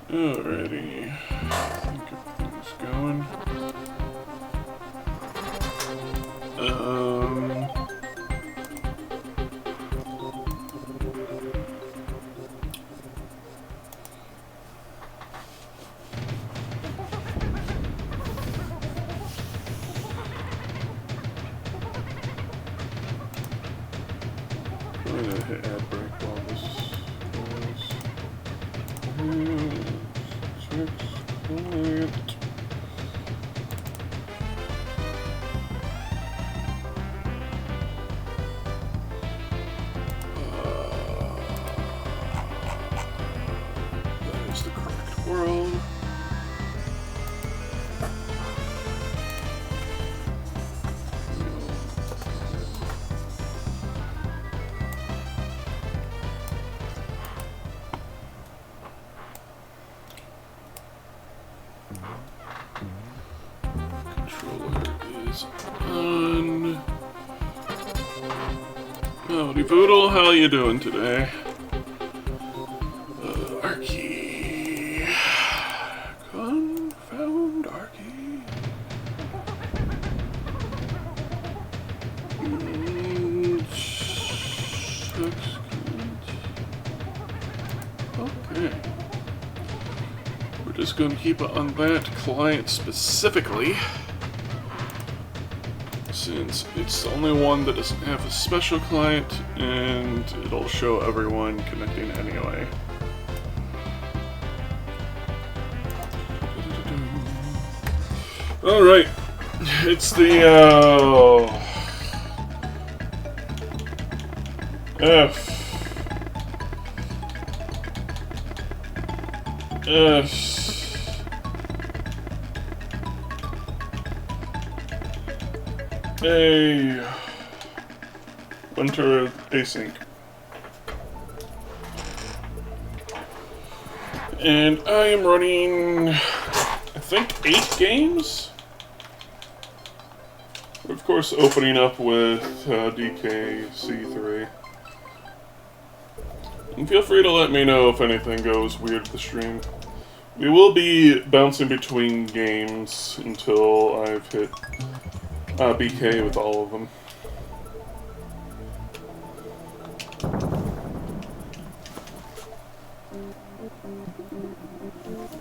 Alrighty. I think everything's going. I'm gonna hit ad break while this goes. Checkpoint. That is the correct world. Controller is on. Howdy Poodle, how you doing today? Arky. Confound Arky. Okay. We're just going to keep it on that client specifically, since it's the only one that doesn't have a special client, and it'll show everyone connecting anyway. Alright, it's the FSA Winter Async. And I am running, I think, 8 games? Of course, opening up with DKC3. And feel free to let me know if anything goes weird with the stream. We will be bouncing between games until I've hit BK with all of them.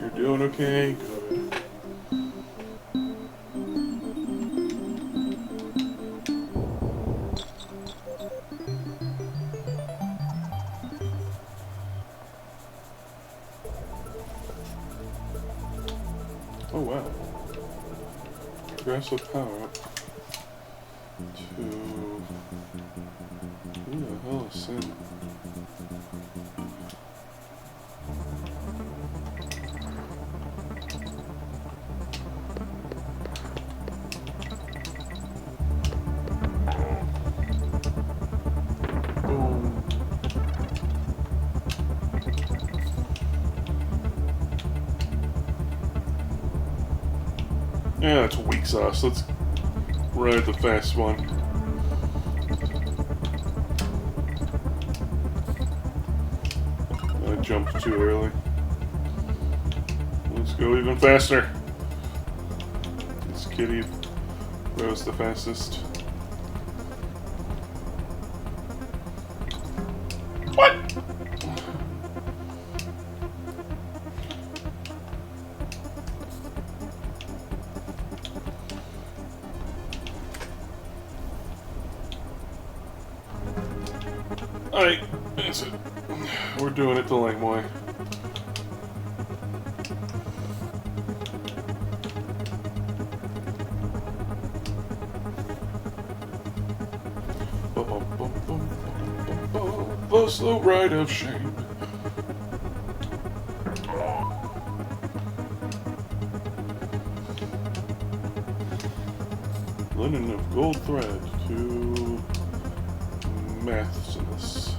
You're doing okay? Good. Oh wow. Progressive power up to... Who the hell is Sin? Boom. Yeah, it's weak sauce. Let's ride the fast one. I jumped too early. Let's go even faster. This kitty rose the fastest. What? Alright, that's it. We're doing it the lame way. The slow ride of shame. Linen of gold thread to mathsiness.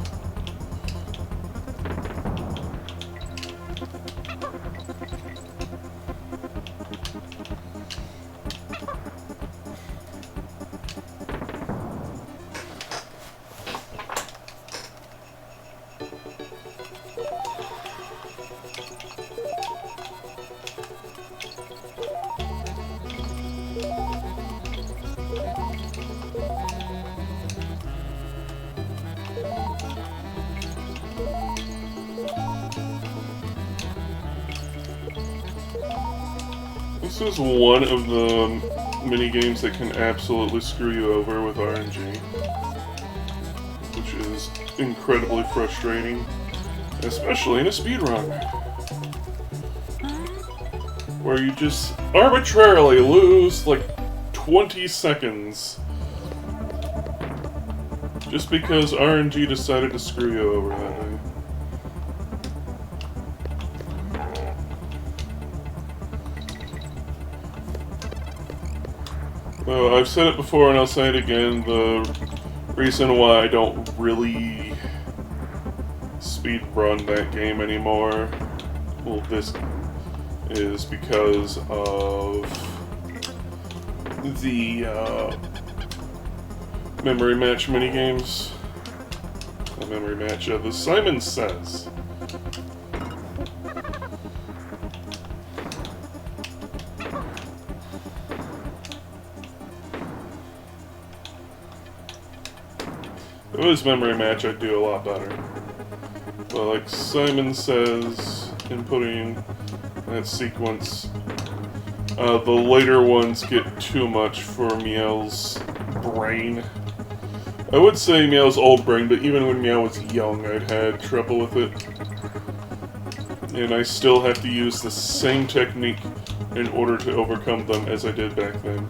This is one of the mini games that can absolutely screw you over with RNG, which is incredibly frustrating, especially in a speedrun, where you just arbitrarily lose like 20 seconds just because RNG decided to screw you over that way. Well, I've said it before and I'll say it again, the reason why I don't really speedrun that game anymore, well, this is because of the memory match minigames. The memory match, the Simon Says. If it was memory match, I'd do a lot better. But like Simon Says, inputting that sequence, the later ones get too much for Meow's brain. I would say Meow's old brain, but even when Meow was young, I'd had trouble with it. And I still have to use the same technique in order to overcome them as I did back then,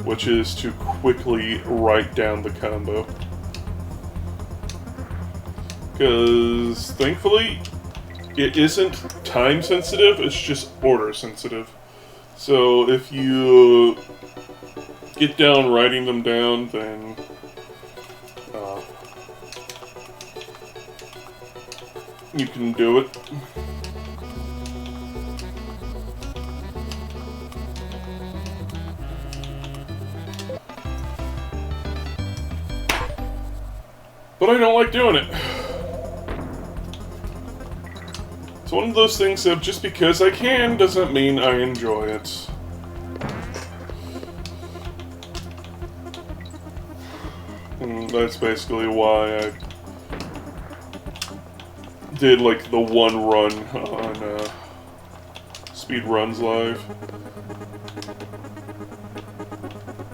which is to quickly write down the combo. Because, thankfully, it isn't time sensitive, it's just order sensitive. So if you get down writing them down, then you can do it. But I don't like doing it. It's one of those things of just because I can doesn't mean I enjoy it. And that's basically why I did like the one run on Speed Runs Live.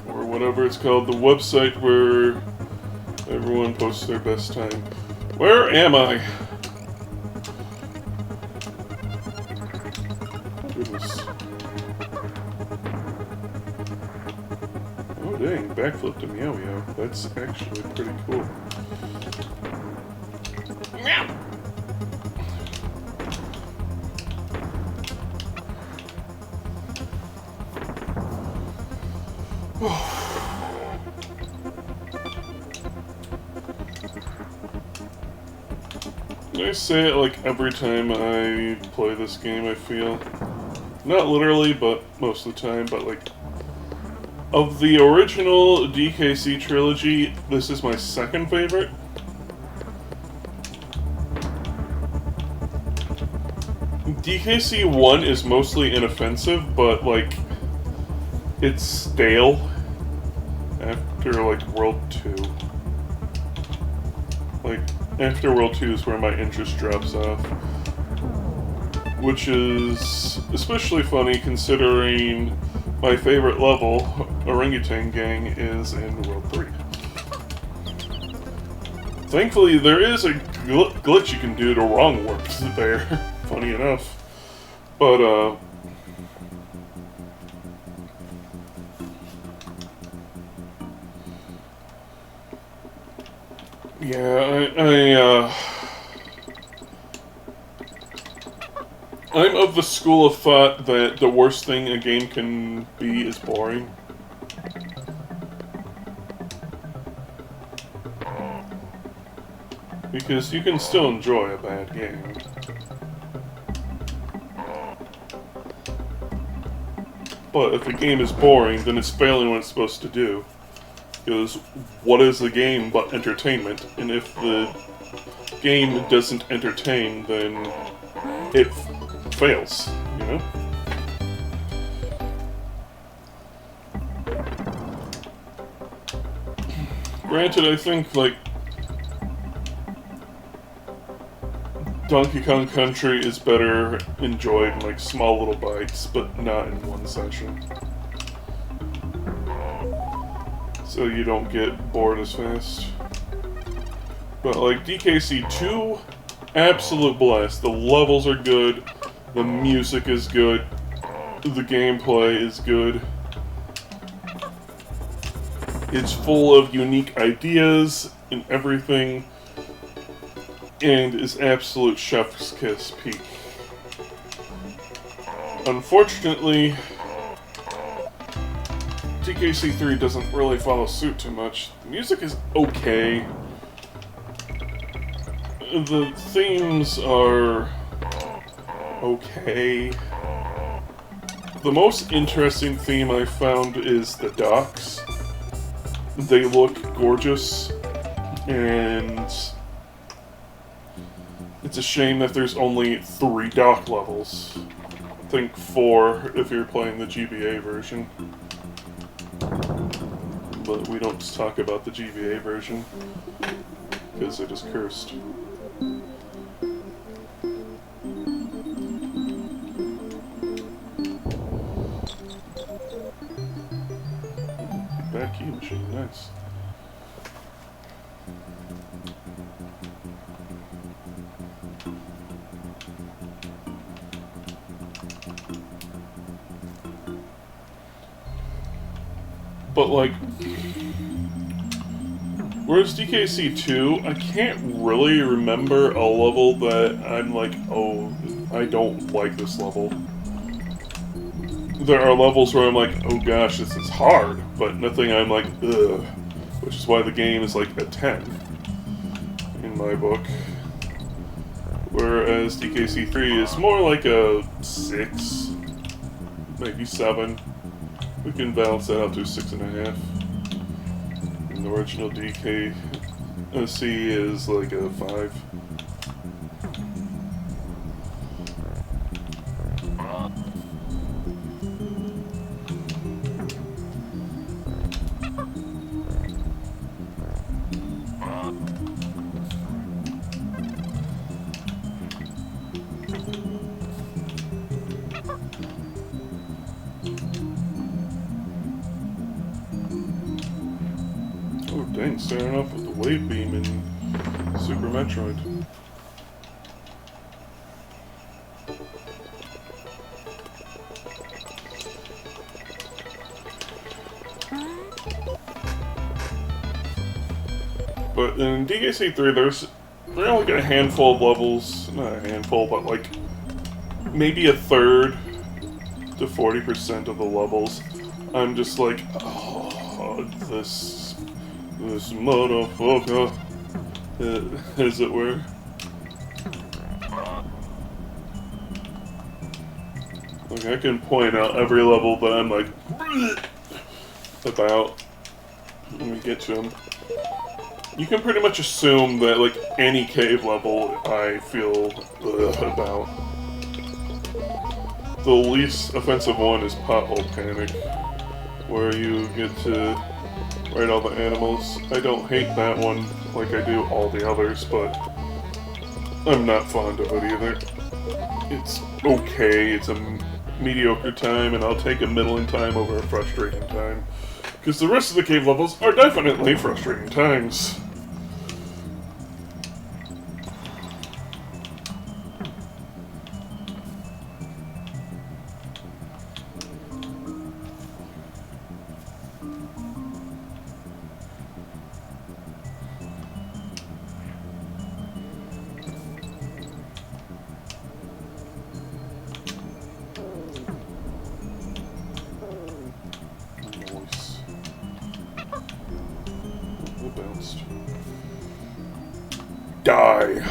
Or whatever it's called, the website where everyone posts their best time. Where am I? Goodness. Oh dang, backflip to Meow Meow. That's actually pretty cool. Meow! I say it like every time I play this game, I feel. Not literally, but most of the time, but like... Of the original DKC trilogy, this is my second favorite. DKC 1 is mostly inoffensive, but like... It's stale after like World 2. Like, after World 2 is where my interest drops off. Which is especially funny considering my favorite level, Orangutan Gang, is in World 3. Thankfully, there is a glitch you can do to wrong warp there, funny enough. But, yeah, I'm of the school of thought that the worst thing a game can be is boring. Because you can still enjoy a bad game. But if a game is boring, then it's failing what it's supposed to do. Because what is the game but entertainment? And if the game doesn't entertain, then it fails, you know? Granted, I think, like, Donkey Kong Country is better enjoyed in like small little bites, but not in one session. So you don't get bored as fast. But like DKC2, absolute blast. The levels are good, the music is good, the gameplay is good. It's full of unique ideas and everything, and is absolute chef's kiss peak. Unfortunately, DKC3 doesn't really follow suit too much. The music is okay. The themes are okay. The most interesting theme I found is the docks. They look gorgeous, and it's a shame that there's only 3 dock levels. I think 4 if you're playing the GBA version. But we don't talk about the GBA version, because it is cursed. Back key machine, nice. But like, whereas DKC2, I can't really remember a level that I'm like, oh, I don't like this level. There are levels where I'm like, oh gosh, this is hard, but nothing I'm like, ugh. Which is why the game is like a 10 in my book. Whereas DKC3 is more like a 6, maybe 7. We can balance that out to 6.5. And the original DKC is like a 5. Oh dang, starting off with the wave beam in Super Metroid. But in DKC3, there's only got a handful of levels, not a handful, but like maybe a third to 40% of the levels. I'm just like, oh, this motherfucker, as it were. Like, I can point out every level that I'm like, about when we get to them. You can pretty much assume that, like, any cave level I feel about. The least offensive one is Pothole Panic, where you get to ride all the animals. I don't hate that one like I do all the others, but I'm not fond of it either. It's okay, it's a mediocre time, and I'll take a middling time over a frustrating time. Because the rest of the cave levels are definitely frustrating times. Bounced. Die!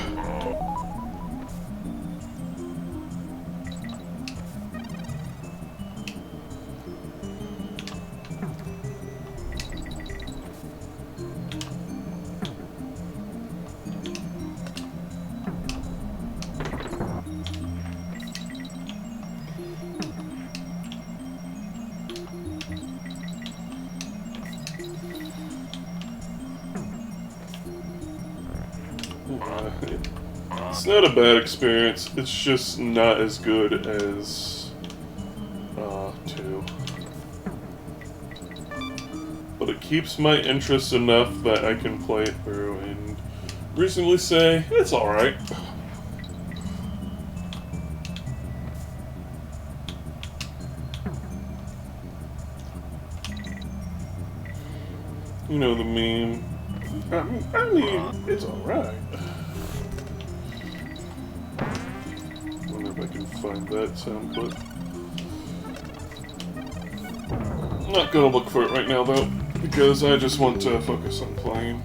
not a bad experience, it's just not as good as 2. But it keeps my interest enough that I can play it through and reasonably say, it's alright. You know the meme. I mean, it's alright. Wonder if I can find that sound clip. I'm not gonna look for it right now though, because I just want to focus on playing.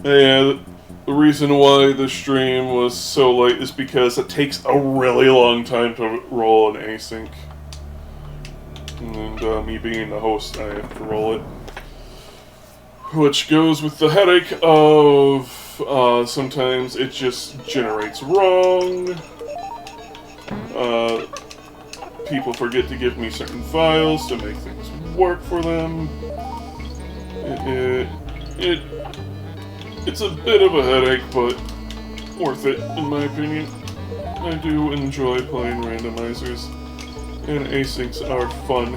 Yeah, the reason why the stream was so late is because it takes a really long time to roll an async. And me being the host, I have to roll it. Which goes with the headache of sometimes it just generates wrong. People forget to give me certain files to make things work for them. It's a bit of a headache, but worth it in my opinion. I do enjoy playing randomizers, and asyncs are fun.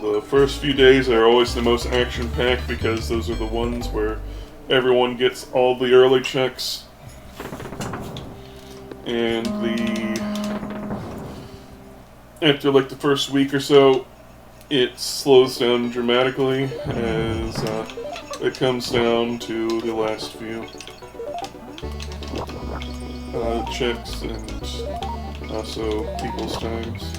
The first few days are always the most action-packed because those are the ones where everyone gets all the early checks. And after like the first week or so, it slows down dramatically as it comes down to the last few checks and also people's times.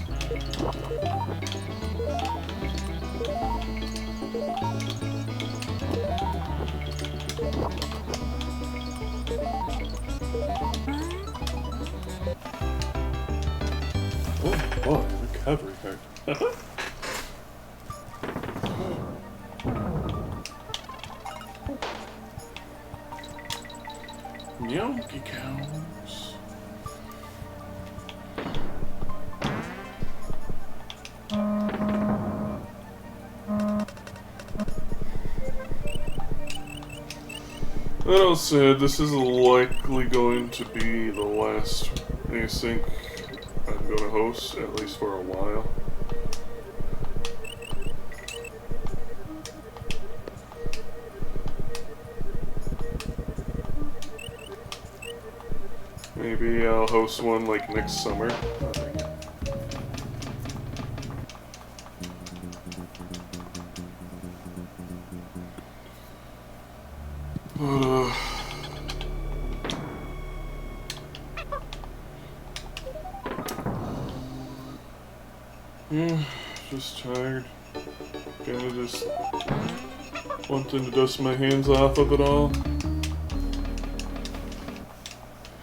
Oh boy, recovery card. Yonky cows. That all said, this is likely going to be the last async I'm going to host, at least for a while. Maybe I'll host one like next summer. But, yeah, just tired. Kinda just wanting to dust my hands off of it all.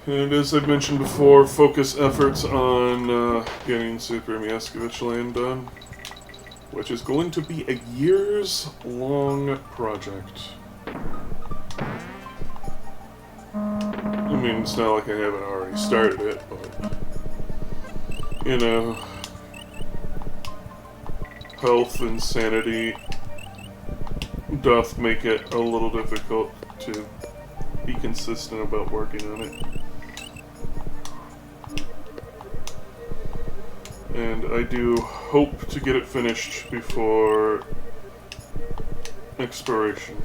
And as I've mentioned before, focus efforts on getting Super Miaskovich Land done, which is going to be a years-long project. I mean, it's not like I haven't already started it, but, you know, health and sanity doth make it a little difficult to be consistent about working on it. And I do hope to get it finished before expiration.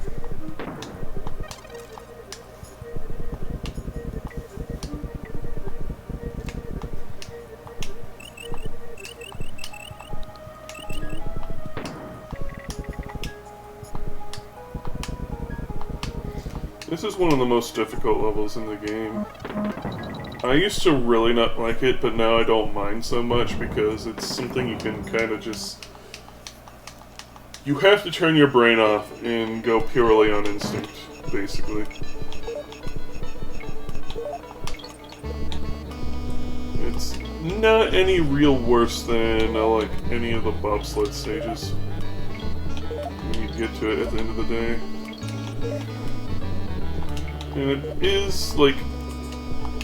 This is one of the most difficult levels in the game. I used to really not like it, but now I don't mind so much because it's something you can kind of just... You have to turn your brain off and go purely on instinct, basically. It's not any real worse than, like, any of the bobsled stages. When you get to it at the end of the day. And it is, like...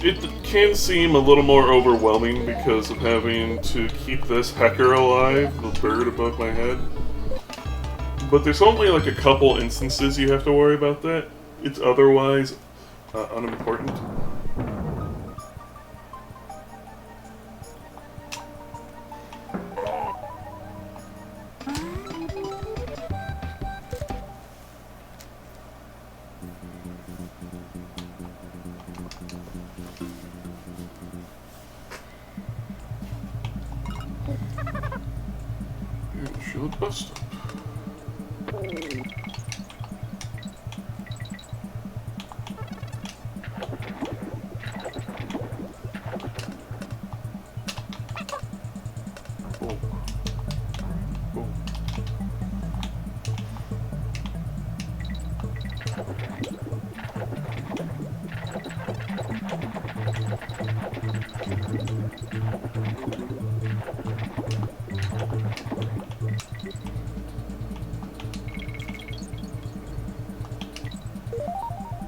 It can seem a little more overwhelming because of having to keep this hecker alive, the bird above my head. But there's only like a couple instances you have to worry about that. It's otherwise unimportant. Show the bus stop.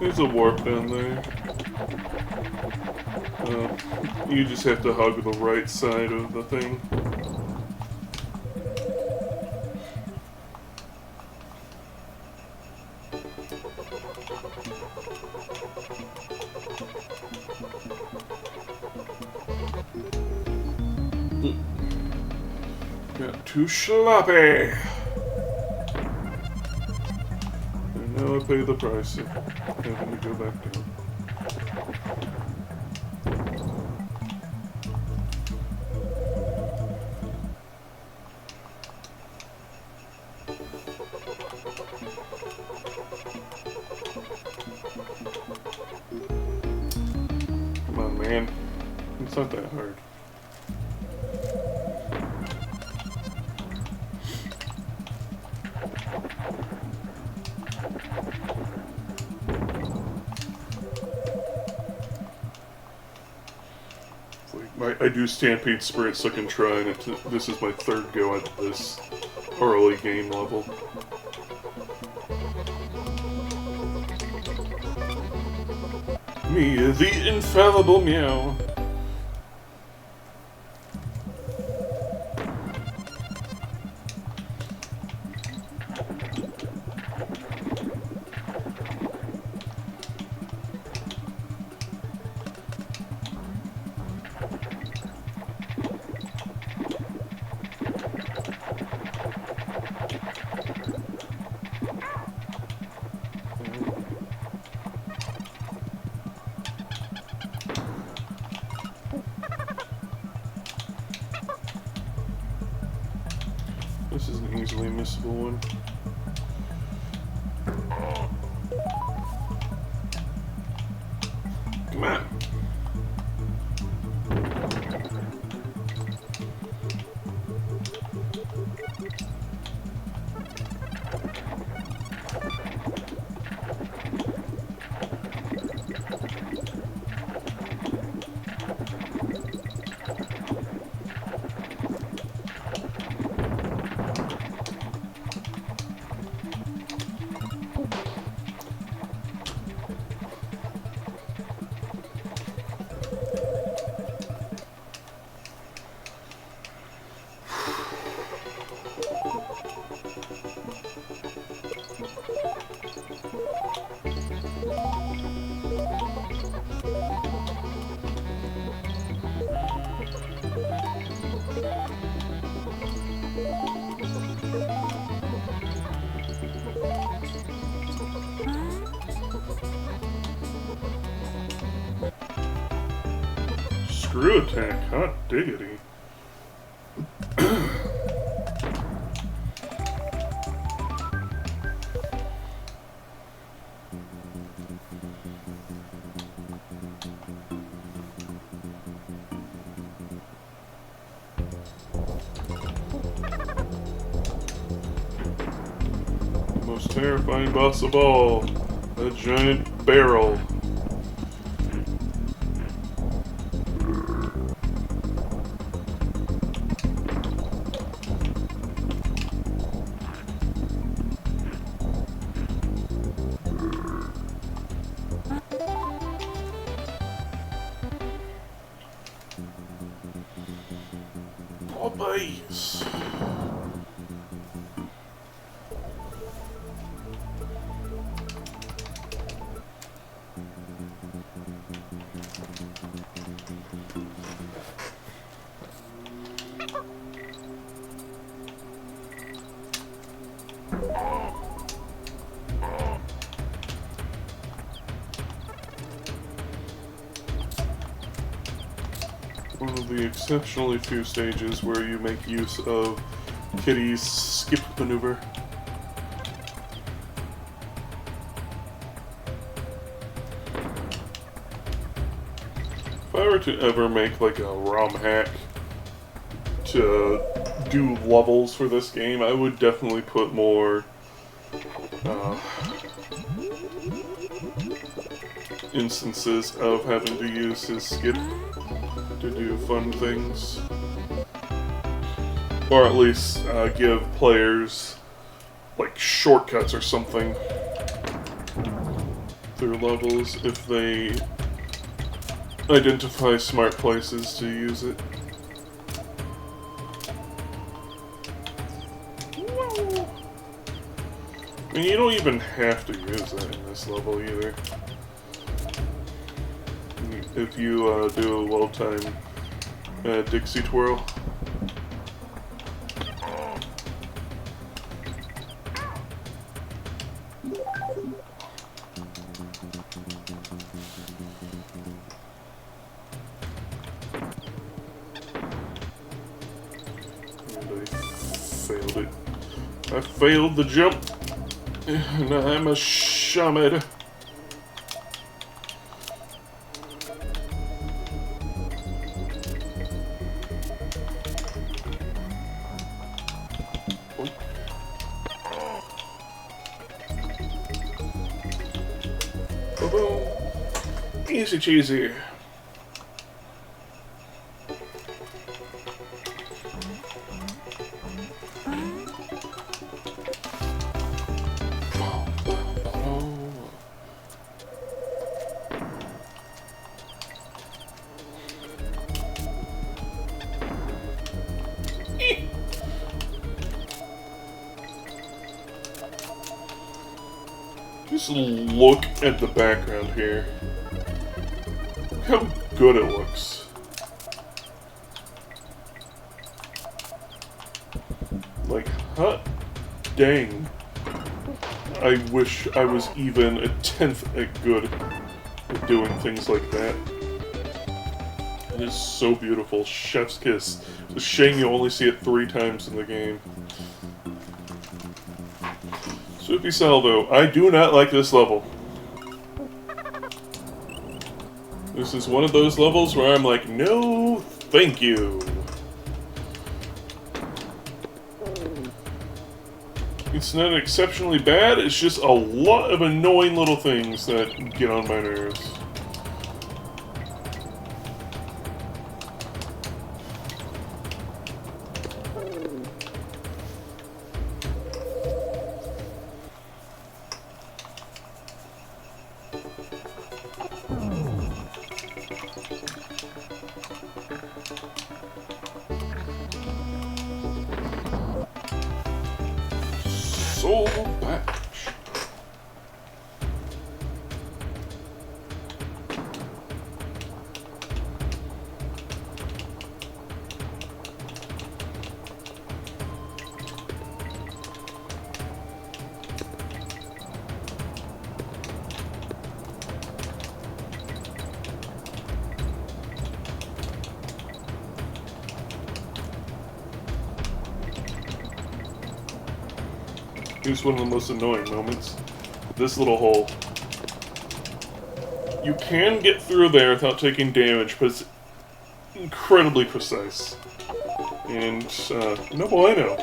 There's a warp down there. You just have to hug the right side of the thing. Got too sloppy. And now I pay the price of having to go back down. Come on, man. It's not that hard. I do Stampede Sprint so I can try, and this is my third go at this early game level. Me, the infallible meow. This is an easily missable one. Come on. Screw attack, hot diggity. The most terrifying boss of all, a giant barrel. Oh, boys. one of the exceptionally few stages where you make use of Kitty's skip maneuver. If I were to ever make like a ROM hack to do levels for this game, I would definitely put more instances of having to use his skip to do fun things. Or at least give players like shortcuts or something through levels if they identify smart places to use it. I mean, you don't even have to use that in this level either. If you do a well-timed Dixie twirl. I failed the jump, and I'm a shaman. Boom. Easy cheesy. Just look at the background here. Look how good it looks. Like, hot dang. I wish I was even a tenth as good at doing things like that. It is so beautiful. Chef's kiss. It's a shame you only see it 3 times in the game. Soupy Salvo, I do not like this level. This is one of those levels where I'm like, no, thank you. It's not exceptionally bad, it's just a lot of annoying little things that get on my nerves. Soul Patch. Here's one of the most annoying moments. This little hole. You can get through there without taking damage, but it's incredibly precise. And, no bueno.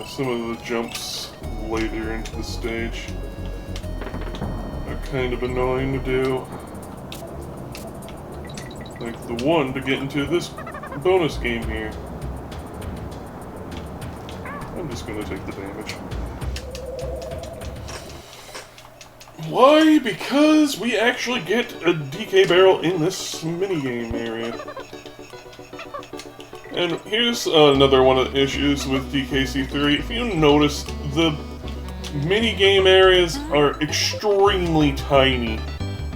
Some of the jumps later into the stage. kind of annoying to do. Like the one to get into this bonus game here. I'm just gonna take the damage. Why? Because we actually get a DK barrel in this minigame area. And here's another one of the issues with DKC3. If you notice, the minigame areas are extremely tiny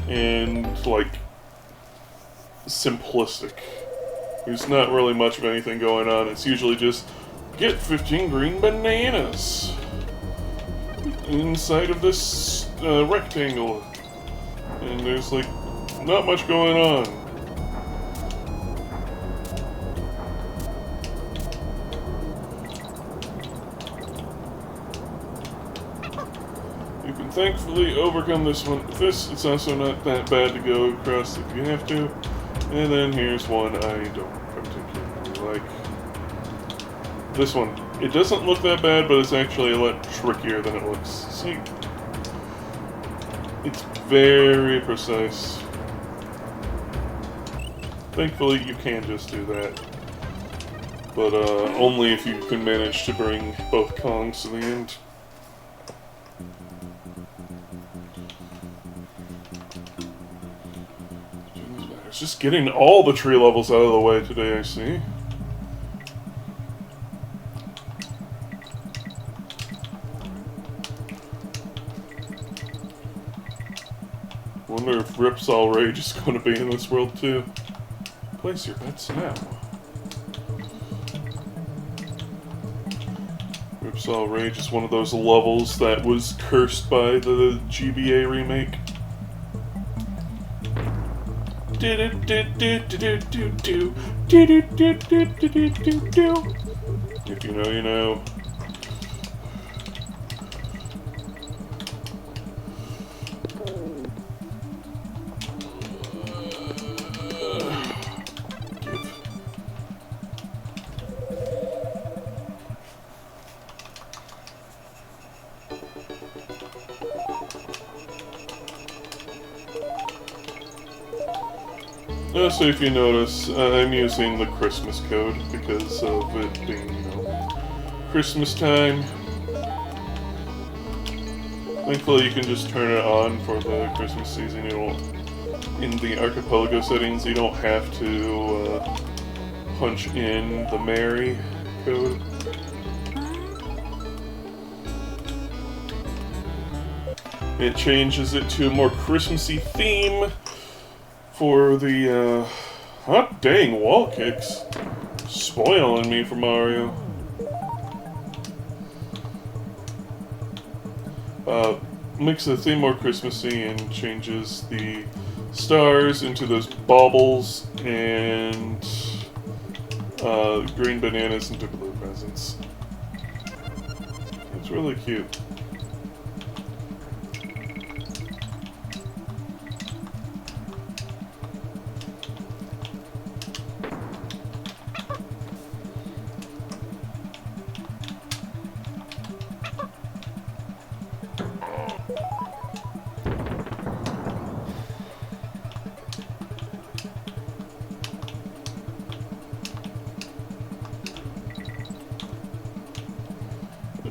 and, like, simplistic. There's not really much of anything going on. It's usually just, get 15 green bananas inside of this rectangle. And there's, like, not much going on. You can thankfully overcome this one. It's also not that bad to go across if you have to. And then here's one I don't particularly like. This one. It doesn't look that bad, but it's actually a lot trickier than it looks. See? It's very precise. Thankfully, you can just do that. But only if you can manage to bring both Kongs to the end. It's just getting all the tree levels out of the way today, I see. Wonder if Ripsaw Rage is going to be in this world too. Place your bets now. Ripsaw Rage is one of those levels that was cursed by the GBA remake. If you know, you know. So if you notice, I'm using the Christmas code because of it being, you know, Christmas time. Thankfully you can just turn it on for the Christmas season. You don't, in the archipelago settings, you don't have to punch in the Merry code. It changes it to a more Christmassy theme for the, hot dang, wall kicks. Spoiling me for Mario. Makes the theme more Christmassy and changes the stars into those baubles and, green bananas into blue presents. It's really cute.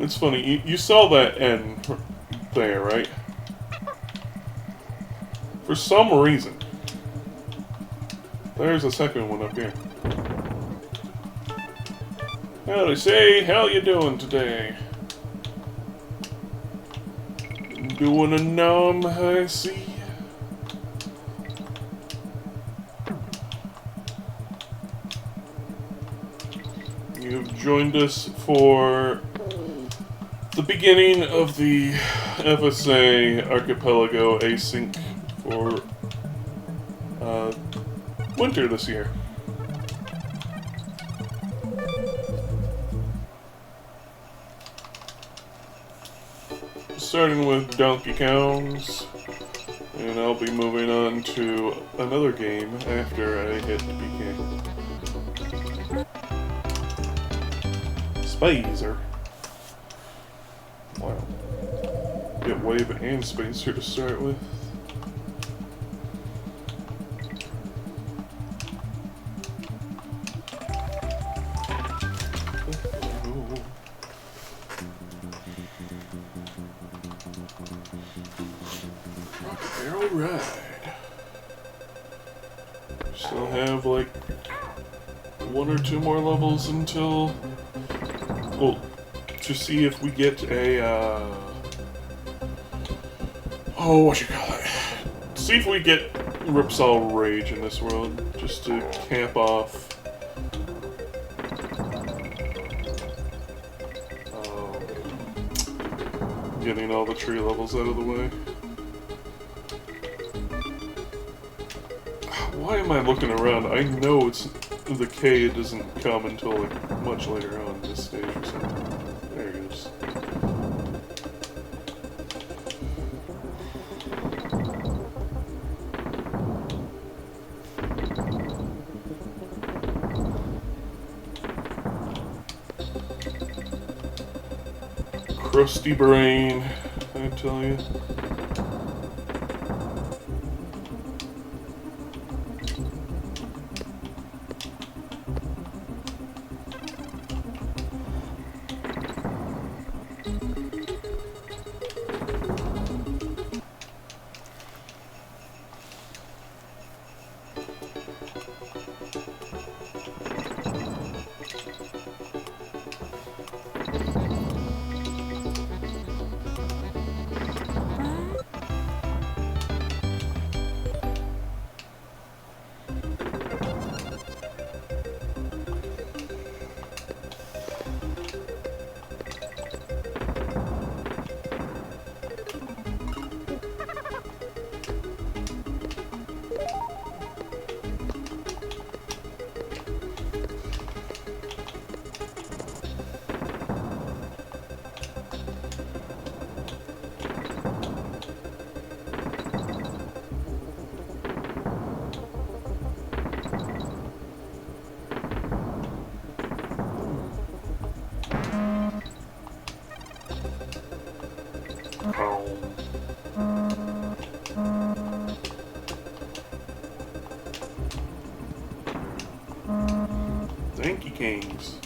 It's funny, you saw that N there, right? For some reason. There's a second one up here. Howdy, say, how you doing today? Doing a nom, I see. You've joined us for the beginning of the FSA Archipelago Async for winter this year. Starting with Donkey Kongs, and I'll be moving on to another game after I hit PK. Spacer. Wow. Get Wave and Spacer to start with. Barrel ride. Still have like 1 or 2 more levels until, well, to see if we get a, oh, what you call it? See if we get Ripsaw Rage in this world, just to cap off getting all the tree levels out of the way. Why am I looking around? I know it's the K doesn't come until like much later on in this stage or something. There it goes. Crusty brain, I tell you. Thank you, Kings.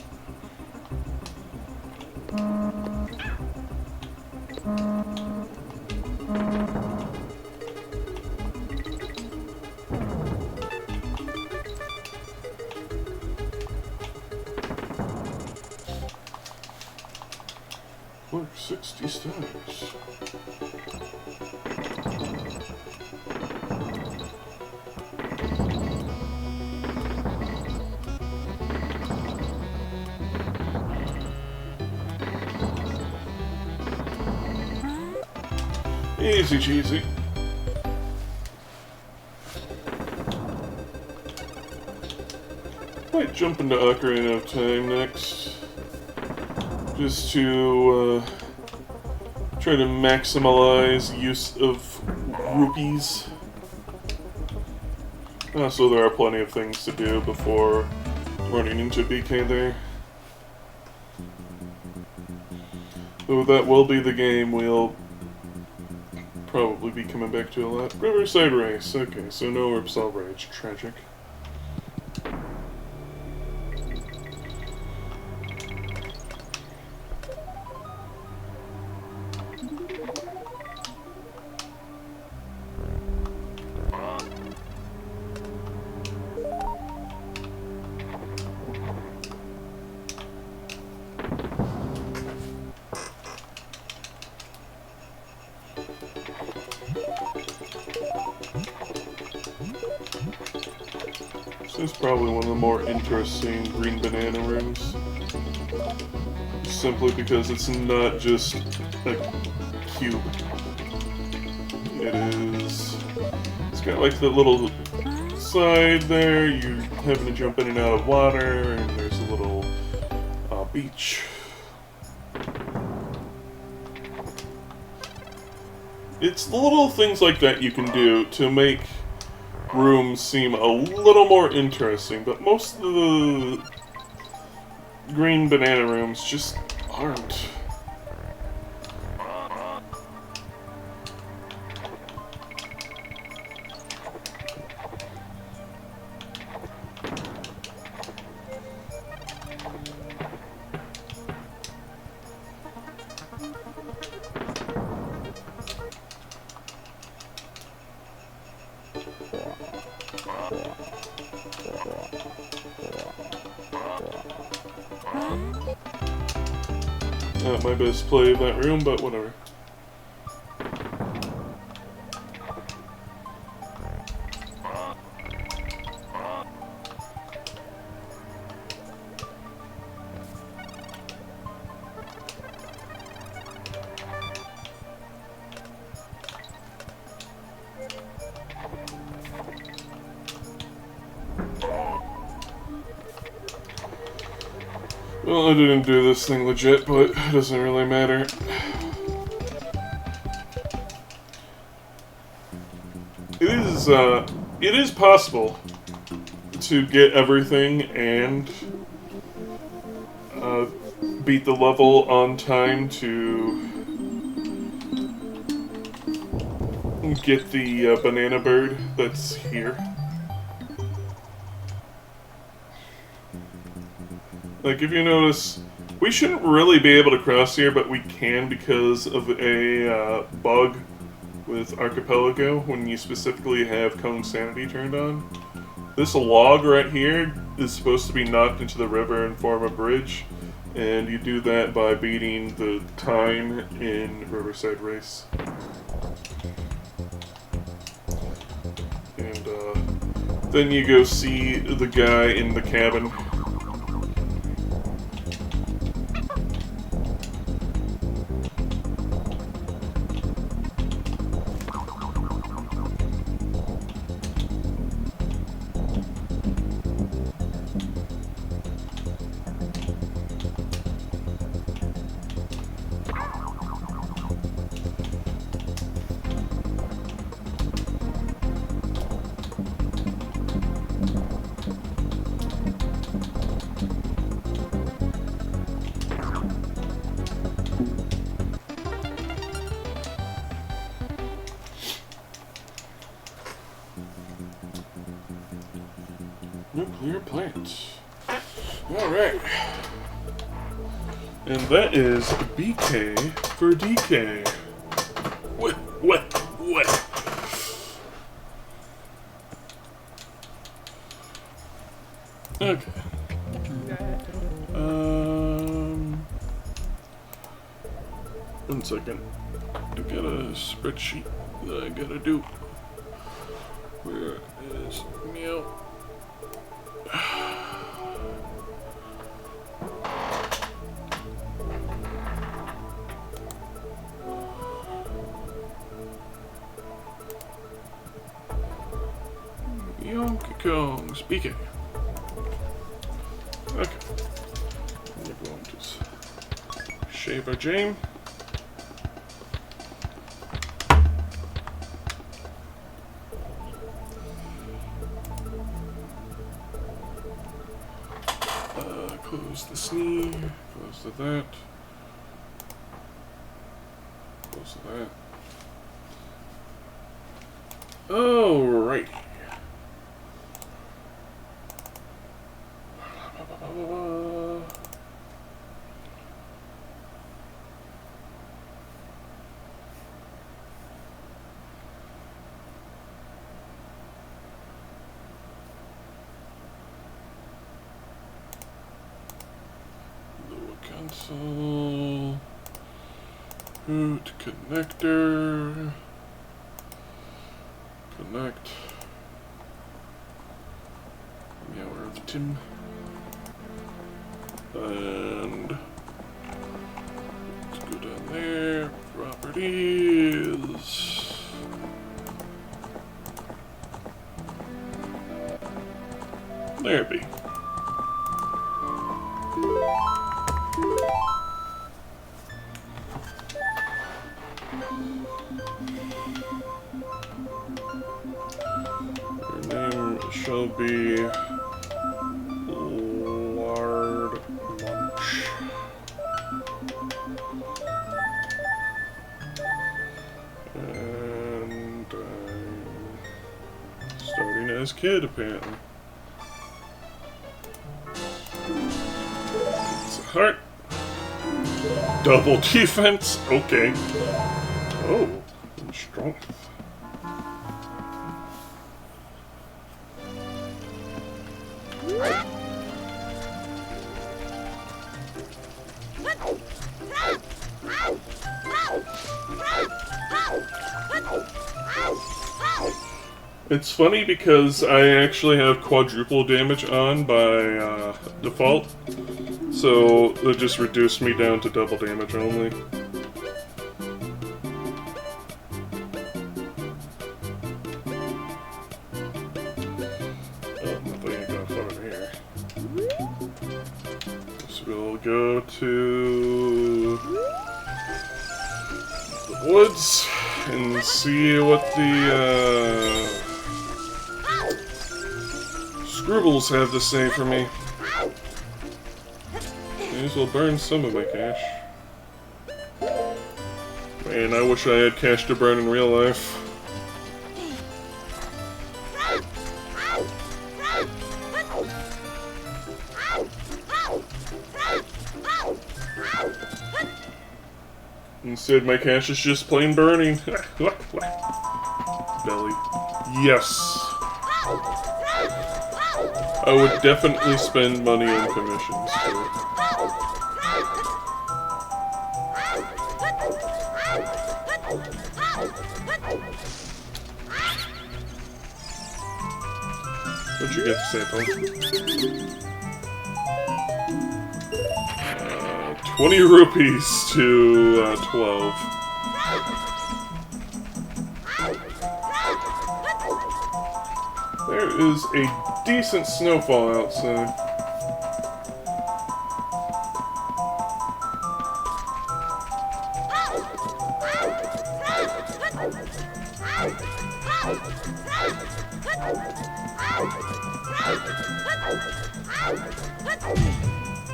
Work 60 stars. Easy cheesy. Might jump into Ocarina of Time next, just to try to maximize use of rupees. So there are plenty of things to do before running into BK there. Though that will be the game we'll probably be coming back to a lot. Riverside Race, okay, so no Ripsaw Rage, tragic. This is probably one of the more interesting green banana rooms. Simply because it's not just a cube. It's got like the little side there, you're having to jump in and out of water, and there's a little beach. It's the little things like that you can do to make rooms seem a little more interesting, but most of the green banana rooms just aren't. Not my best play of that room, but whatever. Well, I didn't do this thing legit, but it doesn't really matter. It is possible to get everything and beat the level on time to get the banana bird that's here. Like, if you notice, we shouldn't really be able to cross here, but we can because of a bug with Archipelago when you specifically have Cone Sanity turned on. This log right here is supposed to be knocked into the river and form a bridge, and you do that by beating the time in Riverside Race. And then you go see the guy in the cabin. Nuclear plant. Alright. And that is BK for DK. What? Okay. One second. I got a spreadsheet that I gotta do. Where is meow? Yonky Kong speaking. Okay. We're going to shave our Jane. Close the snee, close to that, close to that. Alright. Console, root connector, connect, Meower of Tim, and let's go down there, properties, there it be. Your name shall be Lard Munch. And I'm starting as kid, apparently. It's a heart. Double defense? Okay. Oh, and strength. It's funny because I actually have quadruple damage on by default, so it just reduced me down to double damage only. Oh, nothing ain't gonna fun in here. So we'll go to the woods and see what the Scribbles have to say for me. May as well burn some of my cash. Man, I wish I had cash to burn in real life. Instead, my cash is just plain burning. Belly. Yes. I would definitely spend money on commissions, too. What'd you get to say, Paul? 20 rupees to 12. There is a decent snowfall outside.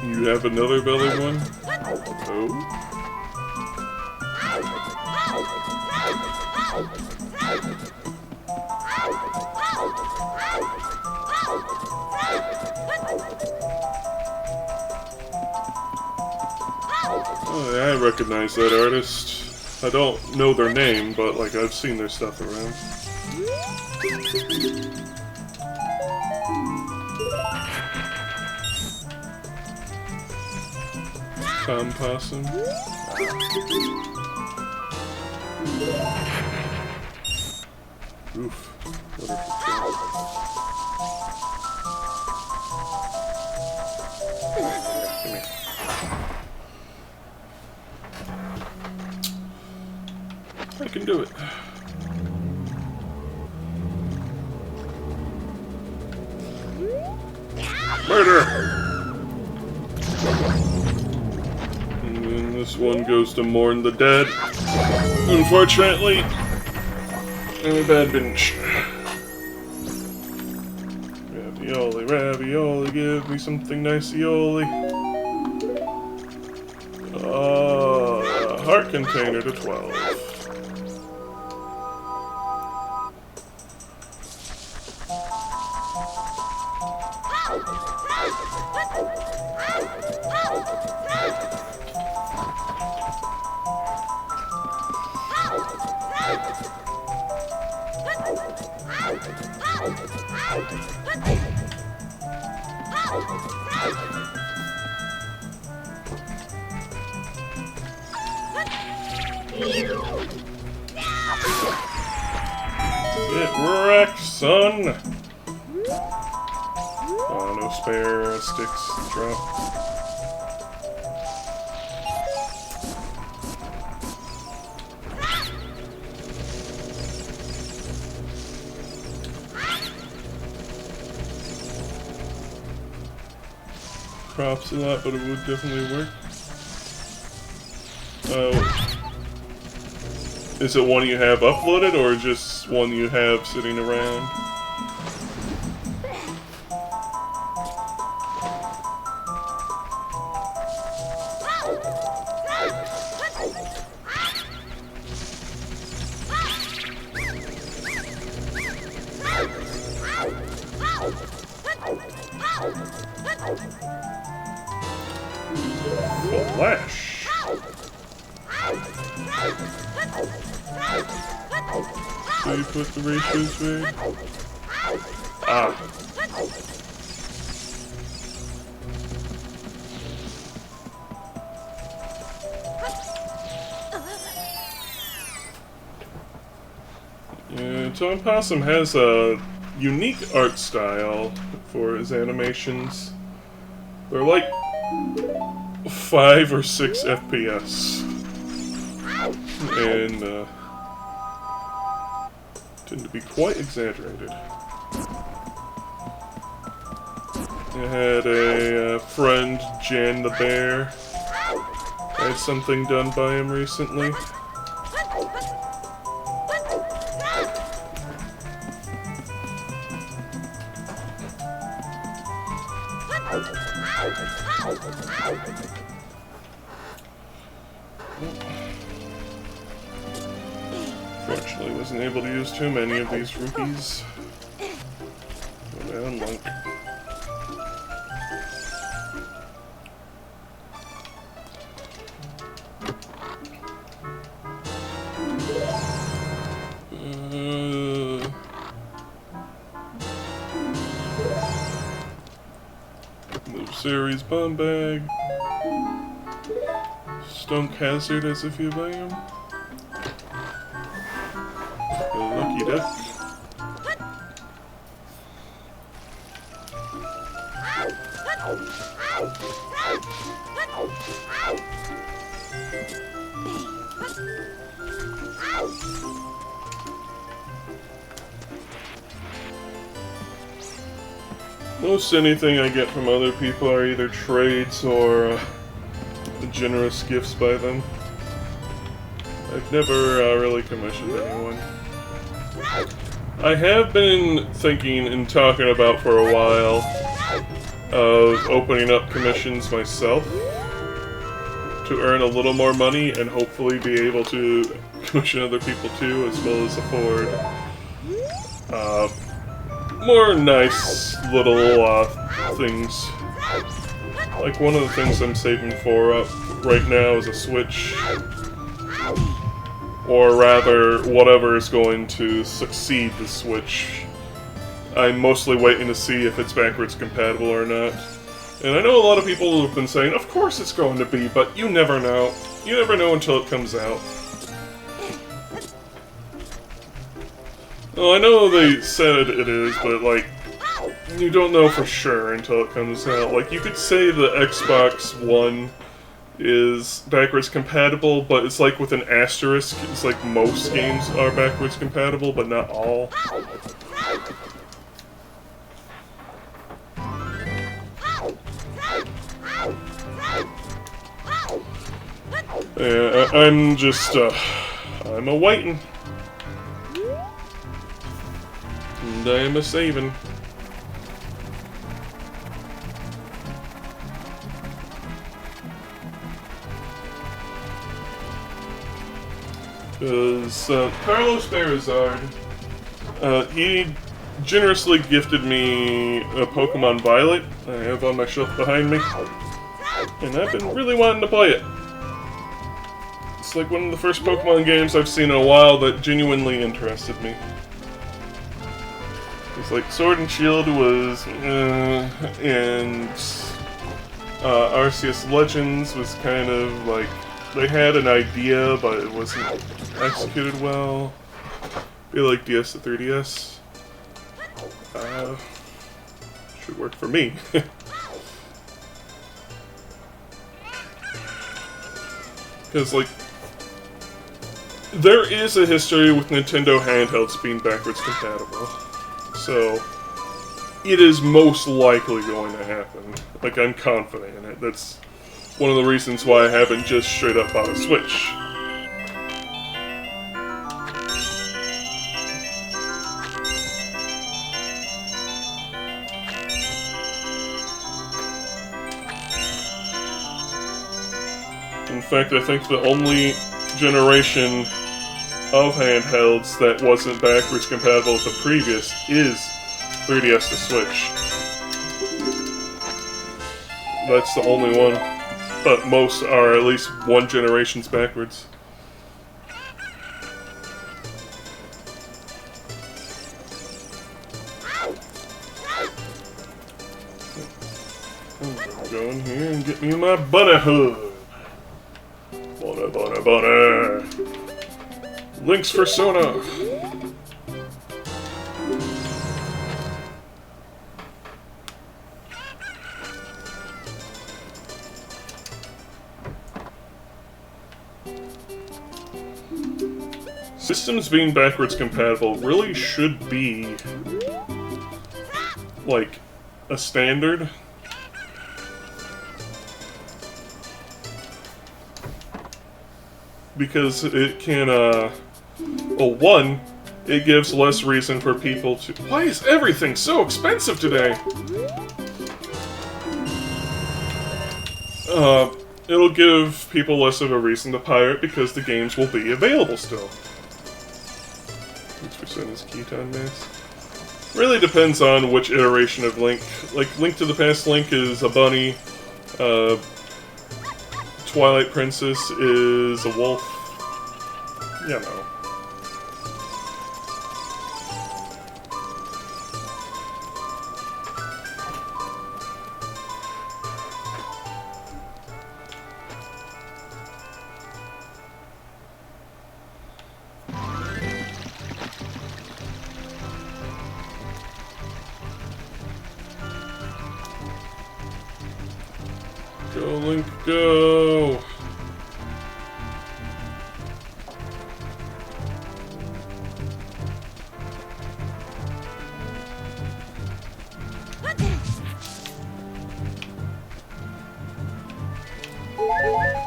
You have another belly one? Oh? Oh, yeah, I recognize that artist. I don't know their name, but like I've seen their stuff around. Tom Possum. Oof. What a I can do it. Murder! And then this one goes to mourn the dead. Unfortunately, I'm a bad binge. Ravioli, ravioli, give me something nice-ioli. A heart container to 12. Get wrecked, son! Oh, no spare sticks to drop. Props a lot, but it would definitely work. Is it one you have uploaded, or just one you have sitting around? Flash! So you put the ratios there? Ah. Yeah, And Tom Possum has a unique art style for his animations. They're like 5 or 6 FPS. And tend to be quite exaggerated. I had a friend, Jan the Bear. I had something done by him recently. Fortunately, wasn't able to use too many of these rupees. What I unlock. Move series bomb bag. Stunk hazard as if you buy him. Lucky duck. Most anything I get from other people are either trades or generous gifts by them. I've never really commissioned anyone. I have been thinking and talking about for a while of opening up commissions myself to earn a little more money and hopefully be able to commission other people too, as well as afford more nice little things. Like one of the things I'm saving for right now is a Switch. Or rather, whatever is going to succeed the Switch. I'm mostly waiting to see if it's backwards compatible or not. And I know a lot of people have been saying, of course it's going to be, but you never know. You never know until it comes out. Well, I know they said it is, but like, you don't know for sure until it comes out. Like, you could say the Xbox One is backwards compatible, but it's like with an asterisk. It's like most games are backwards compatible, but not all. Yeah, I'm just, I'm a waiting. And I am a saving. Because Carlos Berrizard, he generously gifted me a Pokemon Violet I have on my shelf behind me, and I've been really wanting to play it. It's like one of the first Pokemon games I've seen in a while that genuinely interested me. It's like Sword and Shield was, and Arceus Legends was kind of like, they had an idea, but it wasn't executed well. I feel like DS to 3DS. Should work for me. Because, like, there is a history with Nintendo handhelds being backwards compatible. So, it is most likely going to happen. Like, I'm confident in it. That's one of the reasons why I haven't just straight up bought a Switch. In fact, I think the only generation of handhelds that wasn't backwards compatible with the previous is 3DS to Switch. That's the only one. But most are at least one generation's backwards. I'm gonna go in here and get me my bunny hood. Bunny. Link's Persona. Systems being backwards compatible really should be, like, a standard. Because it can, well, one, it gives less reason for people to... Why is everything so expensive today? It'll give people less of a reason to pirate because the games will be available still. Which percent is Keaton Mass? Really depends on which iteration of Link. Like, Link to the Past Link is a bunny, Twilight Princess is a wolf. You know. Go, Link, go!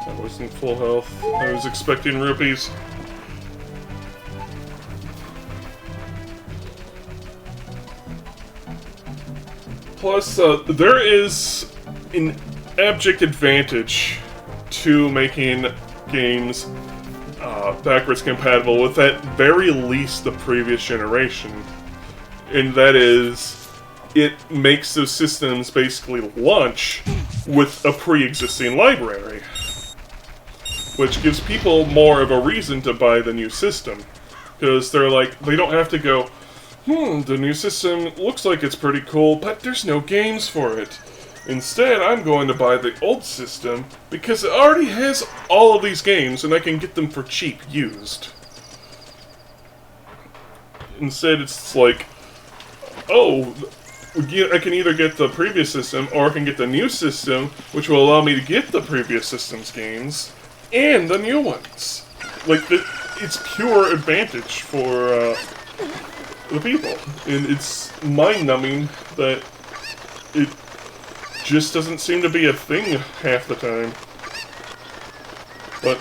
I wasn't full health. I was expecting rupees. Plus, there is an abject advantage to making games backwards compatible with at very least the previous generation. And that is, it makes those systems basically launch with a pre-existing library. Which gives people more of a reason to buy the new system. Because they're like, they don't have to go, the new system looks like it's pretty cool, but there's no games for it. Instead, I'm going to buy the old system because it already has all of these games and I can get them for cheap used. Instead, it's like, oh, I can either get the previous system or I can get the new system, which will allow me to get the previous system's games and the new ones. Like, it's pure advantage for the people. And it's mind-numbing that it just doesn't seem to be a thing half the time. But,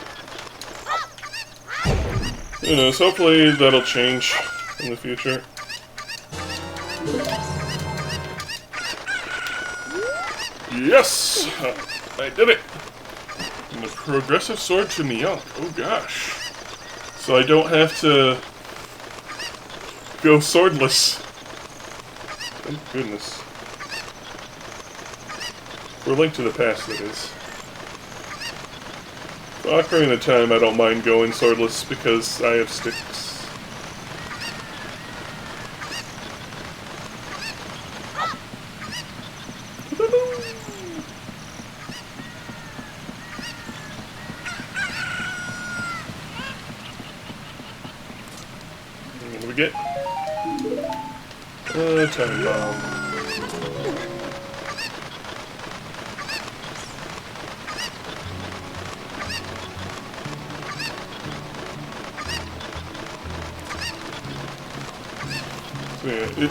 you know, so hopefully that'll change in the future. Yes! I did it! And the progressive sword to Nyunk. Oh gosh. So I don't have to go swordless. Thank goodness. For Link to the Past, that is. For Ocarina of Time, I don't mind going swordless because I have sticks. What do we get? Time bomb.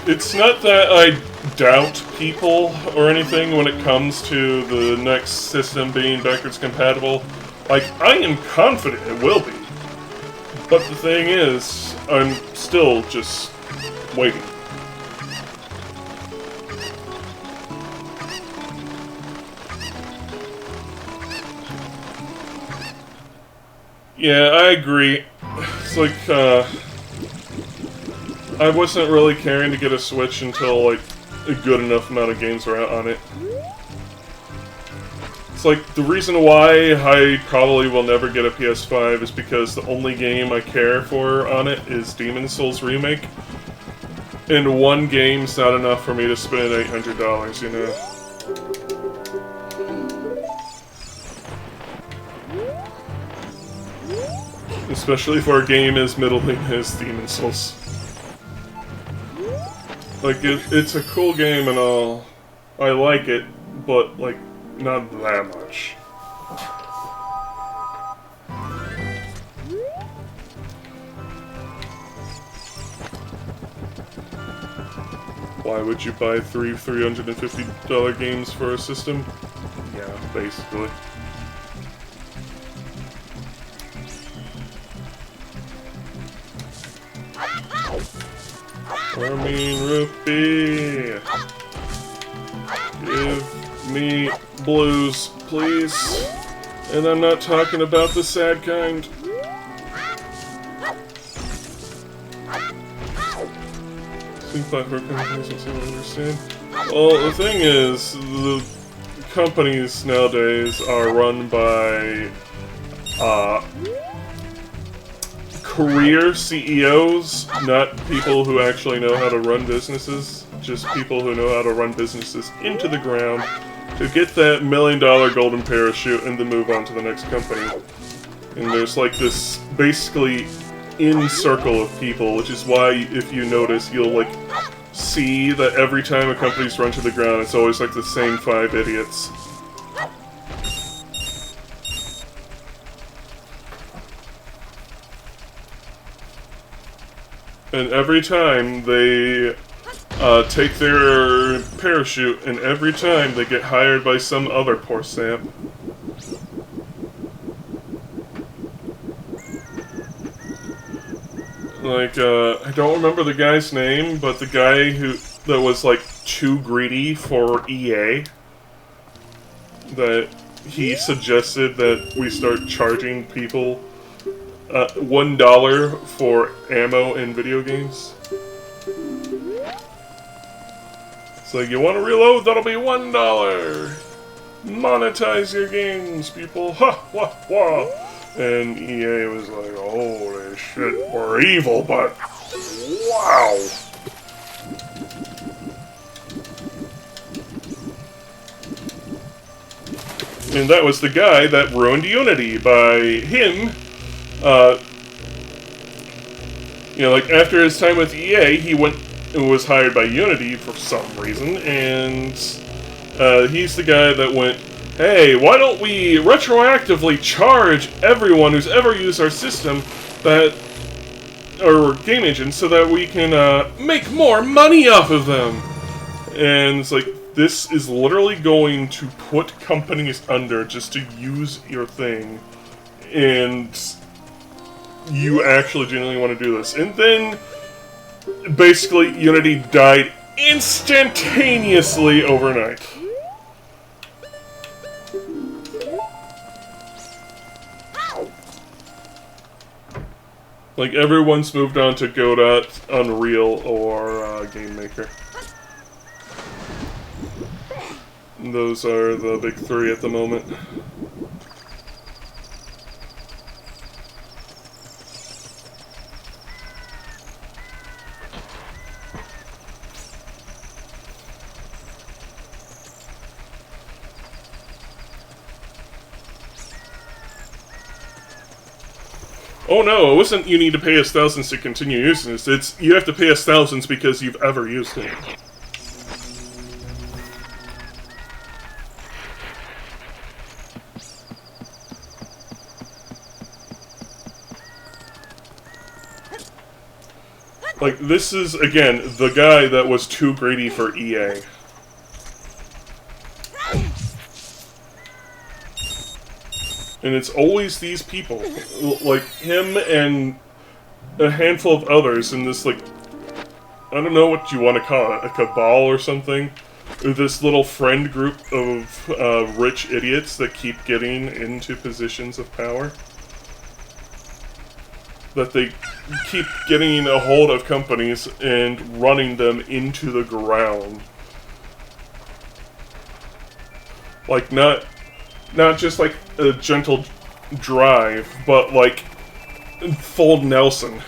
It's not that I doubt people or anything when it comes to the next system being backwards compatible. Like, I am confident it will be. But the thing is, I'm still just waiting. Yeah, I agree. It's like, I wasn't really caring to get a Switch until, like, a good enough amount of games were out on it. It's like, the reason why I probably will never get a PS5 is because the only game I care for on it is Demon's Souls Remake. And one game's not enough for me to spend $800, you know? Especially for a game as middling as Demon's Souls. Like, it's a cool game and all. I like it, but, like, not that much. Why would you buy three $350 games for a system? Yeah, basically. Armin Rupee! Give me blues, please. And I'm not talking about the sad kind. Platform companies, I understand. Well, the thing is, the companies nowadays are run by career CEOs, not people who actually know how to run businesses. Just people who know how to run businesses into the ground to get that $1 million golden parachute and then move on to the next company. And there's like this basically in circle of people, which is why, if you notice, you'll like see that every time a company's run to the ground, it's always like the same 5 idiots. And every time they take their parachute, and every time they get hired by some other poor sap. Like, I don't remember the guy's name, but the guy that was, like, too greedy for EA, that he suggested that we start charging people $1 for ammo in video games. It's like, you want to reload? That'll be $1! Monetize your games, people! Ha! Wah! Wah! And EA was like, holy shit, we're evil, but wow! And that was the guy that ruined Unity by him, you know, like, after his time with EA, he went and was hired by Unity for some reason, and he's the guy that went, hey, why don't we retroactively charge everyone who's ever used our system or game engine so that we can make more money off of them? And it's like, this is literally going to put companies under just to use your thing, and you actually genuinely want to do this. And then, basically, Unity died instantaneously overnight. Like, everyone's moved on to Godot, Unreal, or Game Maker. And those are the big 3 at the moment. Oh no, it wasn't you need to pay us thousands to continue using this, it's you have to pay us thousands because you've ever used it. Like, this is, again, the guy that was too greedy for EA. And it's always these people, like him and a handful of others in this, like, I don't know what you want to call it, a cabal or something? Or this little friend group of rich idiots that keep getting into positions of power. That they keep getting a hold of companies and running them into the ground. Like, not just like a gentle drive, but like full Nelson.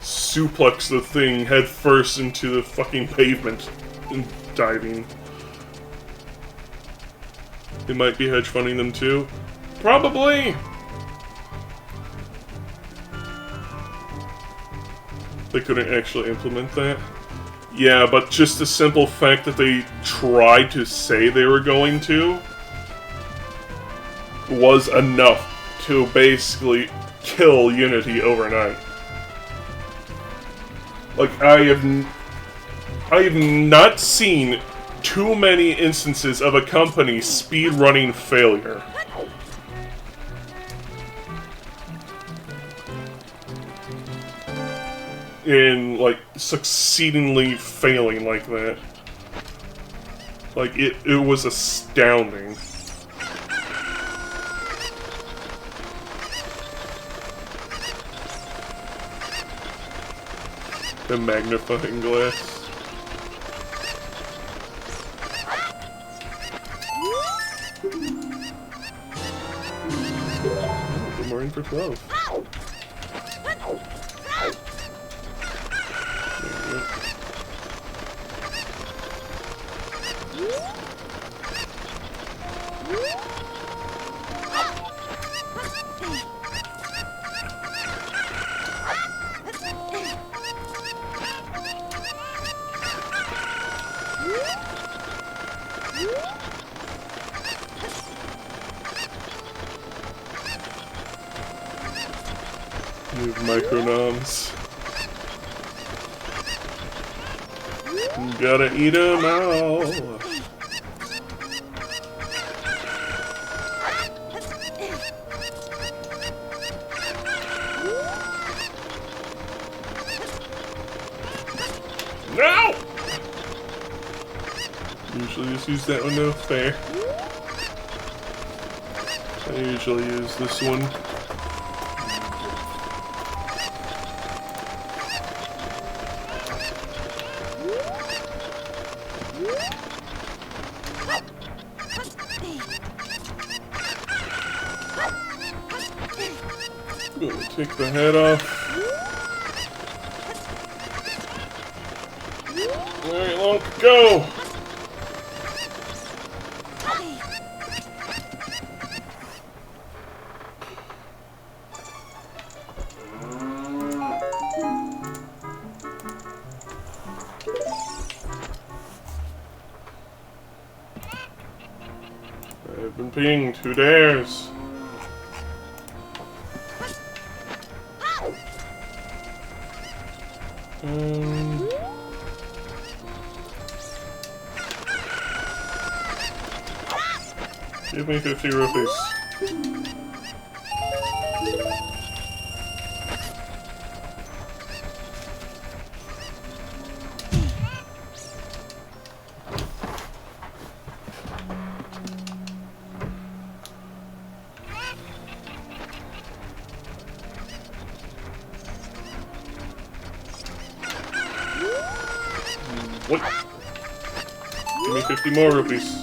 Suplex the thing head first into the fucking pavement and diving. They might be hedge funding them too. Probably! They couldn't actually implement that. Yeah, but just the simple fact that they tried to say they were going to was enough to basically kill Unity overnight. Like, I've not seen too many instances of a company speedrunning failure. In, like, succeedingly failing like that. Like, it was astounding. The magnifying glass. Good morning for 12. Move micronoms. Gotta eat 'em all. No! Usually just use that one though. Fair. I usually use this one. Take the head off. Alright, Long, go! I've been pinged. Who dares? Give me 50 rupees. What? Give me 50 more rupees.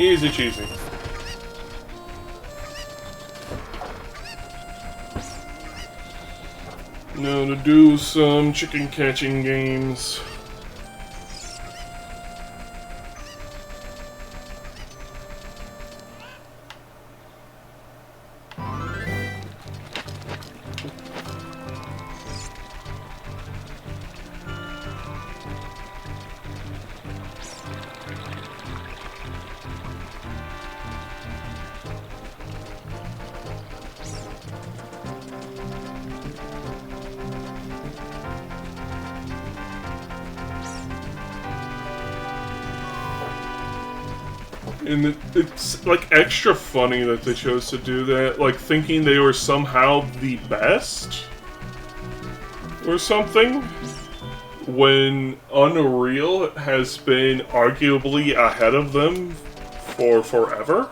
Easy cheesy. Now to do some chicken catching games. And it's, like, extra funny that they chose to do that, like, thinking they were somehow the best? Or something? When Unreal has been arguably ahead of them for forever?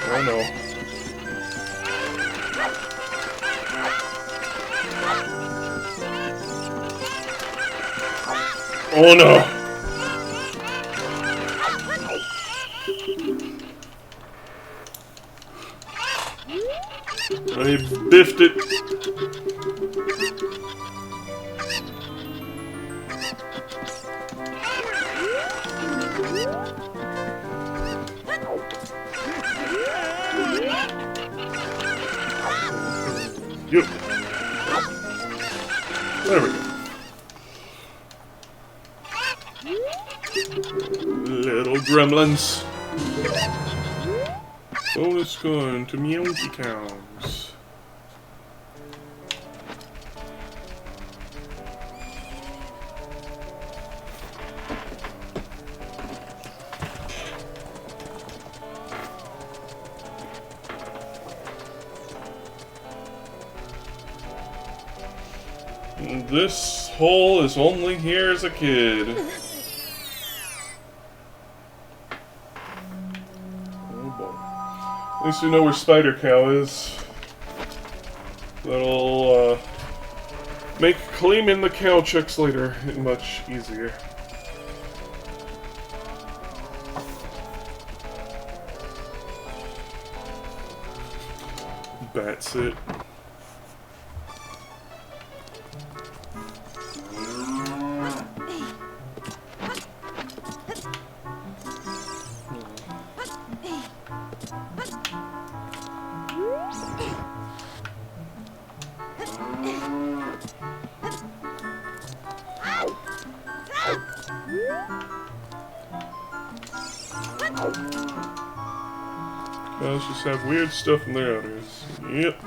Oh no. Oh no! I biffed it. Yep. There we go. Little gremlins. Bonus coin to Meowsy cows. This hole is only here as a kid. Oh boy. At least we know where Spider Cow is. That'll make claiming the cow checks later much easier. That's it. Cows just have weird stuff in their udders. Yep.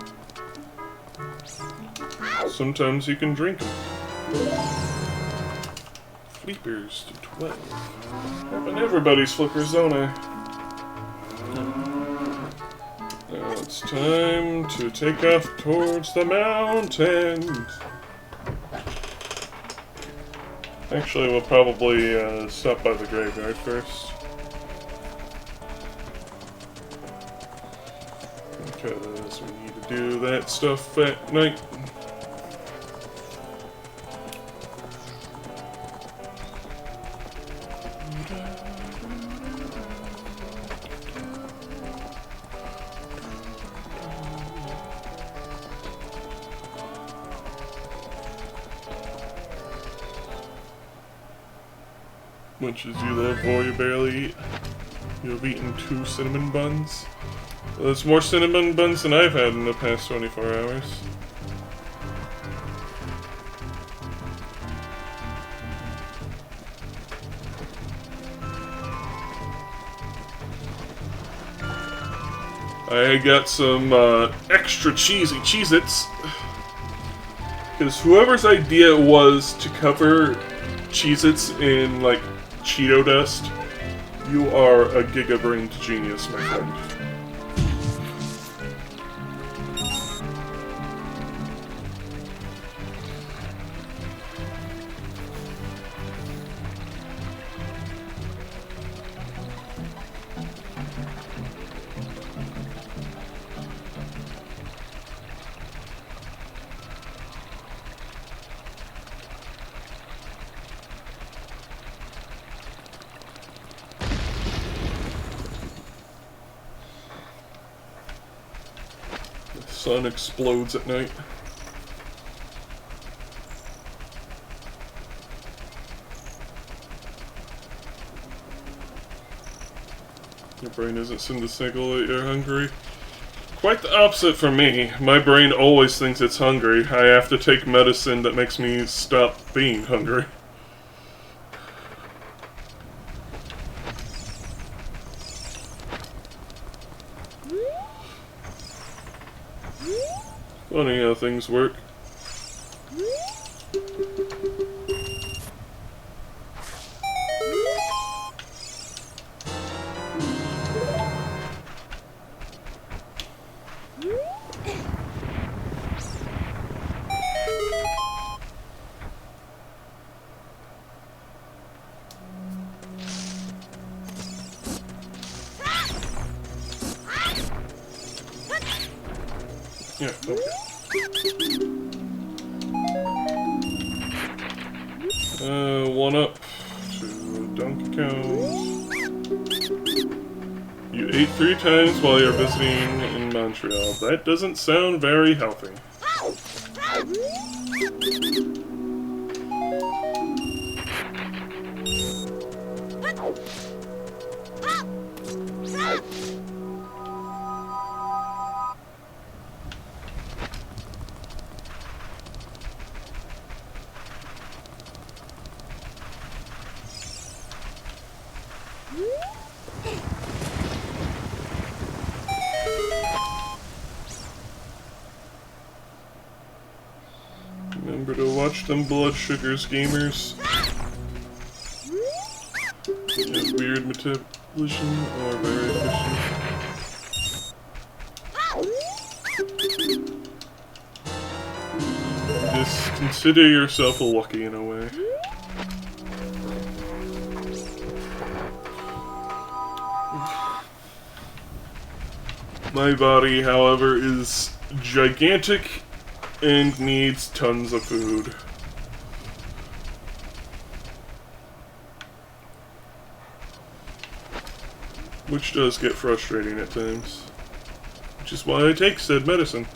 Sometimes you can drink them. Flippers to 12. Having everybody's flippers, don't I? Now it's time to take off towards the mountains. Actually, we'll probably stop by the graveyard first. Because we need to do that stuff at night. Much as you love or you barely eat. You have eaten 2 cinnamon buns. Well, that's more cinnamon buns than I've had in the past 24 hours. I got some extra cheesy Cheez-Its. Because whoever's idea it was to cover Cheez-Its in, like, Cheeto dust, you are a giga-brained genius, my friend. Sun explodes at night. Your brain isn't send a signal that you're hungry. Quite the opposite for me. My brain always thinks it's hungry. I have to take medicine that makes me stop being hungry. Funny how things work. Yeah, okay. One up to Donkey Kong. You ate 3 times while you're visiting in Montreal. That doesn't sound very healthy. Remember to watch them blood sugars, gamers. Weird metabolism or very efficient. Just consider yourself lucky in a way. My body, however, is gigantic and needs tons of food. Which does get frustrating at times. Which is why I take said medicine.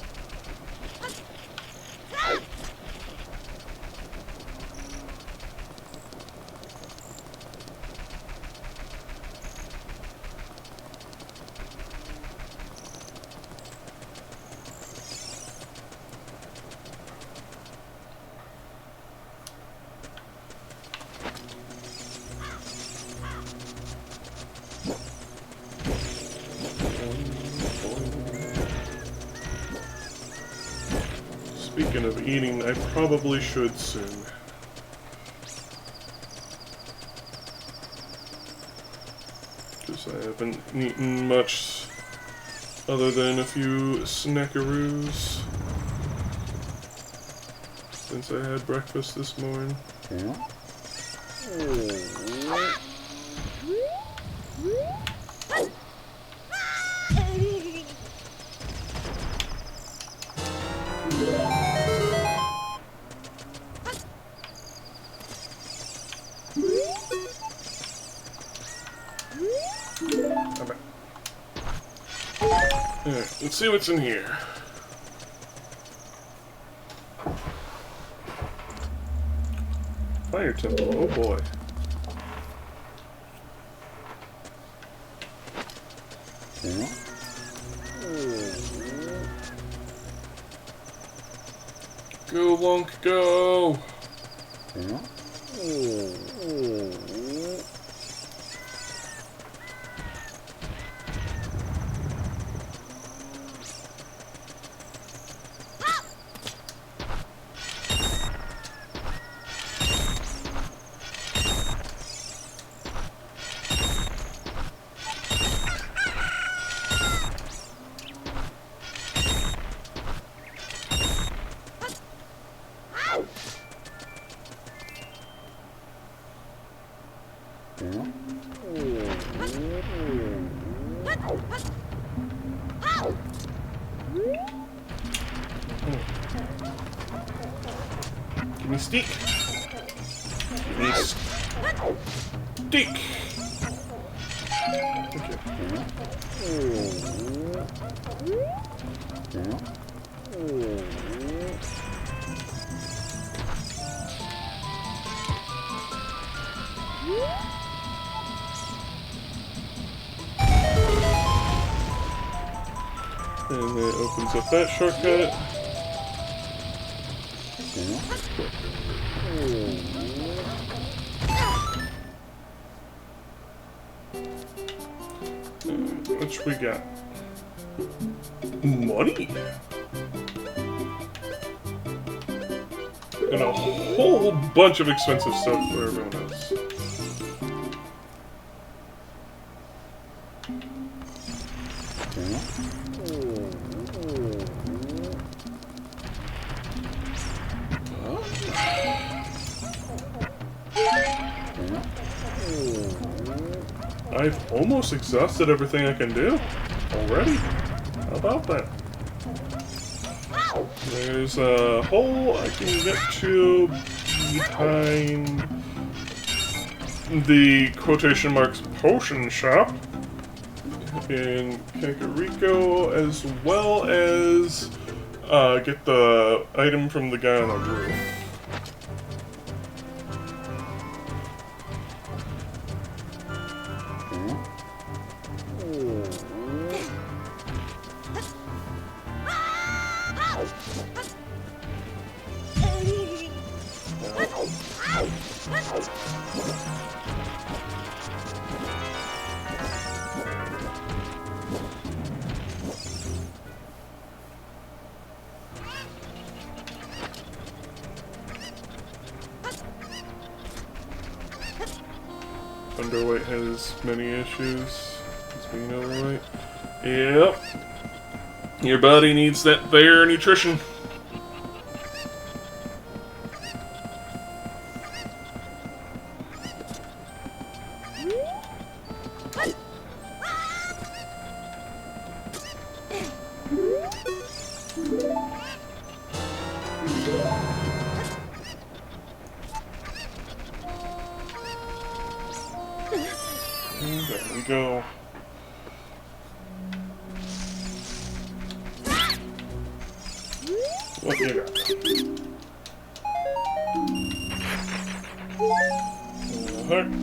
Speaking of eating, I probably should soon. Because I haven't eaten much other than a few snackaroos since I had breakfast this morning. Alright, let's see what's in here. Fire temple, oh boy. Go, Lunk, go! Give me steak. Give me steak. Okay. And it opens up that shortcut. Which we got? Money! And a whole bunch of expensive stuff for everyone else. I've almost exhausted everything I can do already. How about that? There's a hole I can get to behind the quotation marks potion shop in Kakariko, as well as get the item from the guy on the roof. Underweight has many issues as being overweight. Yep. Your body needs that there nutrition. There we go. What you got? And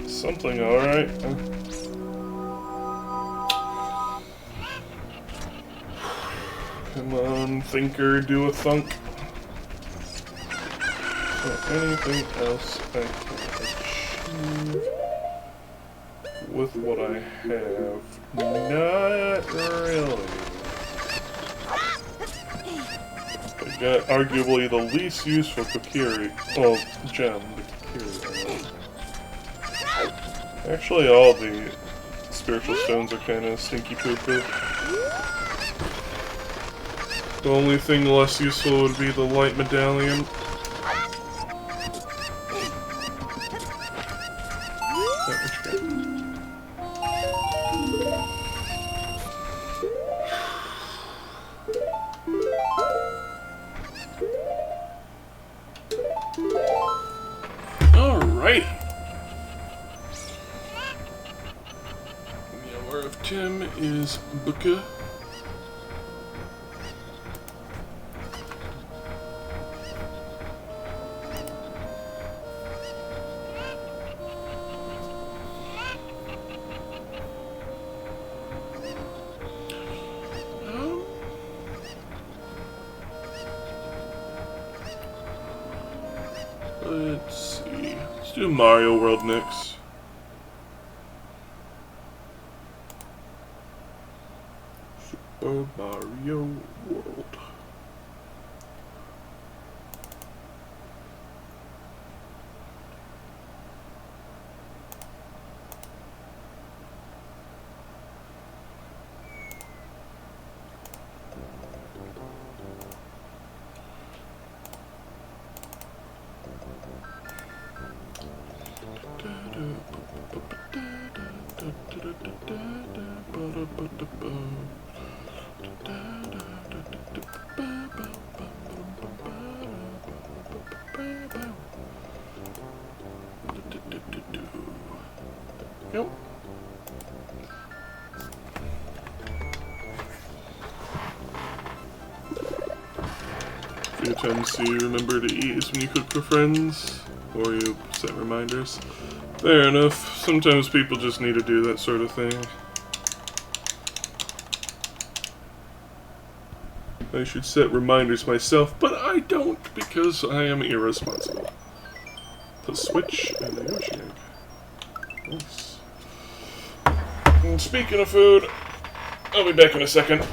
something, alright. Come on, thinker, do a thunk. Anything else I can achieve with what I have? Not really. I got arguably the least useful Kokiri, well, gem, the Kokiri. Actually, all the spiritual stones are kind of stinky poo-poo. The only thing less useful would be the light medallion. Alright. The hour of Tim is Buka. Let's see. Let's do Mario World next. Super Mario World. Yep. A few times you remember to eat is when you cook for friends, or you set reminders. Fair enough. Sometimes people just need to do that sort of thing. I should set reminders myself, but I don't because I am irresponsible. The switch and the Yoshi egg. Nice. And speaking of food, I'll be back in a second.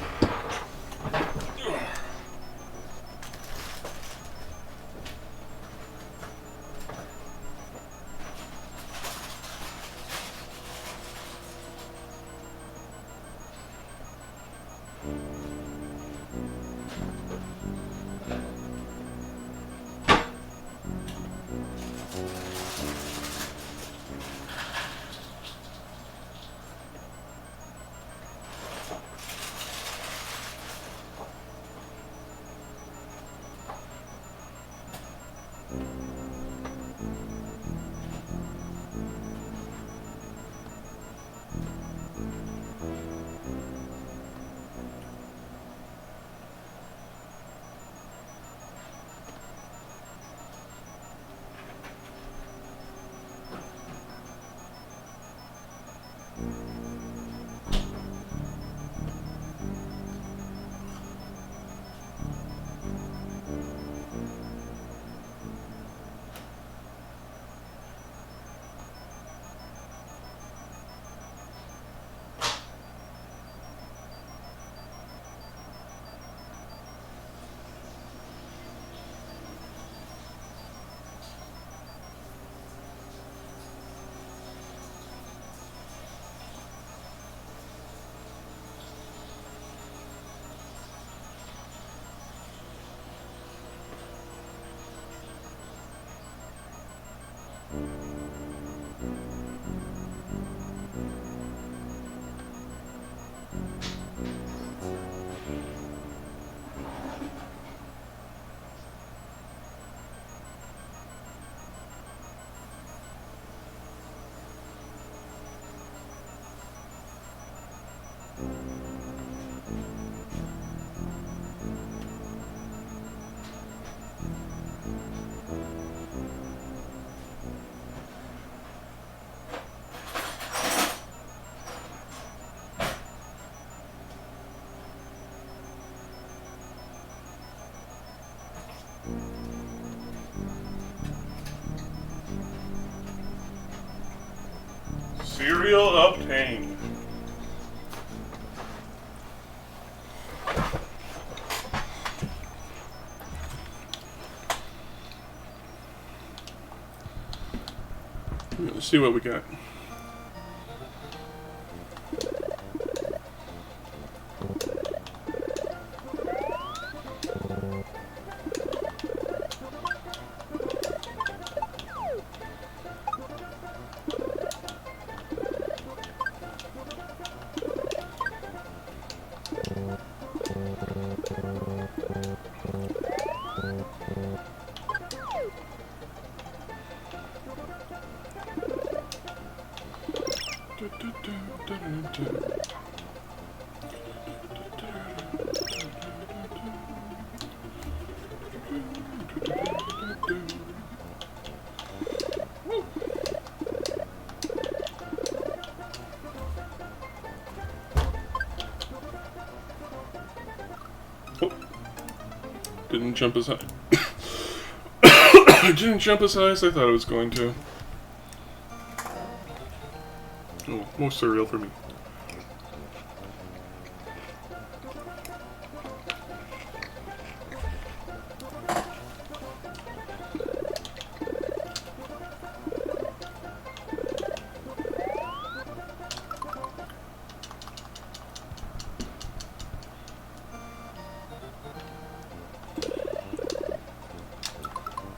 Cereal obtained. Let's see what we got. Oh, didn't jump as high. It didn't jump as high as I thought it was going to. Oh, more cereal for me.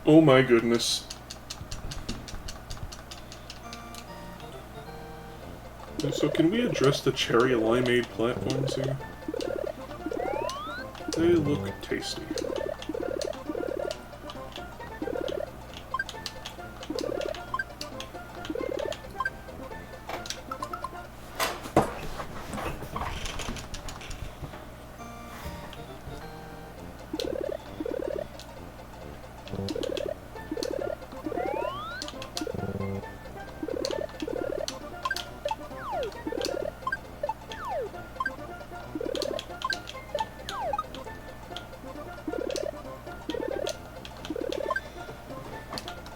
Oh my goodness. So can we address the cherry limeade platforms here? They look tasty.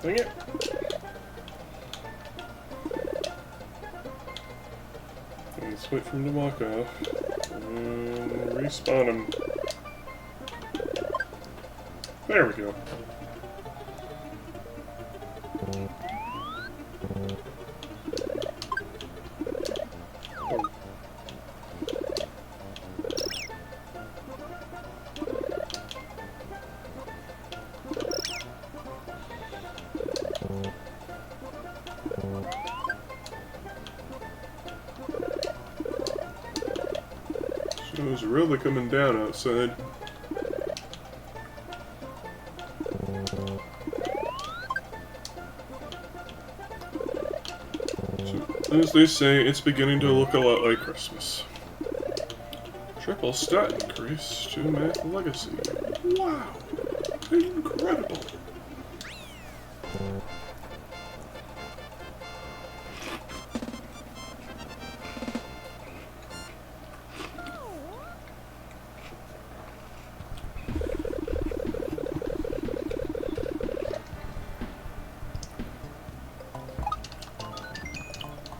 Dang it. Let's wait for him to walk off. And respawn him. There we go. Snow's really coming down outside. So, as they say, it's beginning to look a lot like Christmas. Triple stat increase to Math Legacy. Wow! Incredible!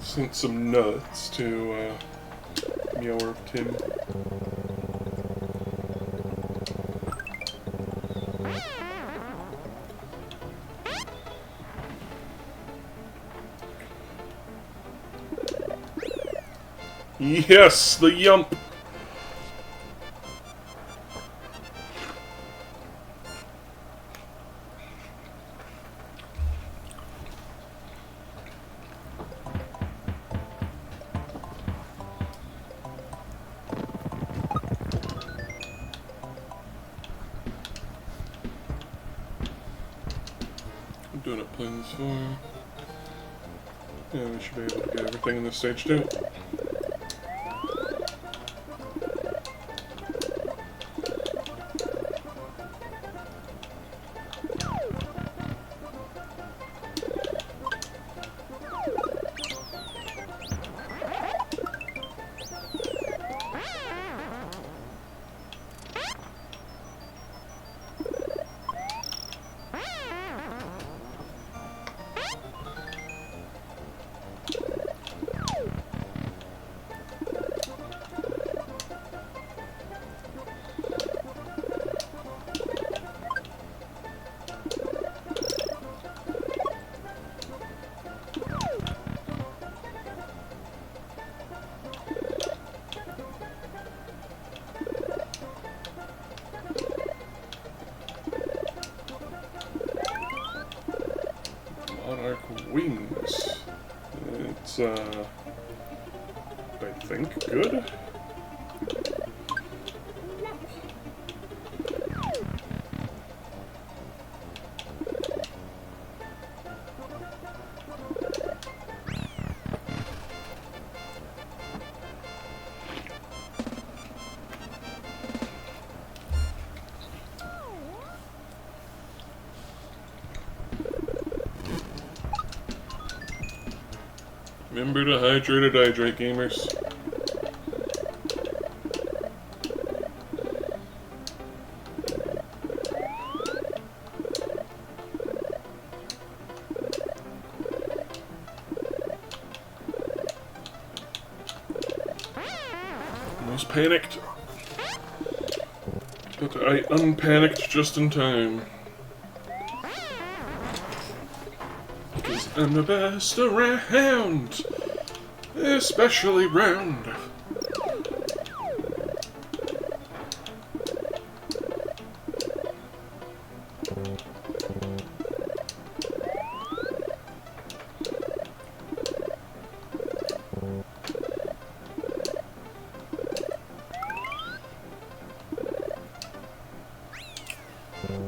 Sent some nuts to Meower Tim. Yes, the yump! I'm doing up plans for. Yeah, we should be able to get everything in this stage too. It's, I think, good. Remember to hydrate, gamers. Almost panicked. But I unpanicked just in time. Because I'm the best around. Especially round.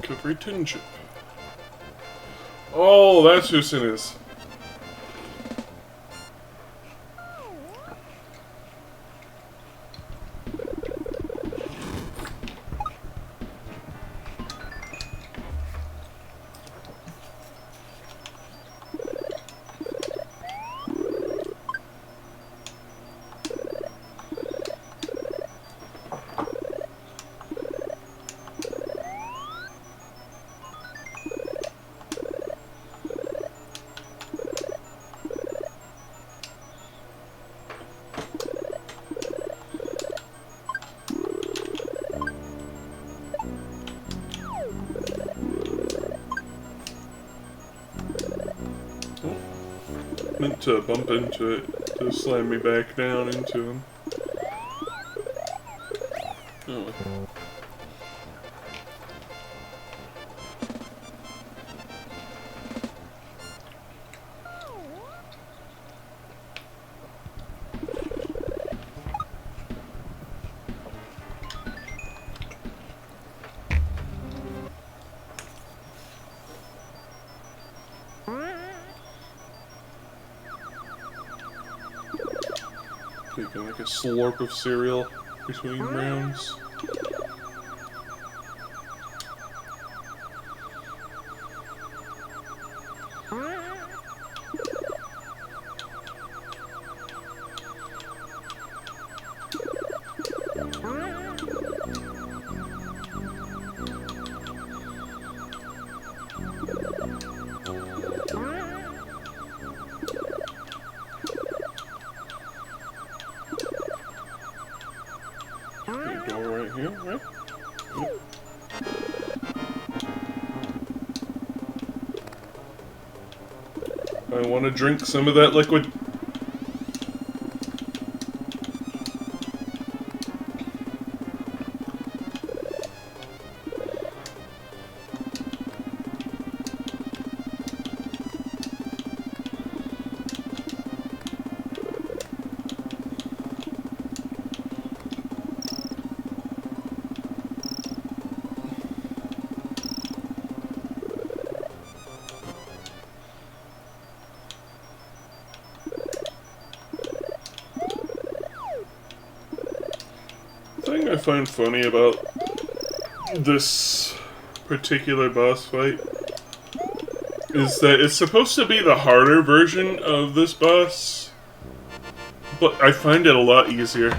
Cookery tin chip. Oh, that's who Sin is. Meant to bump into it to slam me back down into him. Oh. Taking like a slurp of cereal between rounds. Door right here, right? Yep. I want to drink some of that liquid. The thing I find funny about this particular boss fight is that it's supposed to be the harder version of this boss, but I find it a lot easier.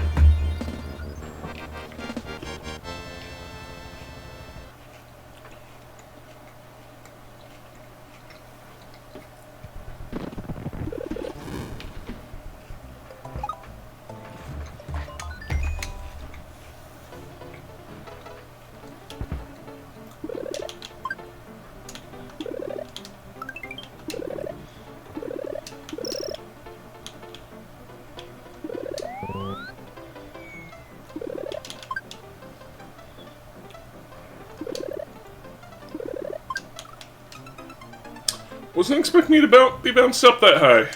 Wasn't expecting me to be bounced up that high.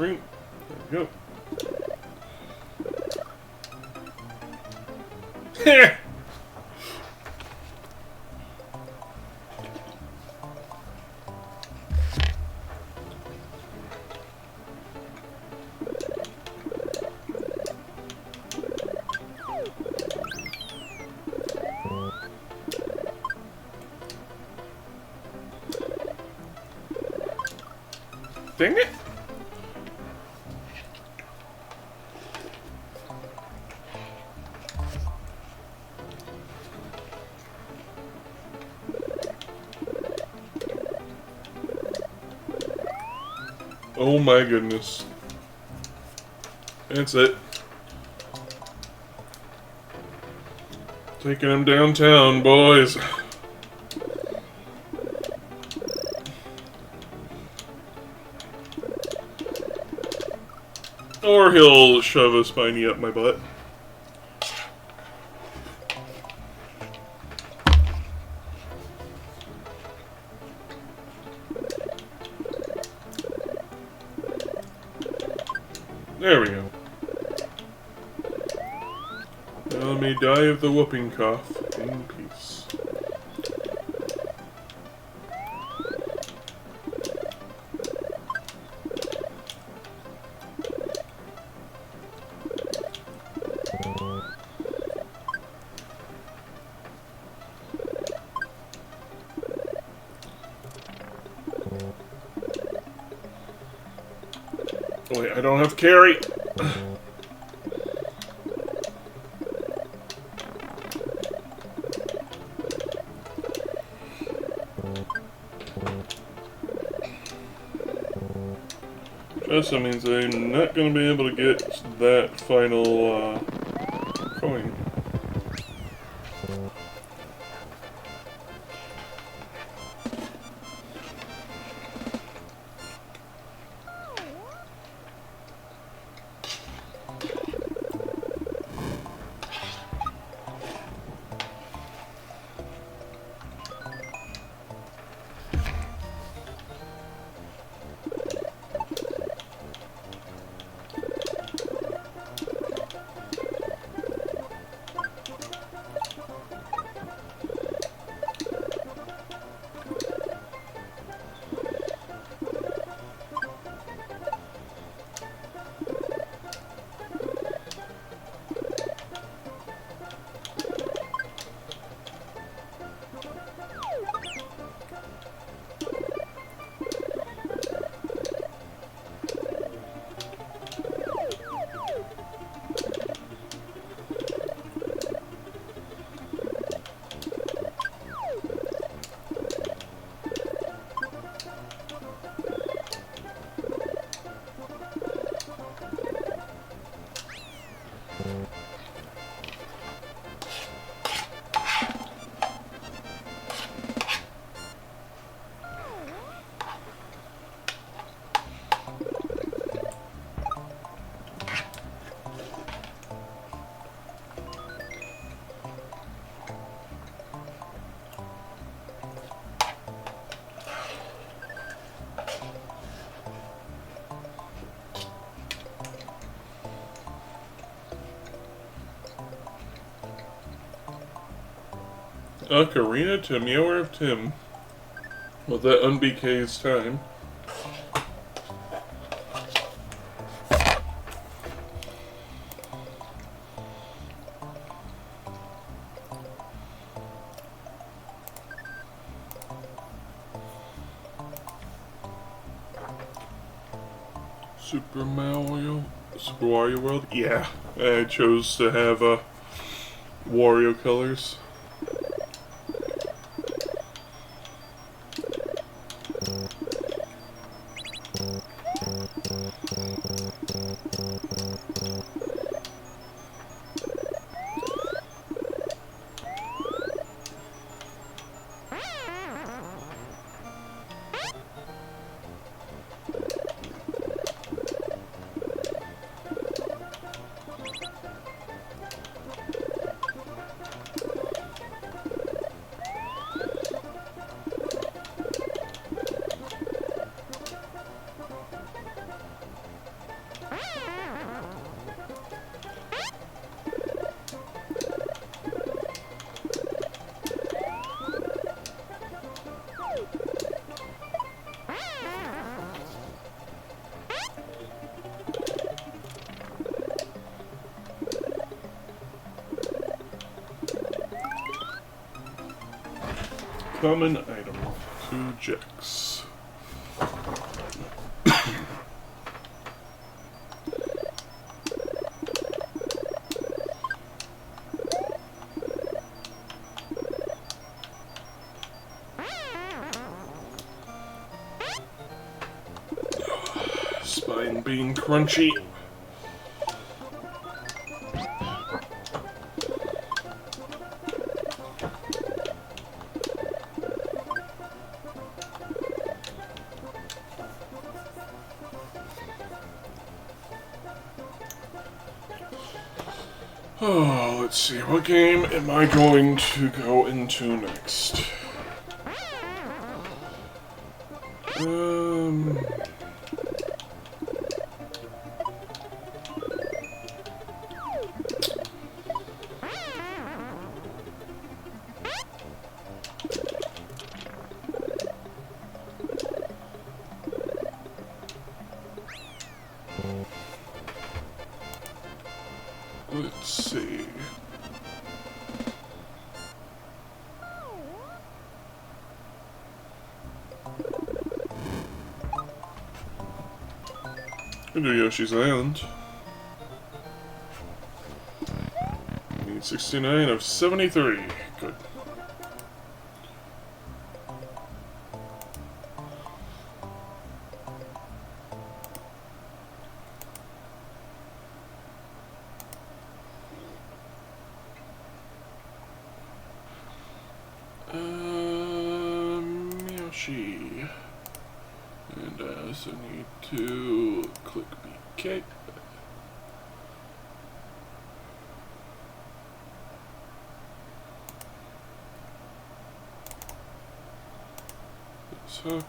screen. There we go. Dang it! Oh my goodness. That's it. Taking him downtown, boys. Or he'll shove a spiny up my butt. There we go. Now let me die of the whooping cough in peace. Oh, wait, I don't have carry. Also means I'm not going to be able to get that final coin. Ocarina to Meower of Tim. Well, that un-BK's time. Super Wario World? Yeah, I chose to have Wario colors. Common item. 2 jacks. Spine being crunchy. Oh, let's see, what game am I going to go into next? Let's see. Can do Yoshi's Island. Need 69 of 73. Good. Yoshi. And I also need to click BK. This hook.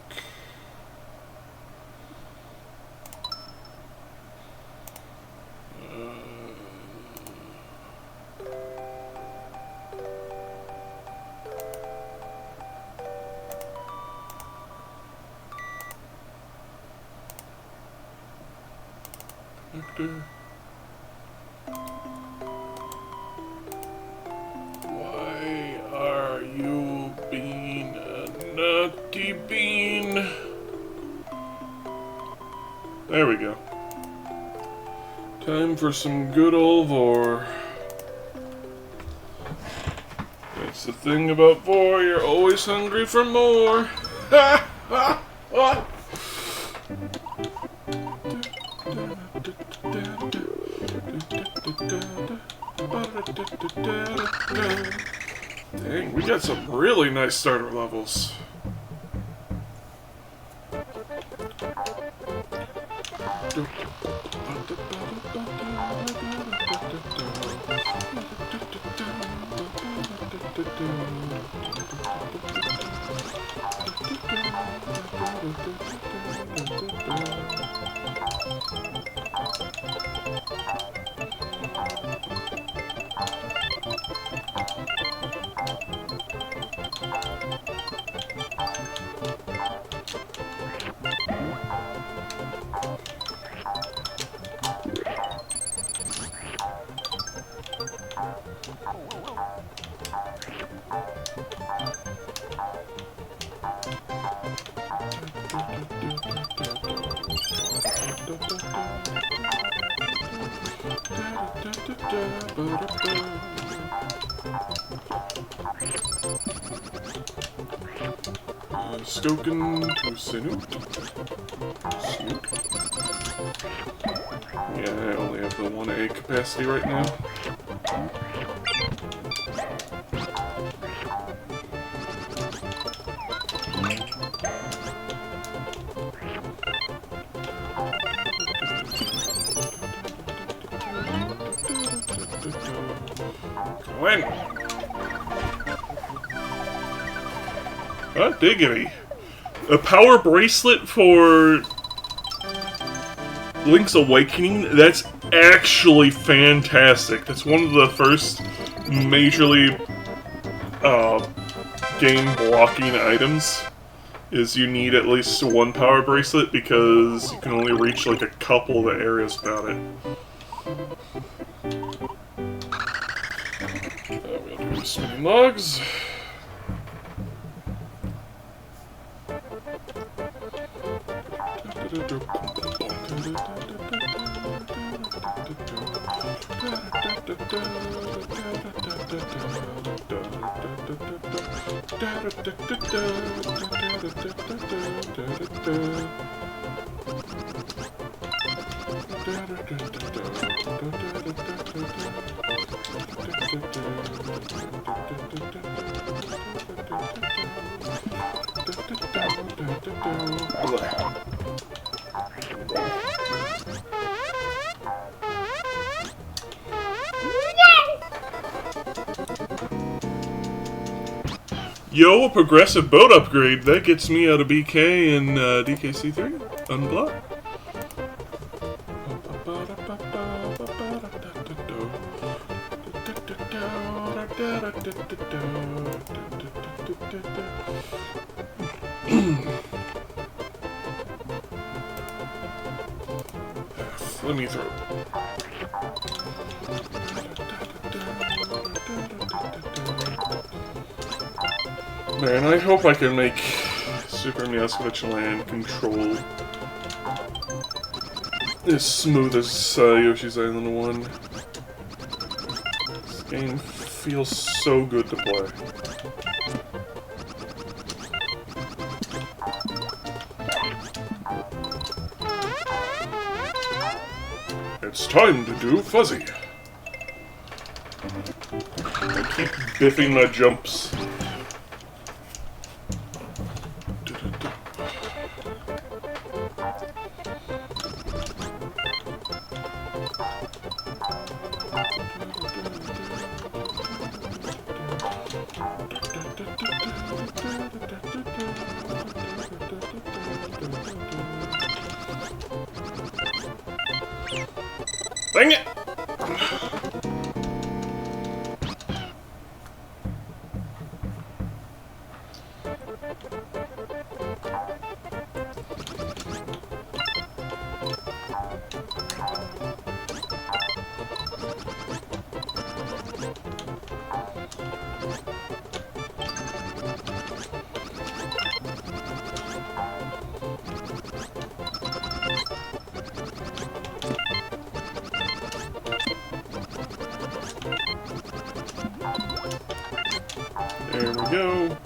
Victor. Why are you being a nutty bean? There we go. Time for some good old vor. That's the thing about vor, you're always hungry for more. Ha ha ha! Dang, we got some really nice starter levels. Stoken to Snoop. Snoop. Yeah, I only have the 1A capacity right now. Go in! Oh, diggity. A power bracelet for Link's Awakening? That's actually fantastic. That's one of the first majorly game blocking items. Is you need at least one power bracelet because you can only reach like a couple of the areas without it. We'll do spinning logs. Yo, a progressive boat upgrade. That gets me out of BK and DKC3. Unblock. Let me throw. Man, I hope I can make Super Miaskovich Land control as smooth as Yoshi's Island 1. This game feels so good to play. It's time to do Fuzzy. I keep biffing my jumps. Dang it! There we go.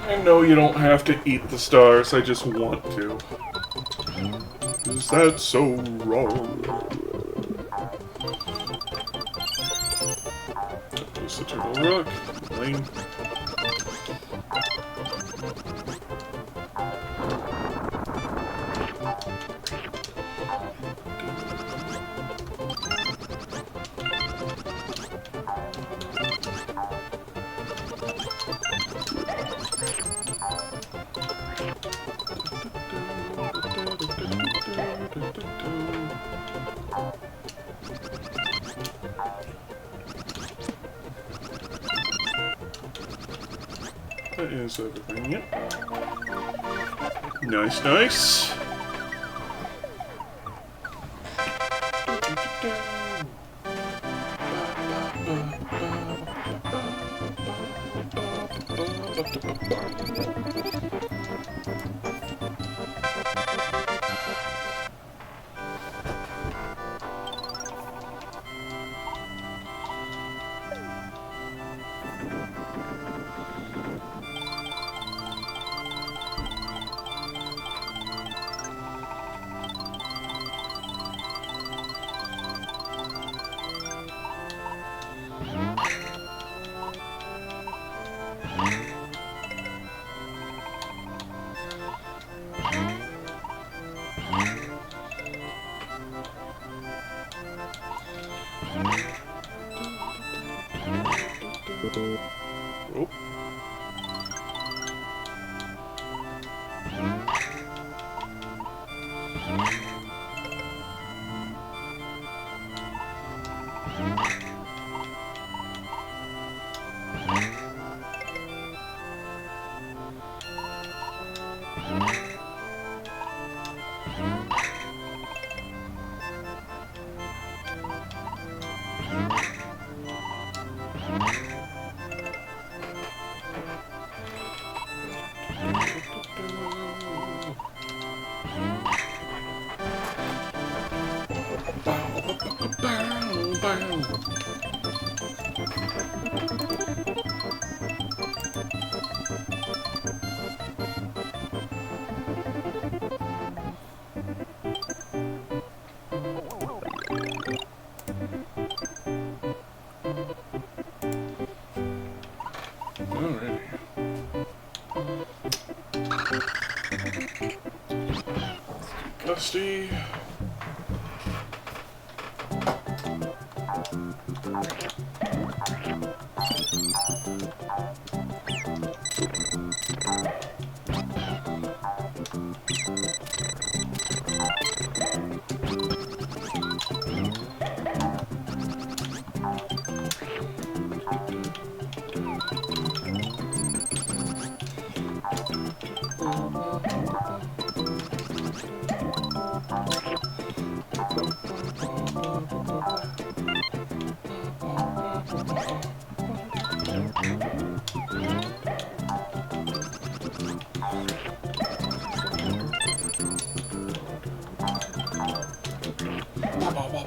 I know you don't have to eat the stars, I just want to. Is that so wrong? There's the turtle rock. Lame. That is everything, yep. Nice, nice. Alrighty. Gusty.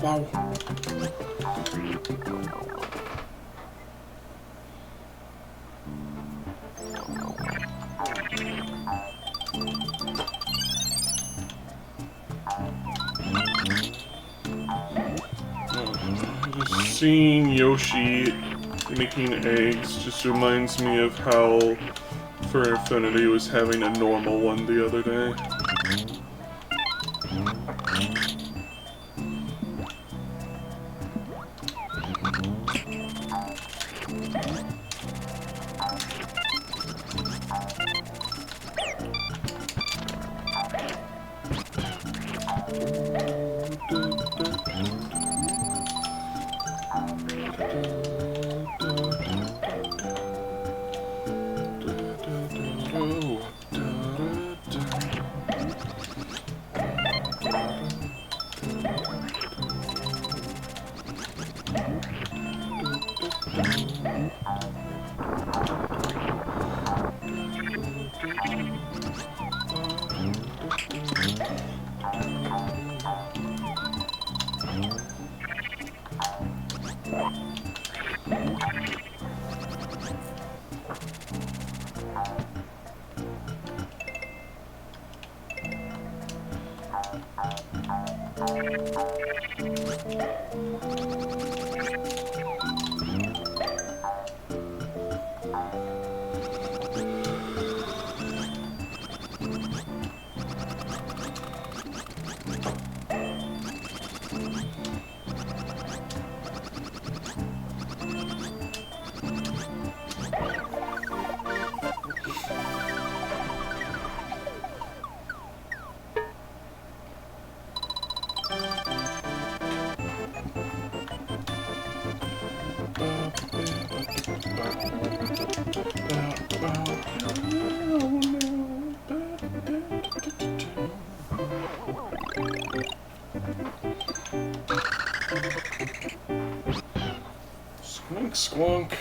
Wow. Just seeing Yoshi making eggs just reminds me of how for Infinity was having a normal one the other day. Squonk, squonk.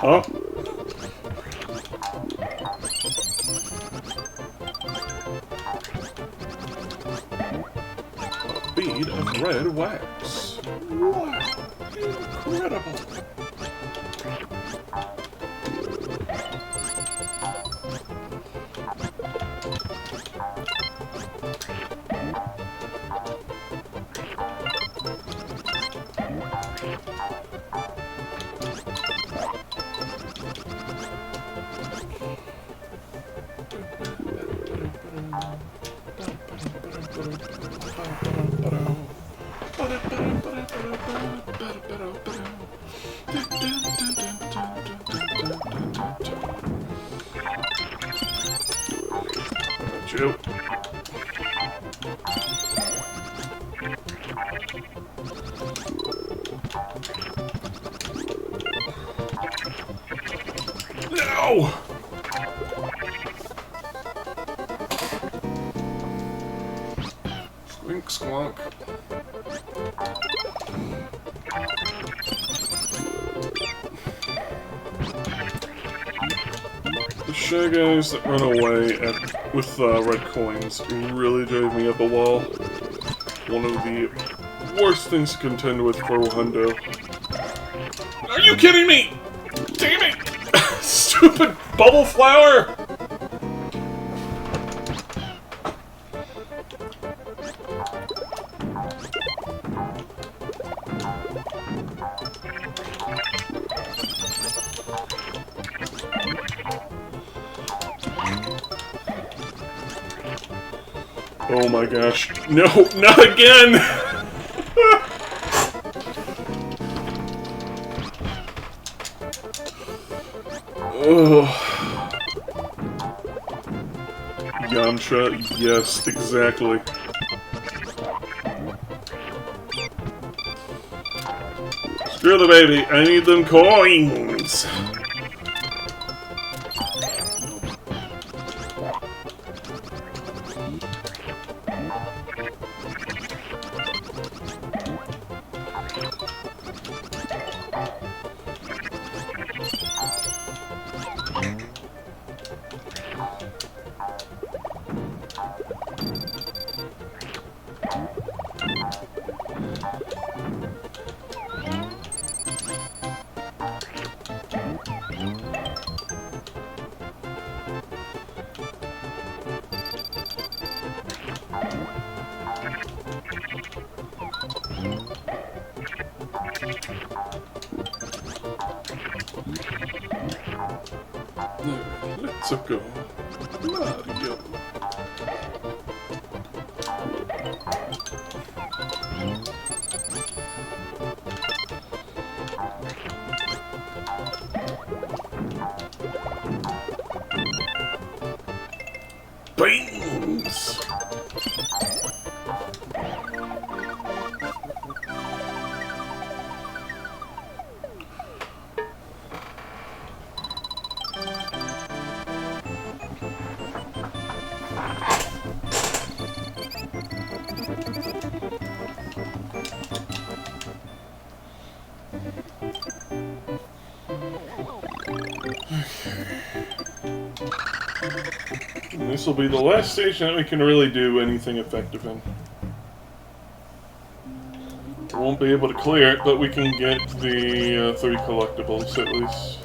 Huh? made of red wax. Wow, incredible. Chill. No! Squink squonk. The Shy Guys that run away with red coins really drive me up a wall. One of the worst things to contend with for Hundo. Are you kidding me? Damn it! Stupid bubble flower! Oh my gosh. No, not again! Oh. Yamcha, yes, exactly. Screw the baby, I need them coins! Let's go. Mario. Beans! This will be the last station that we can really do anything effective in. We won't be able to clear it, but we can get the 30 collectibles at least.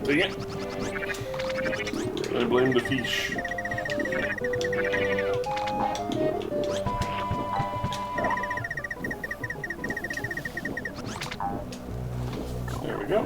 Dang it. I blame the fish. There we go.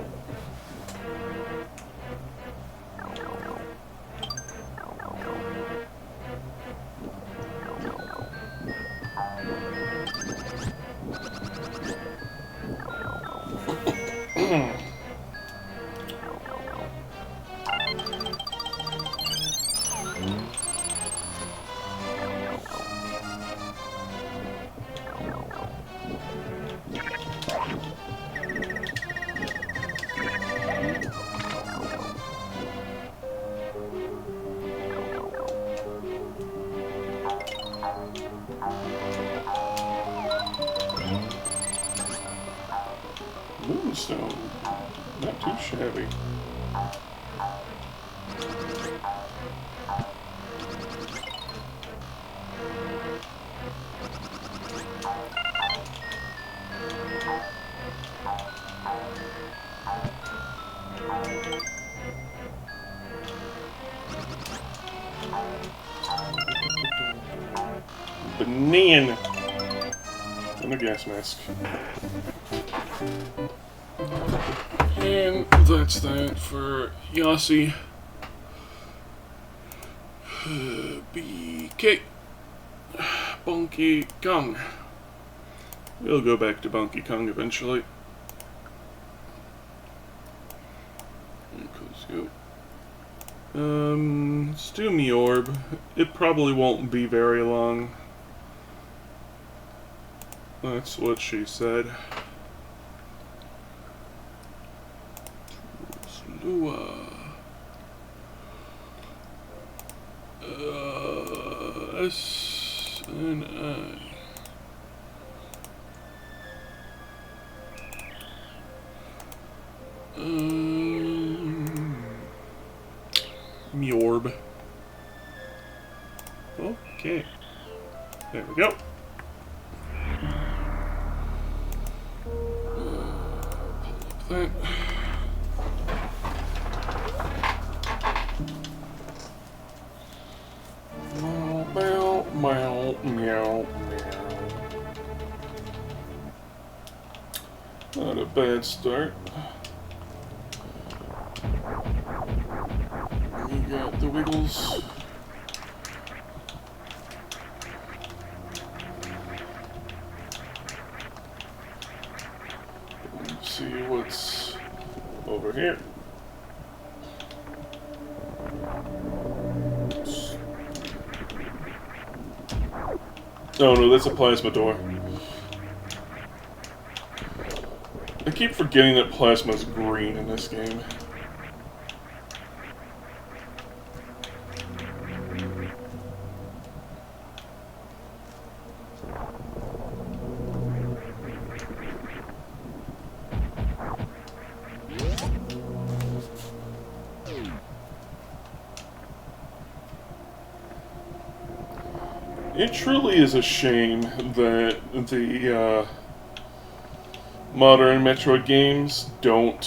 stone. Not too shabby. Banana! And a gas mask. And that's that for Yossi. BK. Donkey Kong. We'll go back to Donkey Kong eventually. Let's go. Let's do me orb. It probably won't be very long. That's what she said. Lua. S and I. Me orb. Okay. There we go. Pull up that. Meow, meow, meow, meow. Not a bad start. We got the wiggles. Let's see what's over here. Oh no, that's a plasma door. I keep forgetting that plasma's green in this game. It truly is a shame that the modern Metroid games don't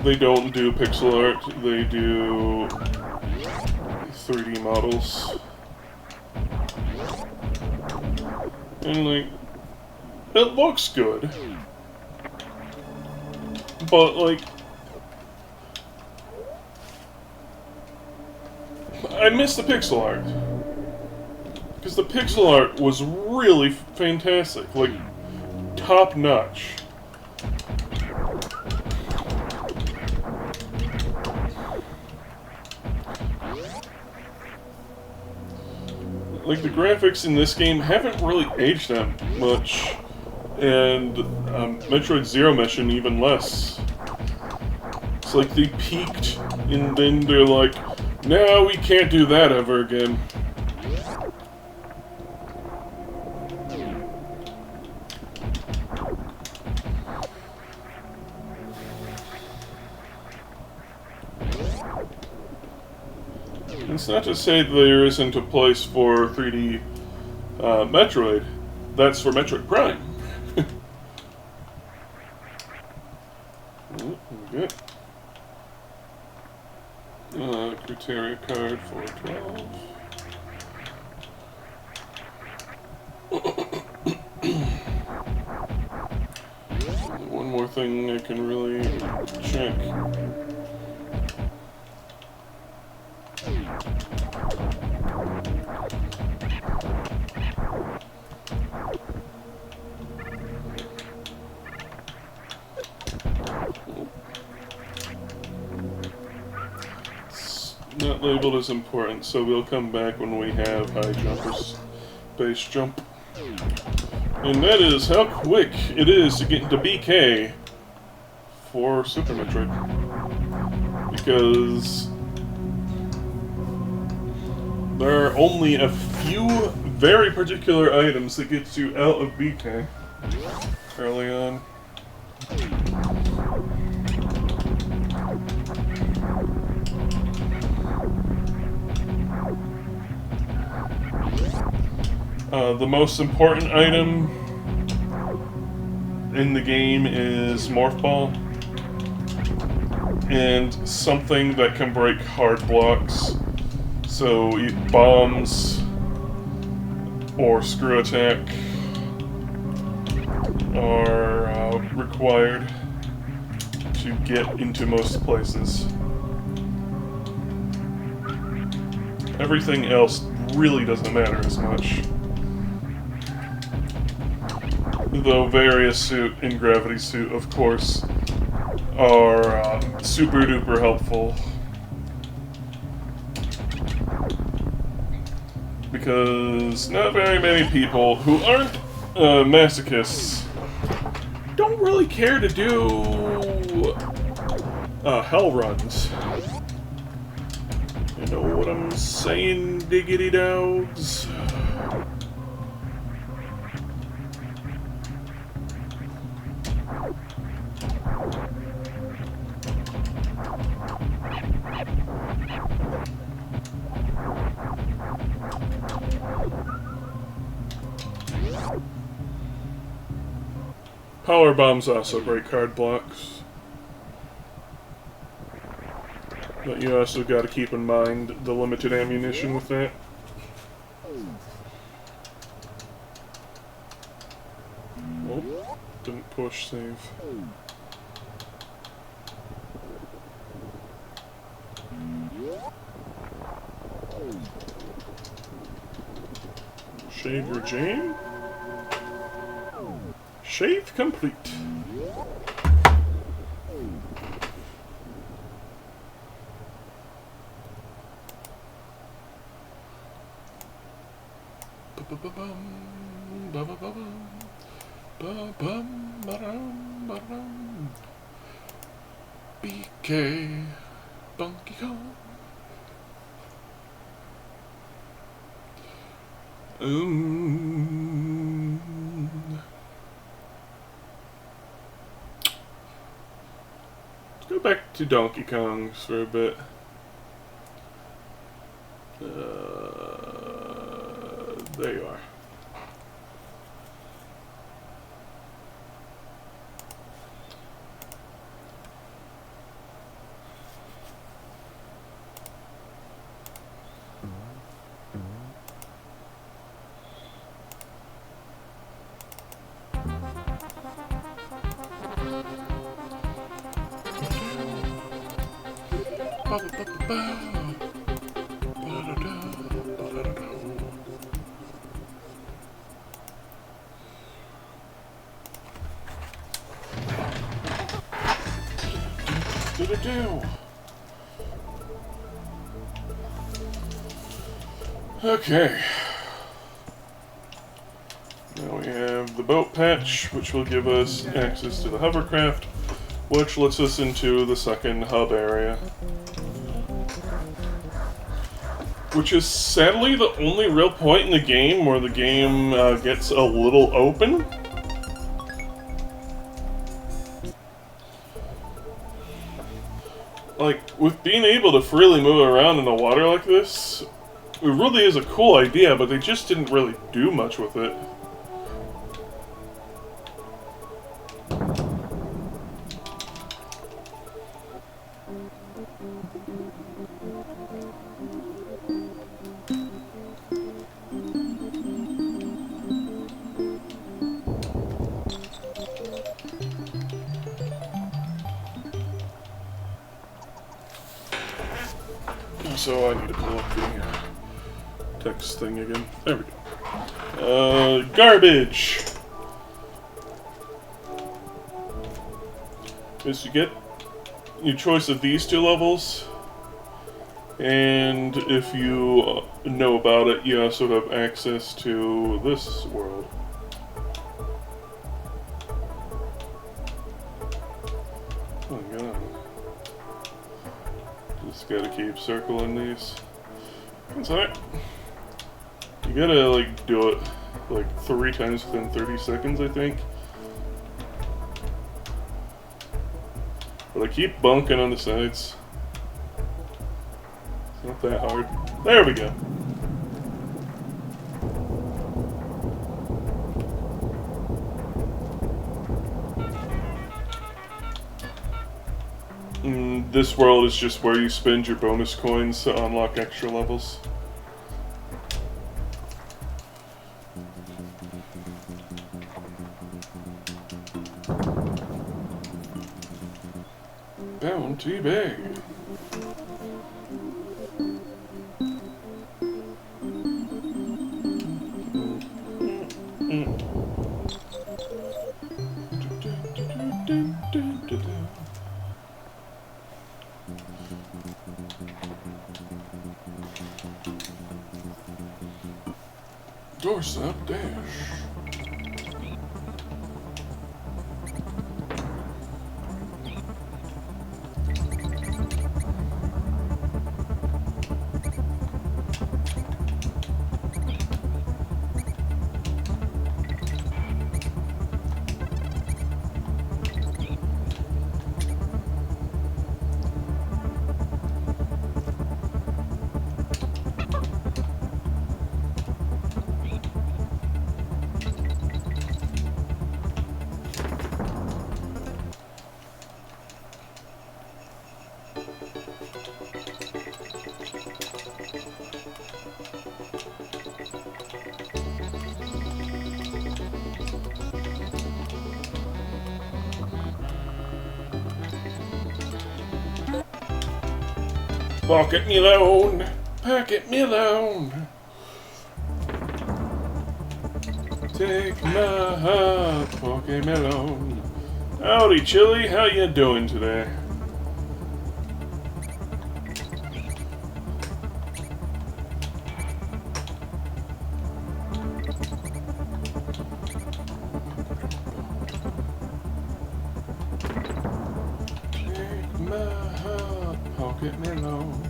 they don't do pixel art, they do 3D models. And like, it looks good, but like, I miss the pixel art. Because the pixel art was really fantastic. Like, top notch. Like, the graphics in this game haven't really aged that much. And Metroid Zero Mission even less. It's like they peaked, and then they're like, no, we can't do that ever again. It's not to say that there isn't a place for 3D Metroid. That's for Metroid Prime. Oh, good. Criteria card for 12. One more thing I can really check. Not labeled as important, so we'll come back when we have high jumpers, base jump. And that is how quick it is to get into BK for Super Metroid. Because there are only a few very particular items that gets you out of BK early on. The most important item in the game is Morph Ball, and something that can break hard blocks. So bombs or screw attack are required to get into most places. Everything else really doesn't matter as much. Though Various Suit and Gravity Suit, of course, are super duper helpful. Because not very many people who aren't masochists don't really care to do hell runs. You know what I'm saying, diggity dogs? Power bombs also break hard blocks. But you also got to keep in mind the limited ammunition with that. Oh, didn't push save. Shave regime? Shave complete. BK Donkey Kong. Let's go back to Donkey Kong's for a bit. There you are. Okay. Now we have the boat patch, which will give us access to the hovercraft, which lets us into the second hub area. Which is sadly the only real point in the game where the game gets a little open. Like, with being able to freely move around in the water like this, it really is a cool idea, but they just didn't really do much with it. So I need to pull up the text thing again. There we go. Garbage! Is you get your choice of these two levels, and if you know about it, you also have access to this world. Oh my god. Just gotta keep circling these. That's alright. You gotta, like, do it, like, 3 times within 30 seconds, I think. But I keep bunking on the sides. It's not that hard. There we go. This world is just where you spend your bonus coins to unlock extra levels. Bounty Bay. Doorstep dash. Pocket me alone, pocket me alone. Take my heart, pocket me alone. Howdy, Chili, how you doing today? Take my heart, pocket me alone.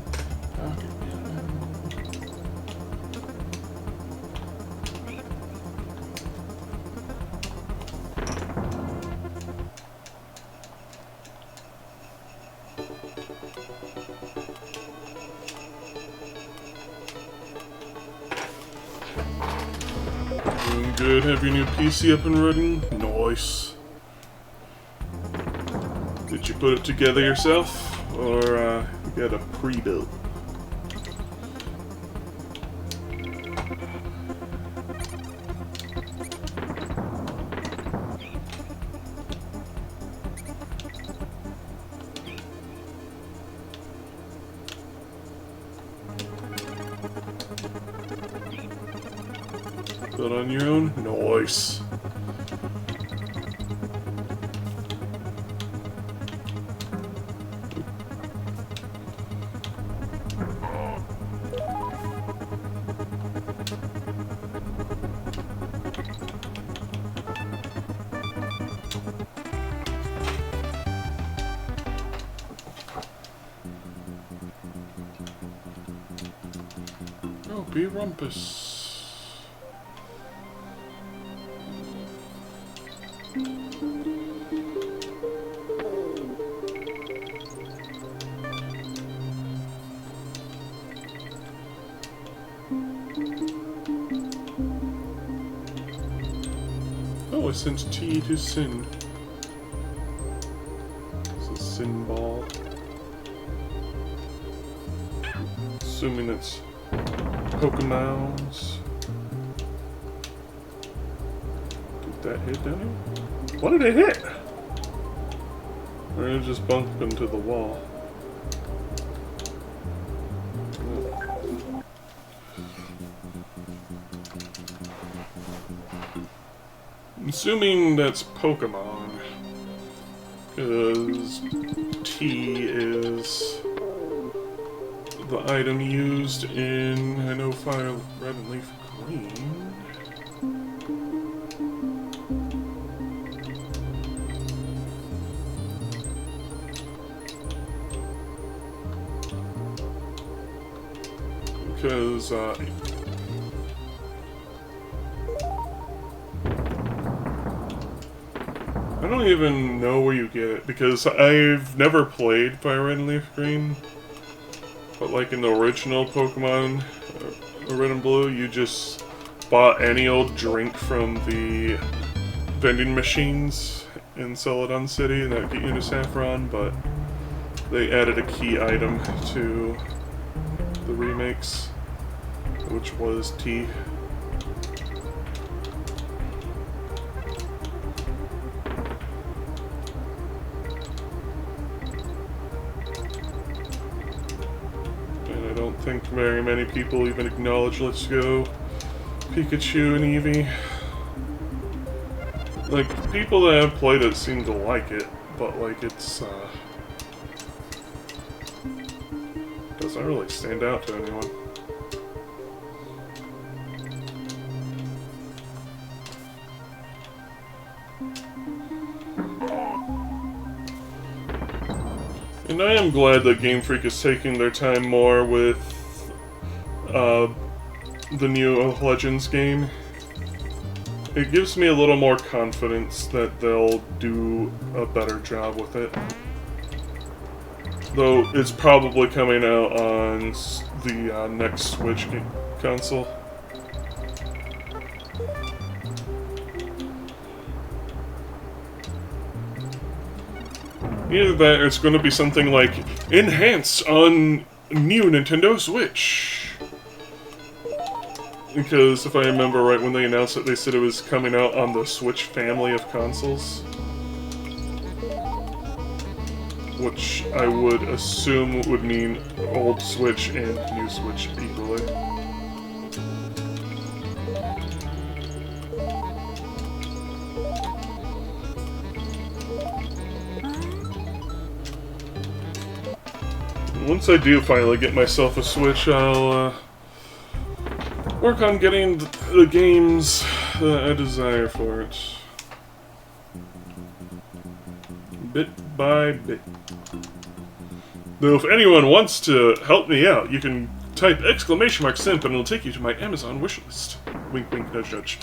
Doing good. Have your new PC up and running? Nice. Did you put it together yourself? Or you got a pre-built? Built on your own? Nice. Oh, be rumpus. Oh, I sent T to Sin. It's a Sin ball. Assuming it's Pokemons. Did that hit down here? What did it hit? Or did it just bump into the wall? I'm assuming that's Pokemon, because T is the item used in, I know, Fire Red and Leaf Green. Because don't even know where you get it, because I've never played Fire Red and Leaf Green. But like in the original Pokemon, Red and Blue, you just bought any old drink from the vending machines in Celadon City, and that would get you into Saffron, but they added a key item to the remakes, which was tea. And I don't think very many people even acknowledge Let's Go Pikachu and Eevee. Like, people that have played it seem to like it, but like it's doesn't really stand out to anyone. And I am glad that Game Freak is taking their time more with the new Legends game. It gives me a little more confidence that they'll do a better job with it. Though it's probably coming out on the next Switch console. Either that or it's going to be something like Enhance on new Nintendo Switch. Because if I remember right, when they announced it, they said it was coming out on the Switch family of consoles. Which I would assume would mean old Switch and new Switch equally. Once I do finally get myself a Switch, I'll work on getting the games that I desire for it. Bit by bit. Though if anyone wants to help me out, you can type !simp and it'll take you to my Amazon wishlist. Wink wink nudge nudge.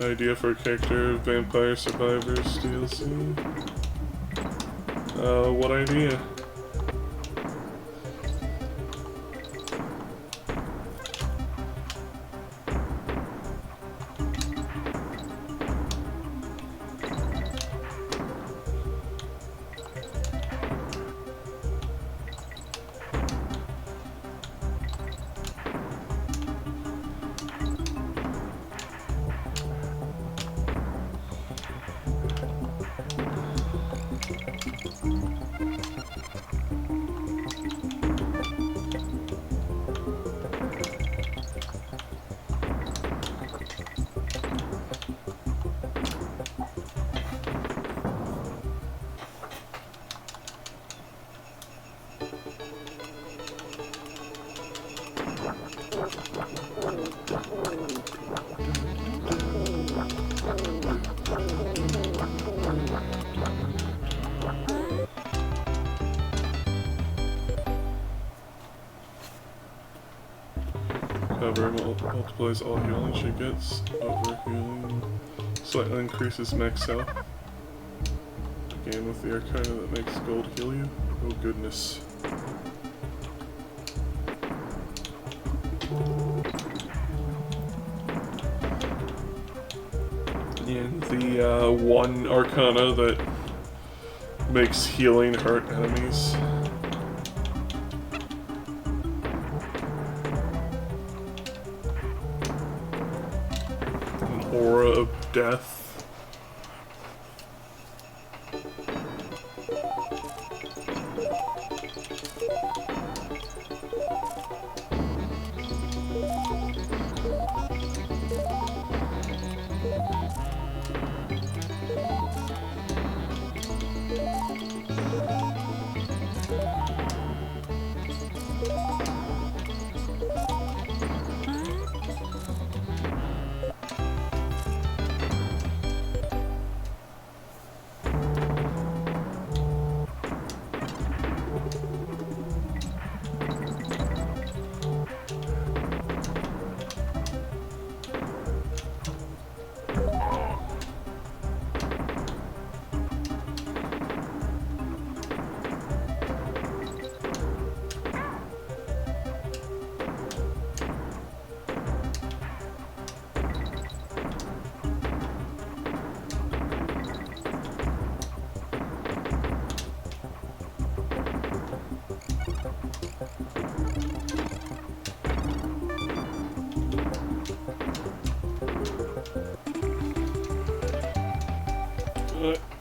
Idea for a character, Vampire Survivors DLC. What idea? Cover multiplies all healing she gets. Over healing slightly increases max health. Again with the Arcana that makes gold heal you. Oh goodness. And the one Arcana that makes healing hurt enemies. Aura of Death.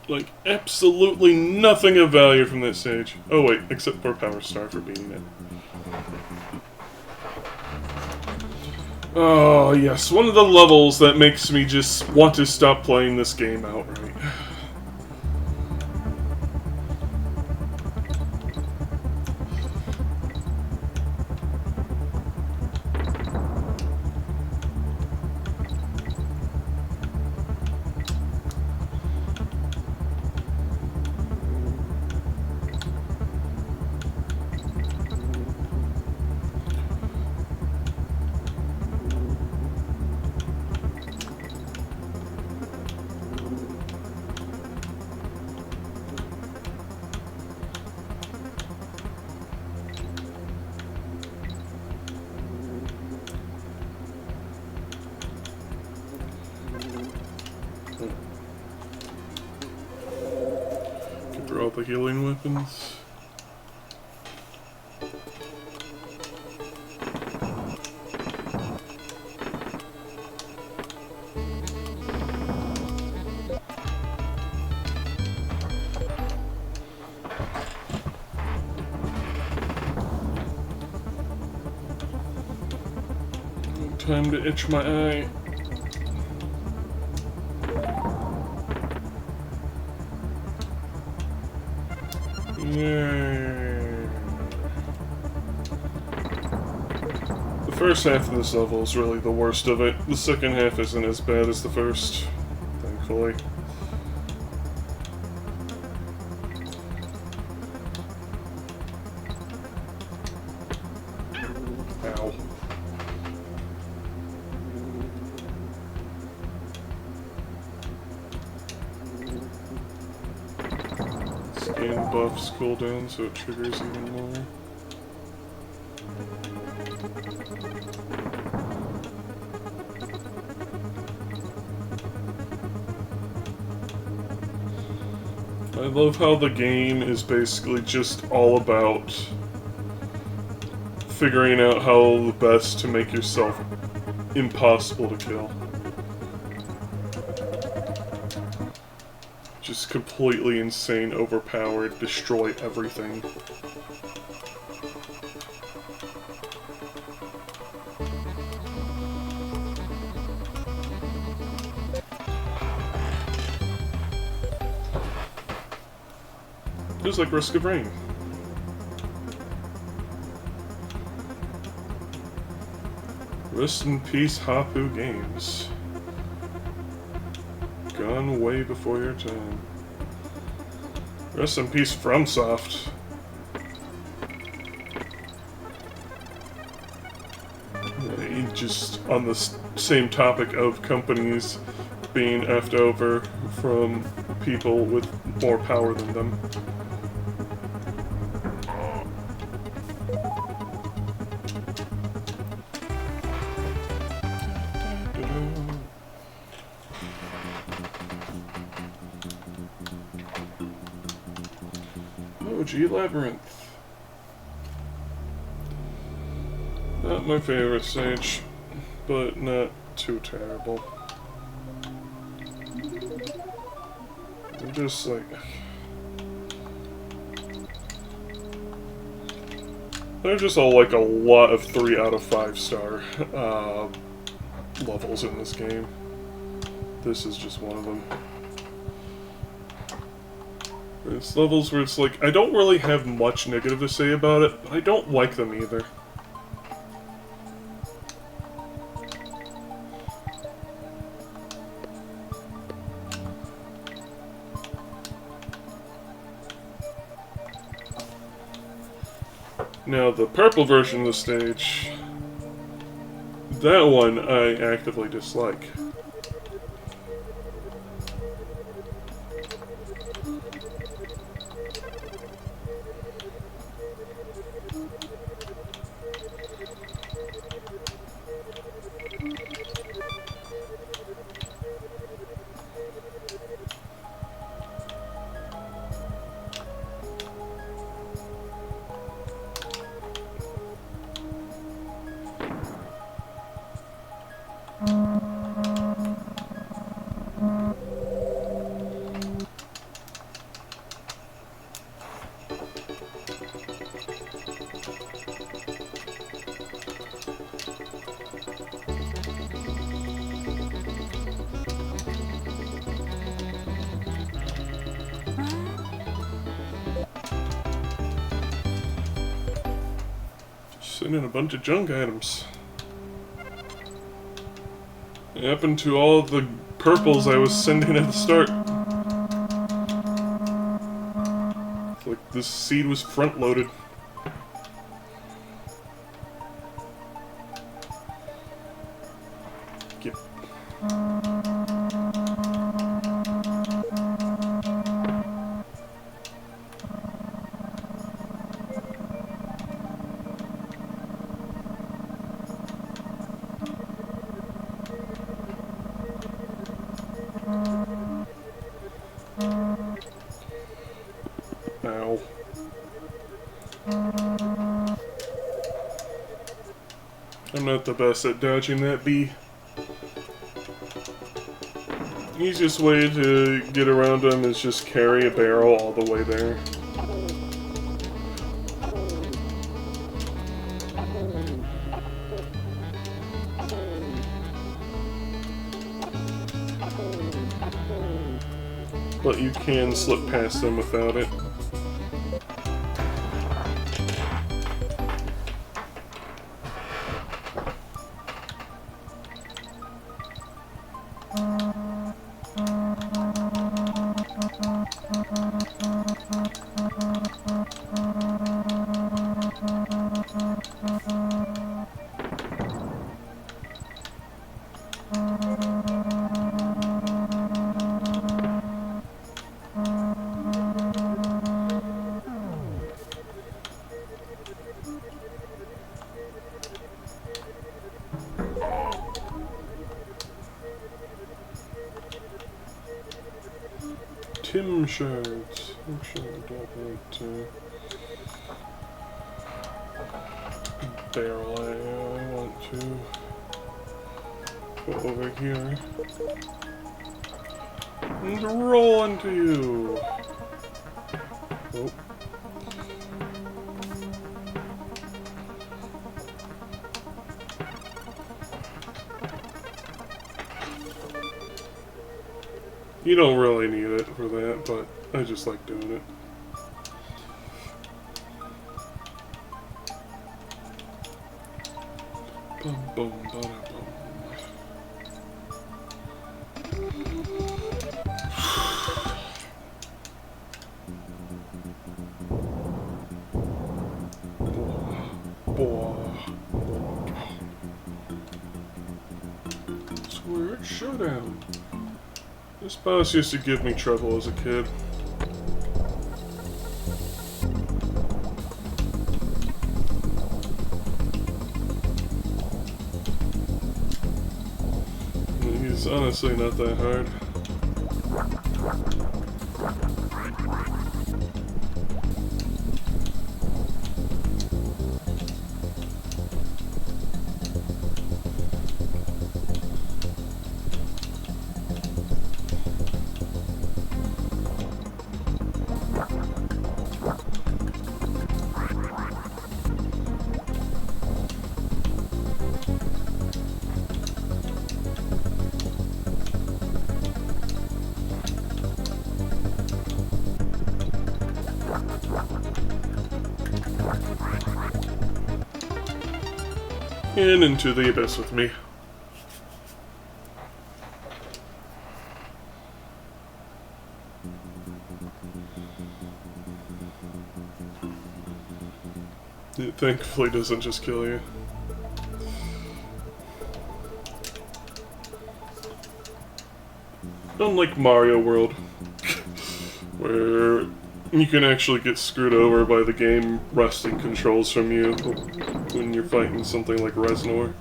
Like, absolutely nothing of value from that stage. Oh wait, except for Power Star for beating it. Oh yes, one of the levels that makes me just want to stop playing this game outright. For all the healing weapons. Time to itch my eye. The first half of this level is really the worst of it. The second half isn't as bad as the first, thankfully. Ow. Scan buffs cooldown so it triggers even more. I love how the game is basically just all about figuring out how the best to make yourself impossible to kill. Just completely insane, overpowered, destroy everything. Just like Risk of Rain. Rest in peace, Hapu Games. Gone way before your time. Rest in peace, FromSoft. Just on the same topic of companies being effed over from people with more power than them. OG Labyrinth. Not my favorite stage, but not too terrible. I'm just like... They're just all like a lot of 3 out of 5 star levels in this game. This is just one of them. It's levels where it's like, I don't really have much negative to say about it, but I don't like them either. Now, the purple version of the stage, that one I actively dislike. Sending a bunch of junk items. It happened to all the purples I was sending at the start. It's like this seed was front-loaded. Yep. Ow. I'm not the best at dodging that bee. Easiest way to get around them is just carry a barrel all the way there. But you can slip past them without it. Tim shards. Actually, I don't want to barrel. I want to go over here and roll into you. Oh. You don't really need it for that, but I just like doing it. Bum, bum, bada, bum. Squared showdown. This boss used to give me trouble as a kid. He's honestly not that hard. And into the abyss with me. It thankfully doesn't just kill you. Unlike Mario World, where you can actually get screwed over by the game wresting controls from you when you're fighting something like Reznor.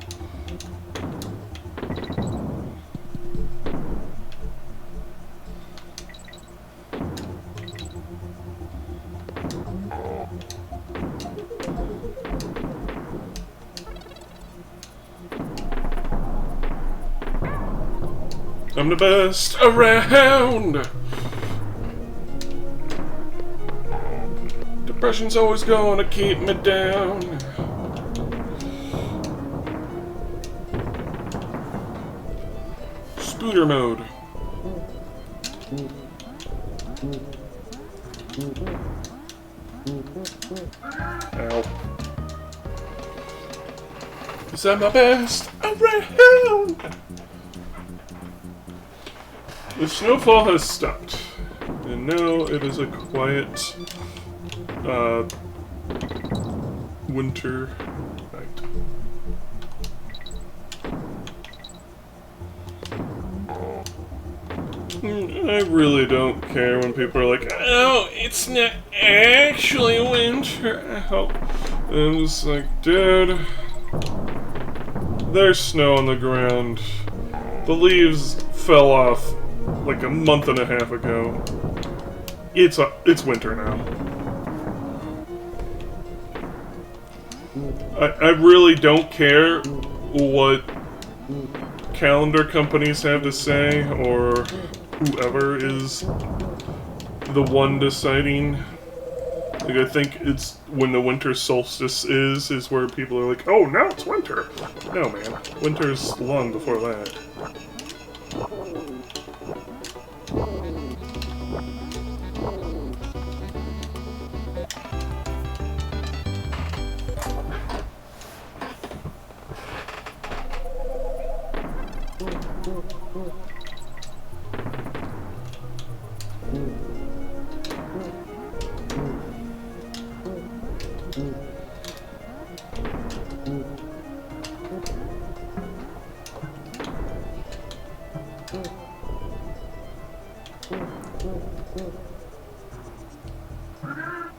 I'm the best around! Depression's always gonna keep me down. Spooter mode. Ow. 'cause I'm the best around. The snowfall has stopped, and now it is a quiet winter night. I really don't care when people are like, oh, it's not actually winter out. And I'm just like, dude, there's snow on the ground. The leaves fell off like a month and a half ago. It's winter now. I really don't care what calendar companies have to say, or whoever is the one deciding. Like, I think it's when the winter solstice is where people are like, oh, now it's winter. No, man. Winter's long before that.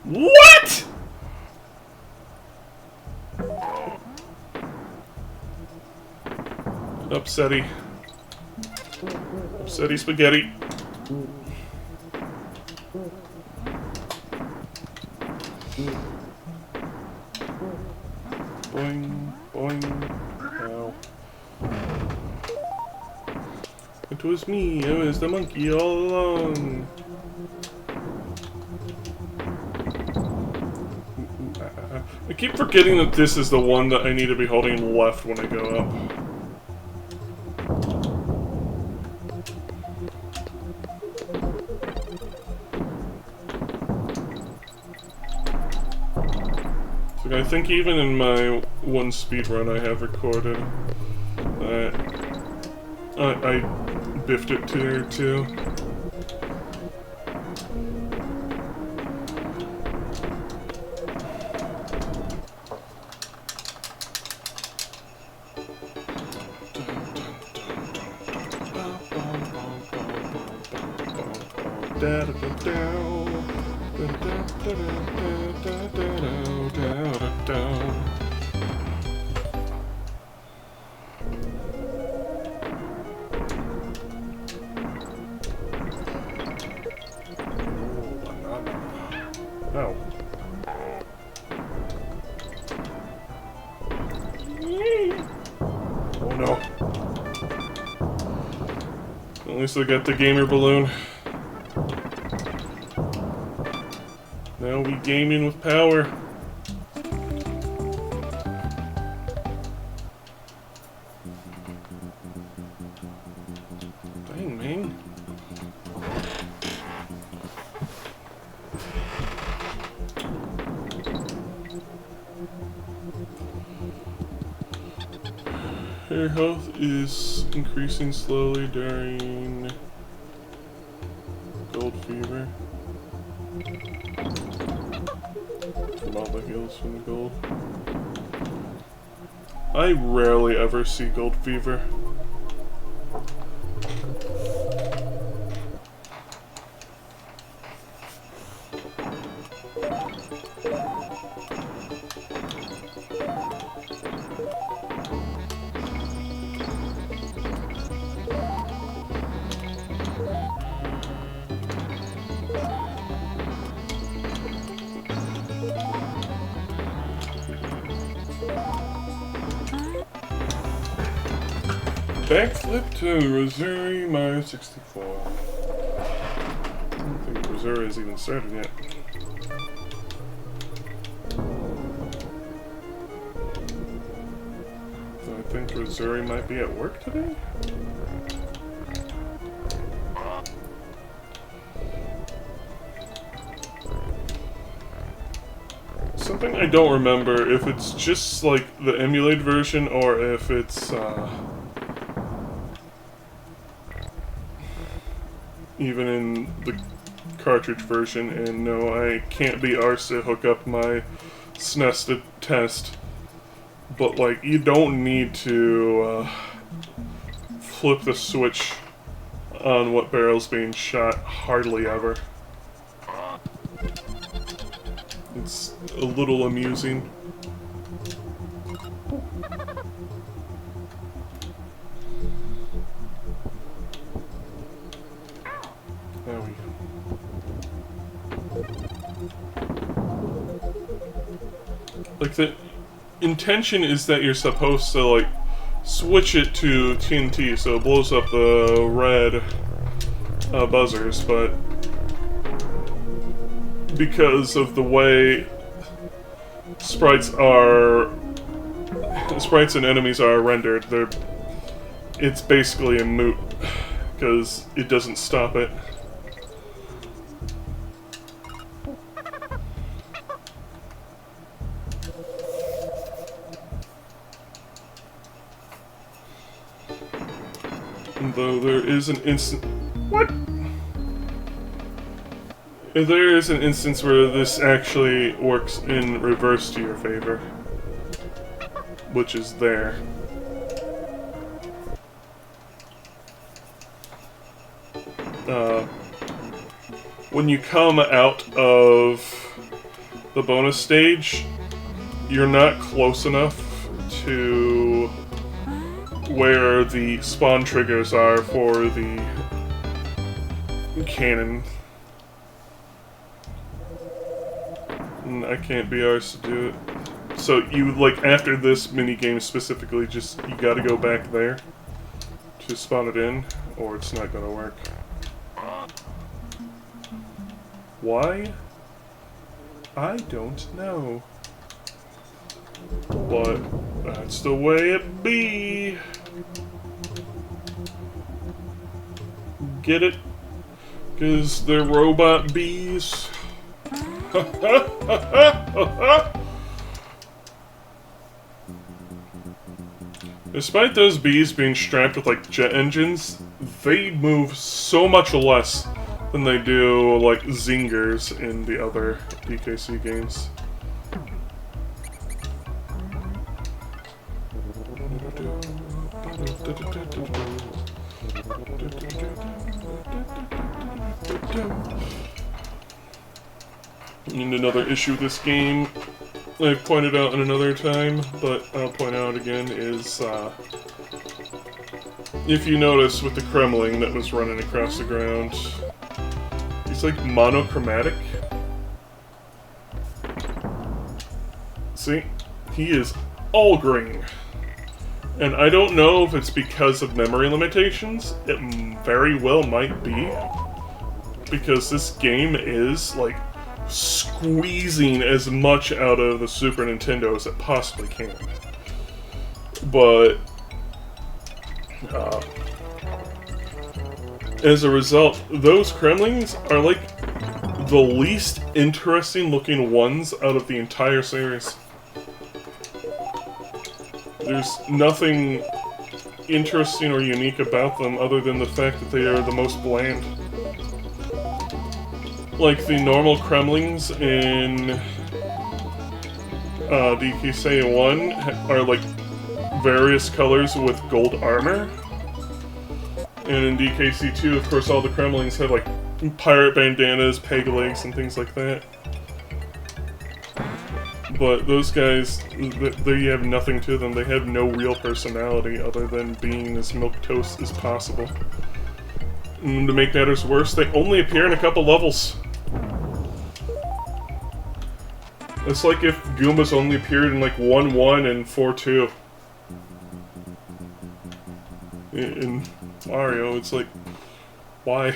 What?! Upsetty. Upsetty spaghetti. Boing, boing. Ow. It was me, I was the monkey all along. I keep forgetting that this is the one that I need to be holding left when I go up. So I think even in my one speedrun I have recorded that I biffed it to there too. Oh. Oh no. At least I got the gamer balloon. Now we gaming with power. Dang, man. Her health is increasing slowly during gold fever. From all the heals from the gold. I rarely ever see gold fever. Backflip to Rosary Mario 64. I don't think Rosary has even started yet. So I think Rosary might be at work today? thing I don't remember if it's just like the emulated version or if it's even in the cartridge version. And no, I can't be arsed to hook up my SNES to test. But like, you don't need to flip the switch on what barrel's being shot, hardly ever. It's a little amusing. There we go. Like, the intention is that you're supposed to, like, switch it to TNT so it blows up the red buzzers, but because of the way sprites and enemies are rendered, it's basically a moot, because it doesn't stop it. Though there is an instant... What? There is an instance where this actually works in reverse to your favor. Which is there. When you come out of the bonus stage, you're not close enough to where the spawn triggers are for the cannon. And I can't be arsed to do it. So you, like, after this minigame specifically, you gotta go back there to spawn it in, or it's not gonna work. Why? I don't know. But that's the way it be. Get it? 'Cause they're robot bees. Despite those bees being strapped with, like, jet engines, they move so much less than they do, like, zingers in the other DKC games. And another issue with this game, I've pointed out in another time, but I'll point out again, is if you notice with the Kremling that was running across the ground, he's like monochromatic. See? He is all green. And I don't know if it's because of memory limitations. It very well might be. Because this game is, like, squeezing as much out of the Super Nintendo as it possibly can. But as a result, those Kremlings are like the least interesting looking ones out of the entire series. There's nothing interesting or unique about them other than the fact that they are the most bland. Like, the normal Kremlings in DKC 1 are, like, various colors with gold armor. And in DKC 2, of course, all the Kremlings have, like, pirate bandanas, peg legs, and things like that. But those guys, they have nothing to them. They have no real personality other than being as milquetoast as possible. And to make matters worse, they only appear in a couple levels. It's like if Goombas only appeared in like 1-1 and 4-2. In Mario, it's like, why?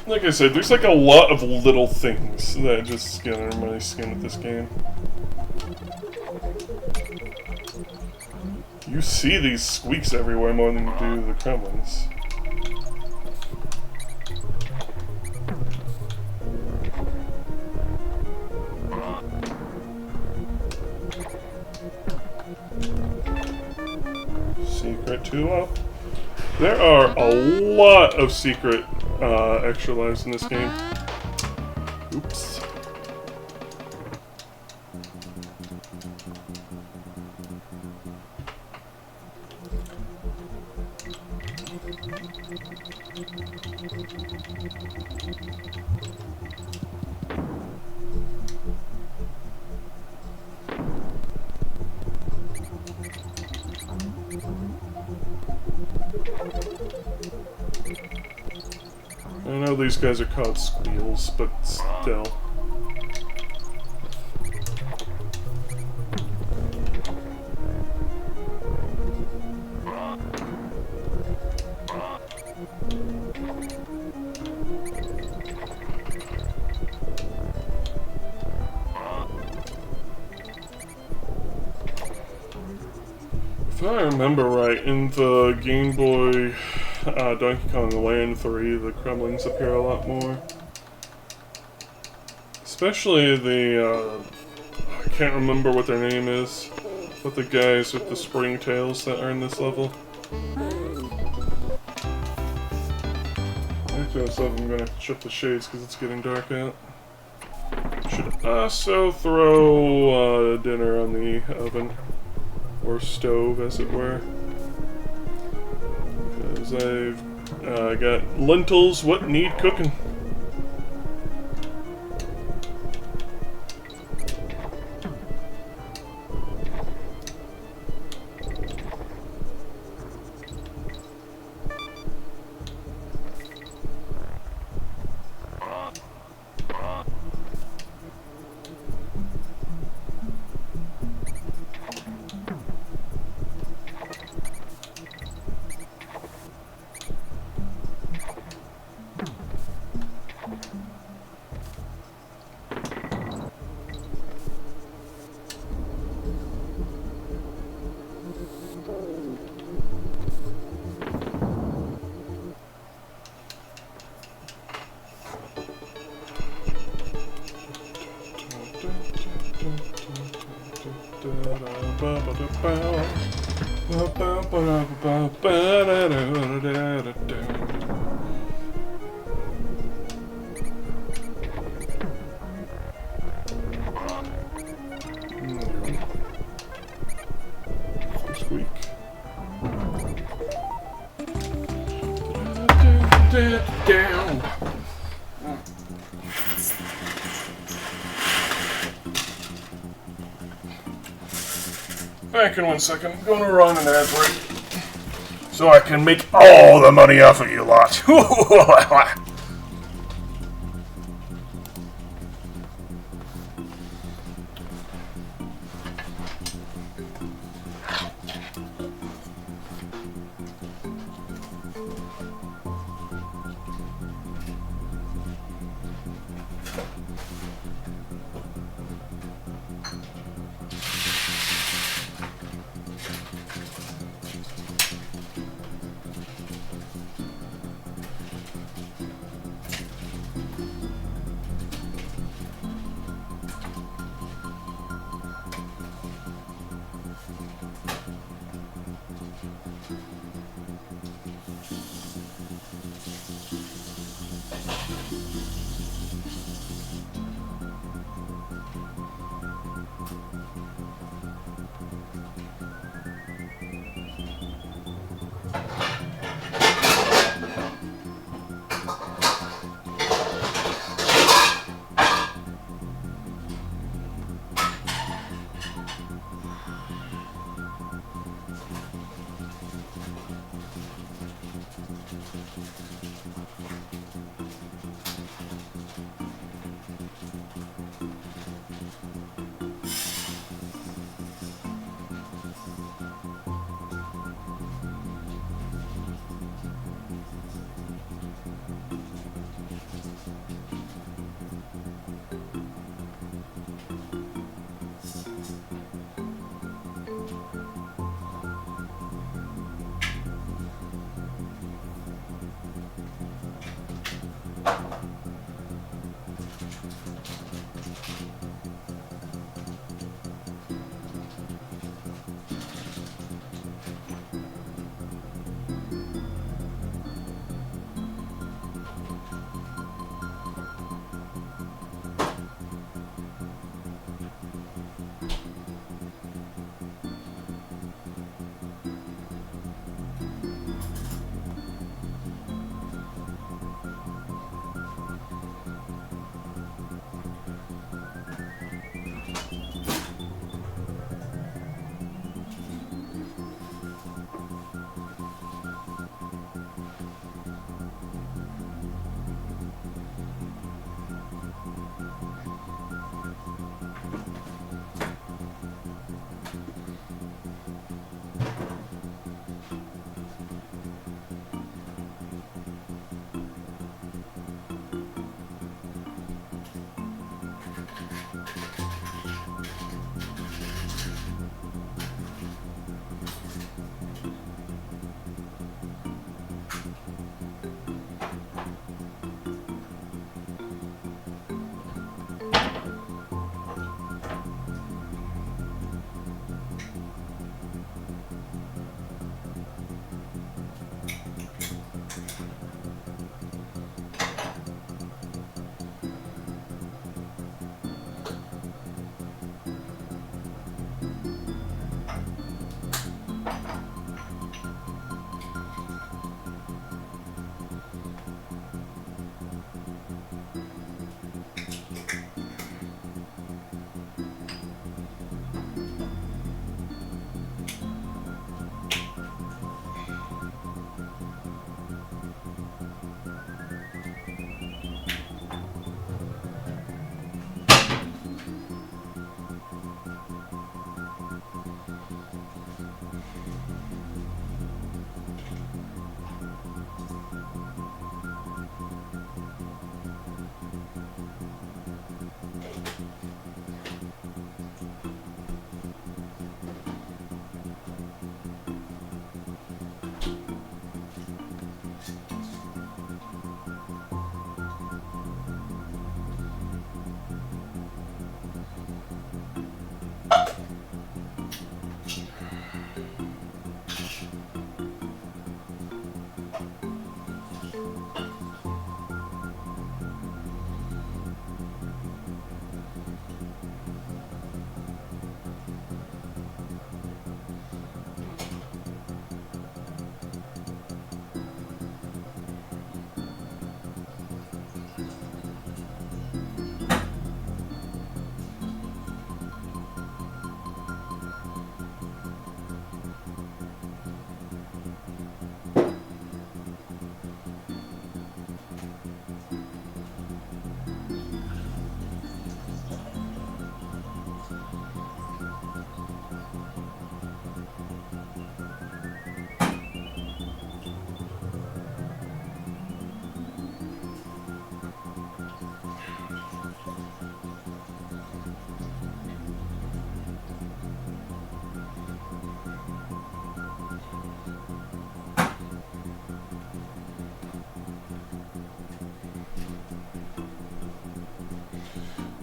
Like I said, there's like a lot of little things that just get under my skin with this game. You see these squeaks everywhere more than you do the Kremlings. Secret 2 up. There are a lot of secret extra lives in this game. Oops. I know these guys are called squeals, but still. If I remember right, in the Game Boy Donkey Kong Land 3, the Kremlings appear a lot more. Especially the, I can't remember what their name is, but the guys with the spring tails that are in this level. After this level, I'm gonna have to shut the shades because it's getting dark out. Should also throw dinner on the oven. Or stove, as it were. Because I've got lentils what need cooking. Squeak. Down. Back in 1 second. I'm going to run an ad break so I can make all the money off of you lot.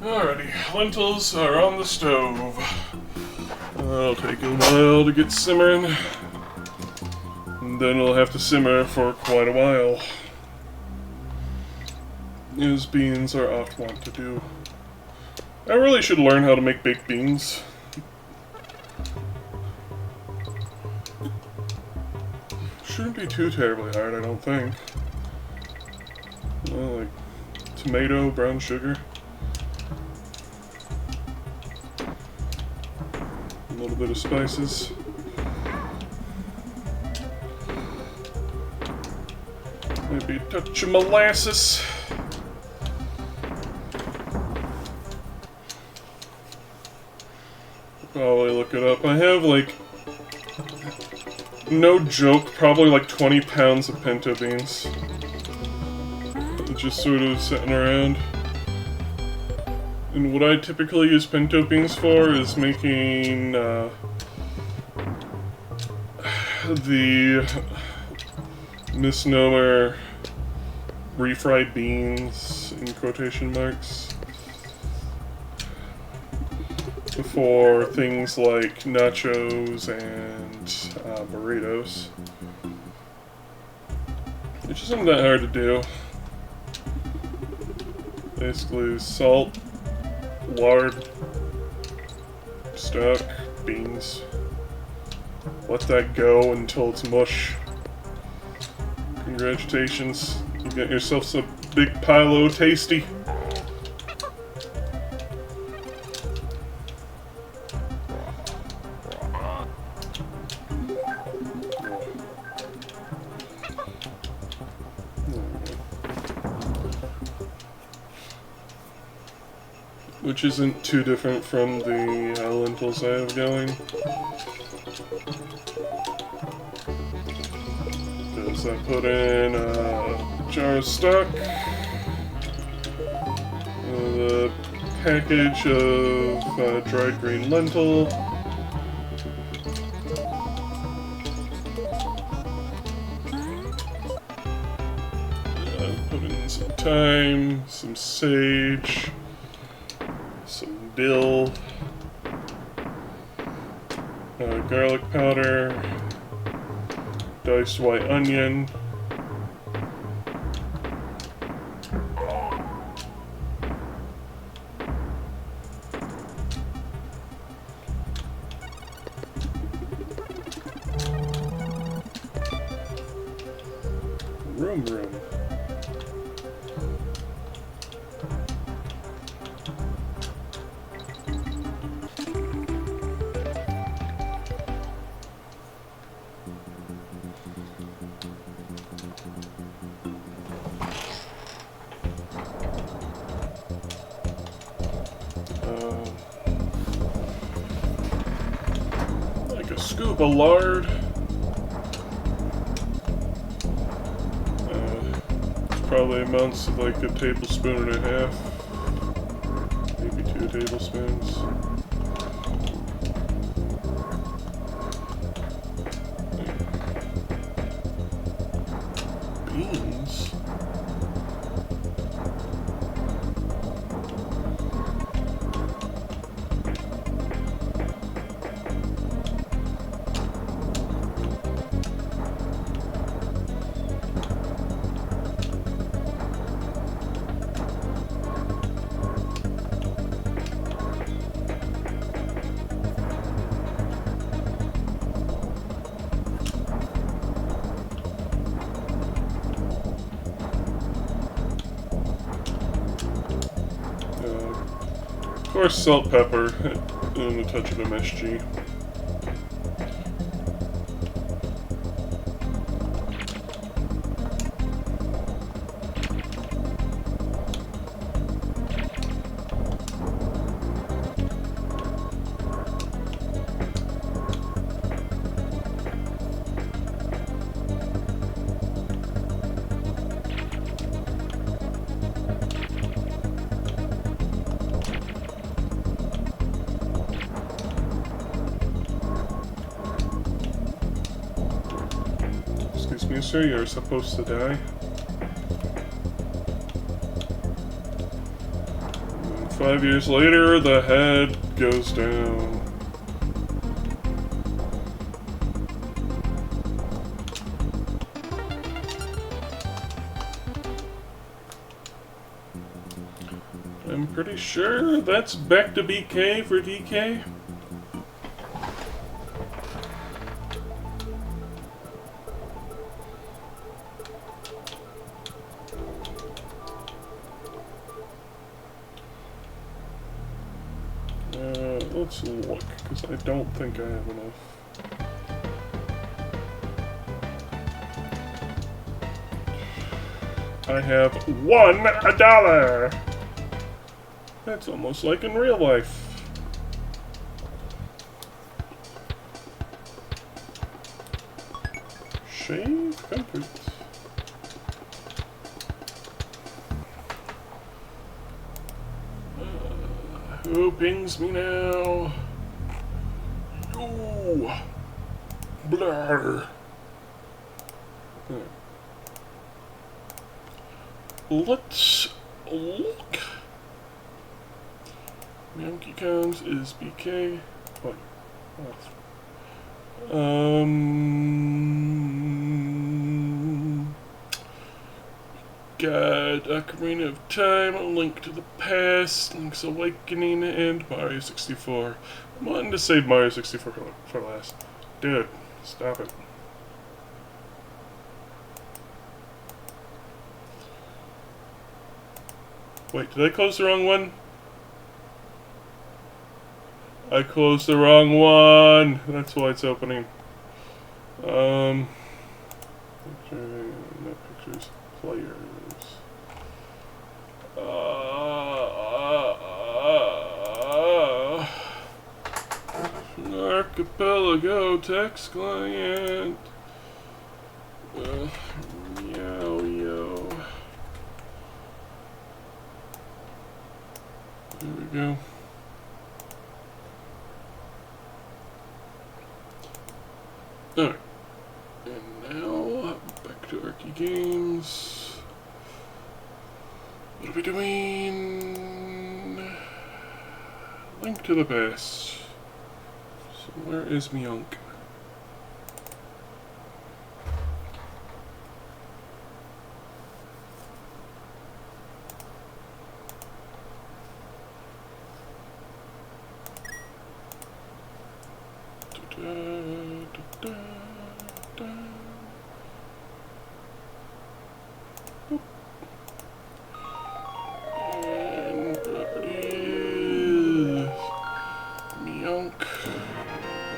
Alrighty, lentils are on the stove. It'll take a while to get simmering, and then it'll have to simmer for quite a while, as beans are oft wont to do. I really should learn how to make baked beans. Shouldn't be too terribly hard, I don't think. Well, like tomato, brown sugar. A little bit of spices. Maybe a touch of molasses. Probably look it up. I have like, no joke, probably like 20 pounds of pinto beans. Just sort of sitting around. And what I typically use pinto beans for is making the misnomer refried beans in quotation marks for things like nachos and burritos, which isn't that hard to do. Basically salt, lard, stock, beans. Let that go until it's mush. Congratulations, you got yourself a big pile o' tasty. Which isn't too different from the lentils I have going. Because I put in a jar of stock, the package of dried green lentil, put in some thyme, some sage, some dill, garlic powder, diced white onion, room. Like a scoop of lard. Probably amounts to like a tablespoon and a half, maybe 2 tablespoons. Beans? Of course, salt, pepper, and a touch of MSG. Excuse me, sir, you're supposed to die. 5 years later, the head goes down. I'm pretty sure that's back to BK for DK. Let's look, because I don't think I have enough. I have $1. That's almost like in real life. Shave complete. Who pings me now? Ooh. Blur. Let's look. Yankee Cones is BK. What? Got Ocarina of Time, A Link to the Past, Link's Awakening, and Mario 64. I'm wanting to save Mario 64 for last. Dude, stop it. Wait, did I close the wrong one? I closed the wrong one. That's why it's opening. Picture, not pictures, players. Archipelago text client. Yo. There we go. Alright. And now, back to Archie Games. What are we doing? Link to the Past. So where is Myunk?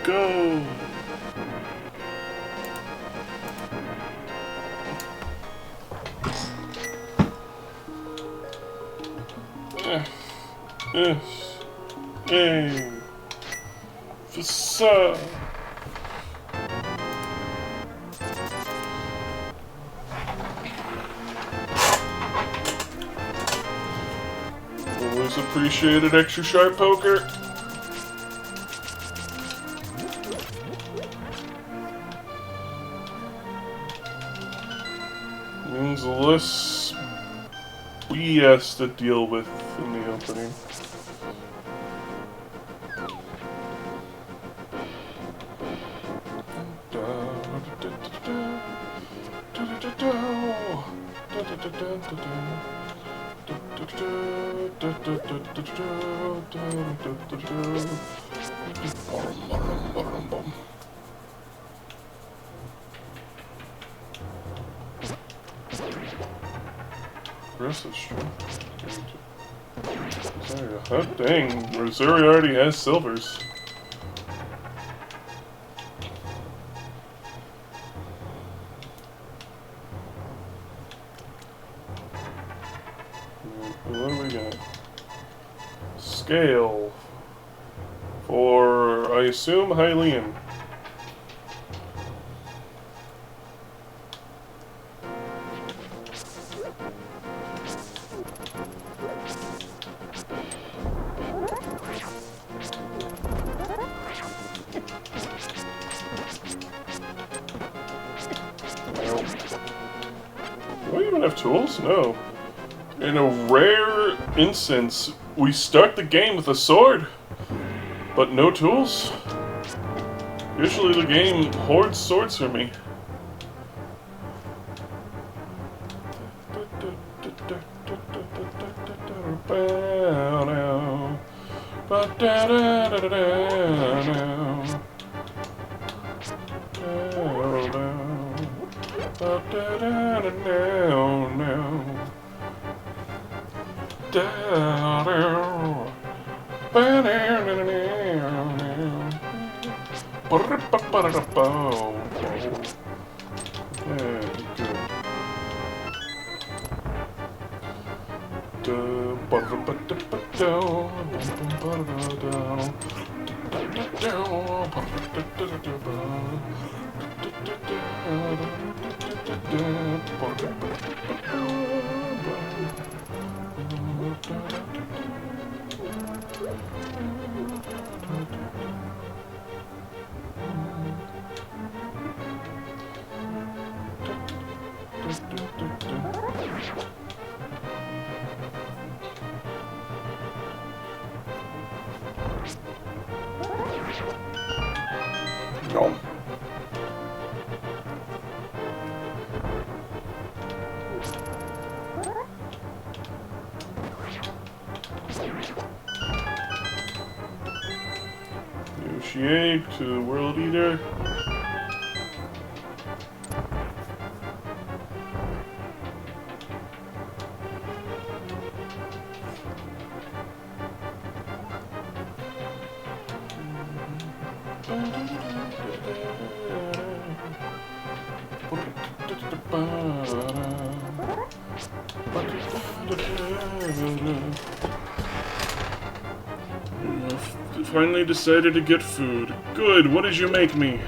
Go! FSA FSA. Always appreciated extra sharp poker. Means less BS to deal with in the opening. Aggressive strength. Oh dang, Rosuri already has silvers. What do we got? Scale. For, I assume, Hylian. Do I even have tools? No. In a rare instance, we start the game with a sword, but no tools. Usually the game hoards swords for me. No. Negotiate to the World Eater. Finally decided to get food. Good, what did you make me?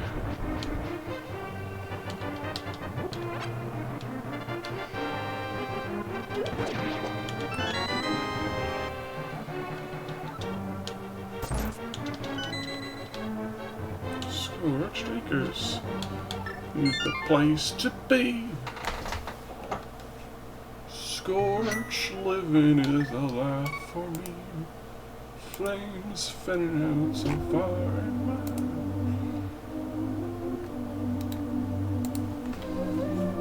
Scorched acres. Is the place to be. Scorched living is a life for me. Flames fanning out so far and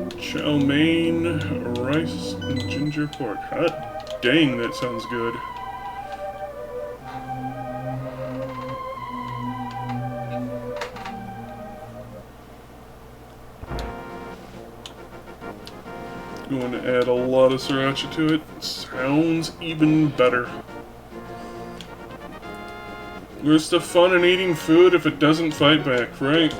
wide. Chow mein, rice, and ginger pork. Hot dang, that sounds good. Going to add a lot of sriracha to it. Sounds even better. Where's the fun in eating food if it doesn't fight back, right?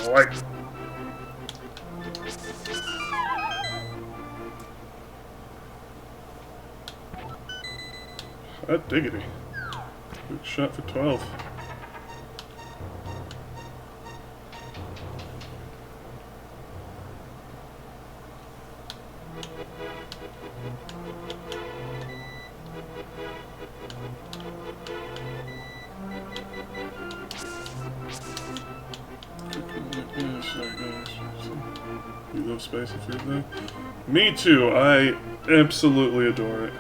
Alright. Hot diggity. Good shot for 12. You love spicy food though? Me too, I absolutely adore it.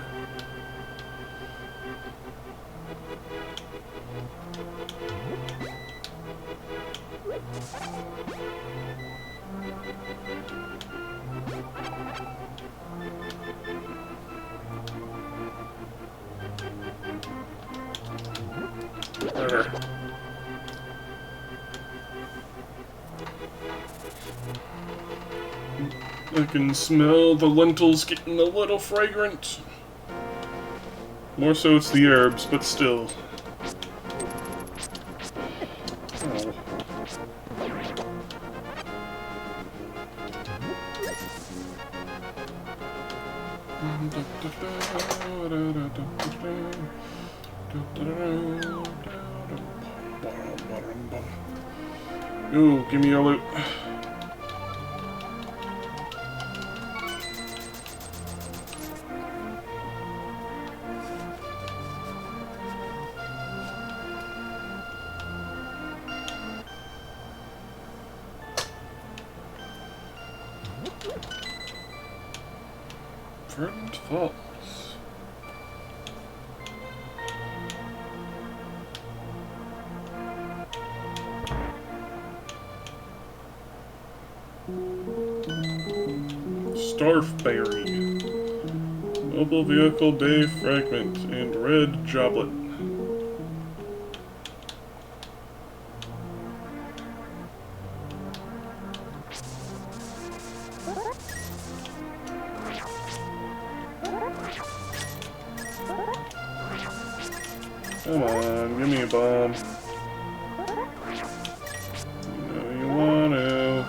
I can smell the lentils getting a little fragrant. More so it's the herbs, but still. Oh. Ooh, give me your loot. Verdant Falls. Starfberry, Mobile Vehicle Bay Fragment, and Red Joblet. Come on, give me a bomb. You know you want to.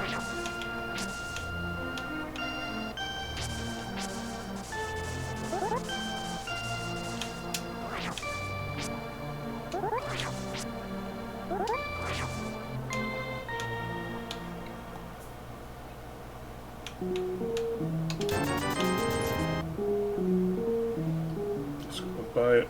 Just go buy it.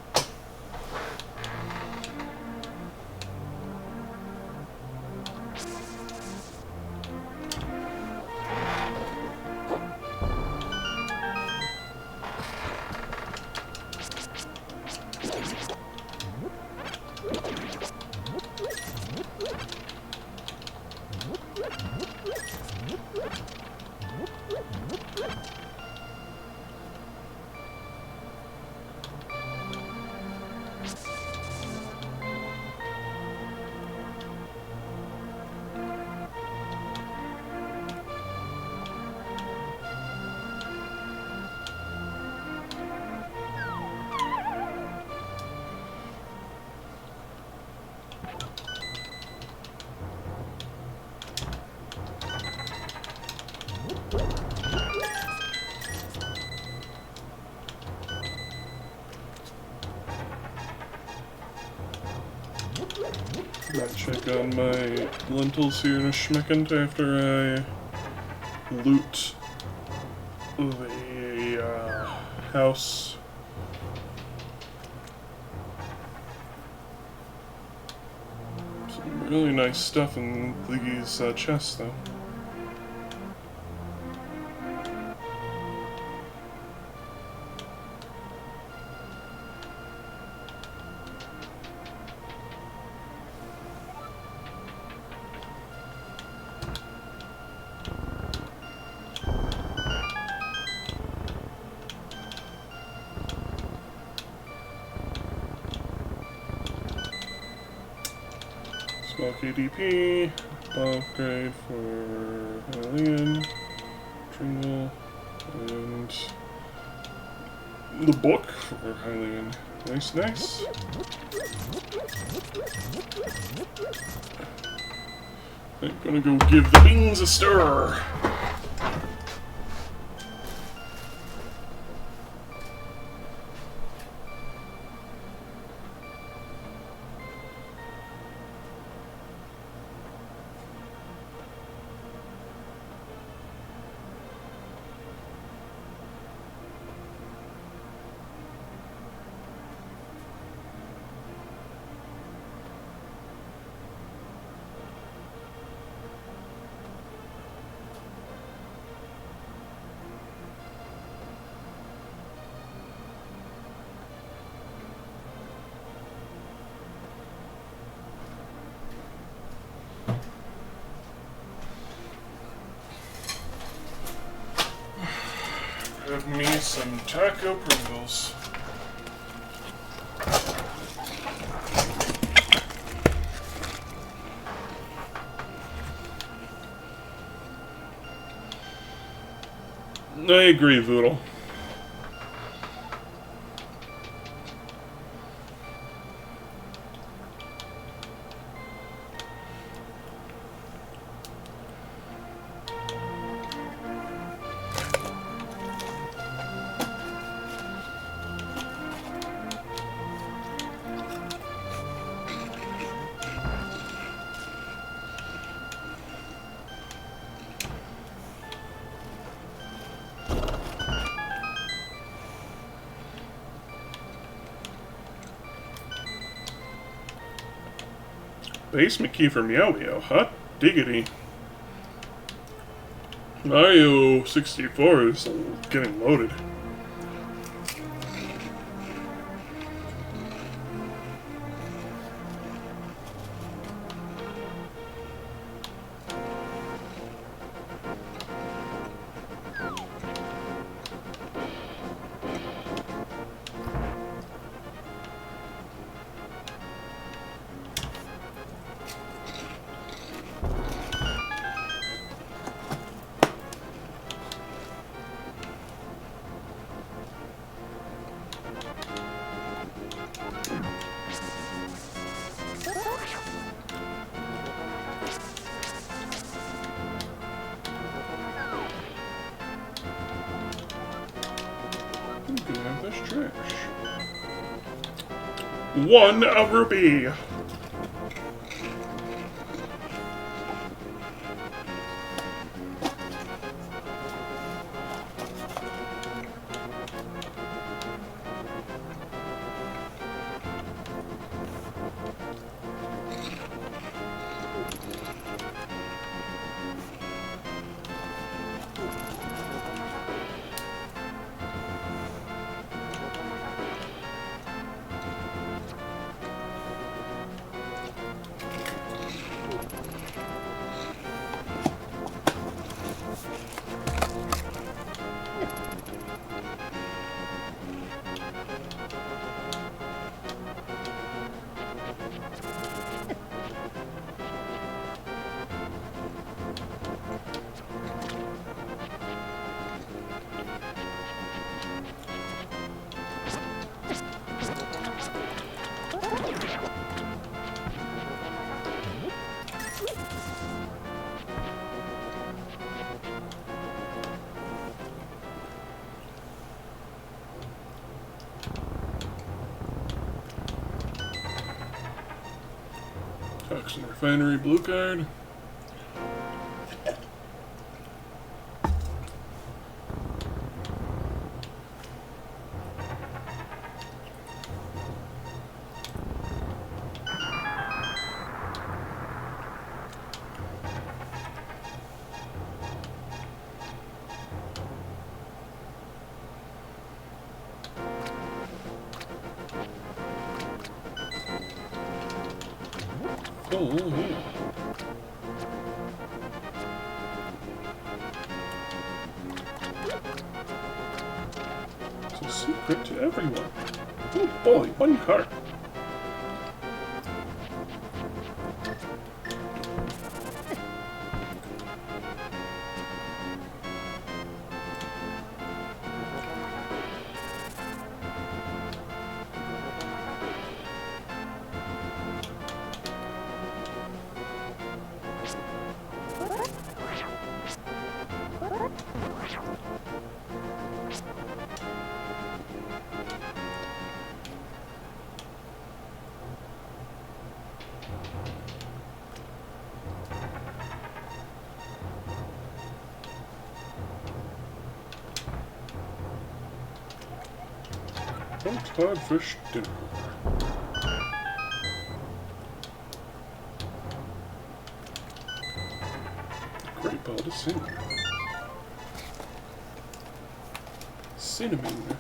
Might check on my lentils here in a schmeckant after I loot the house. Some really nice stuff in these chests, though. Small KDP, upgrade for Hylian, Tringle, and the book for Hylian. Nice, nice. I'm gonna go give the beans a stir. Grab me some taco Pringles. I agree, Voodle. basement key for Meow Meow. Hot diggity. Mario 64 is getting loaded. That's trash. One a rupee. Toxin Refinery blue card. Oh, yeah. It's a secret to everyone. Oh boy, one card. Codfish dinner. Great ball to sing. Cinnamon.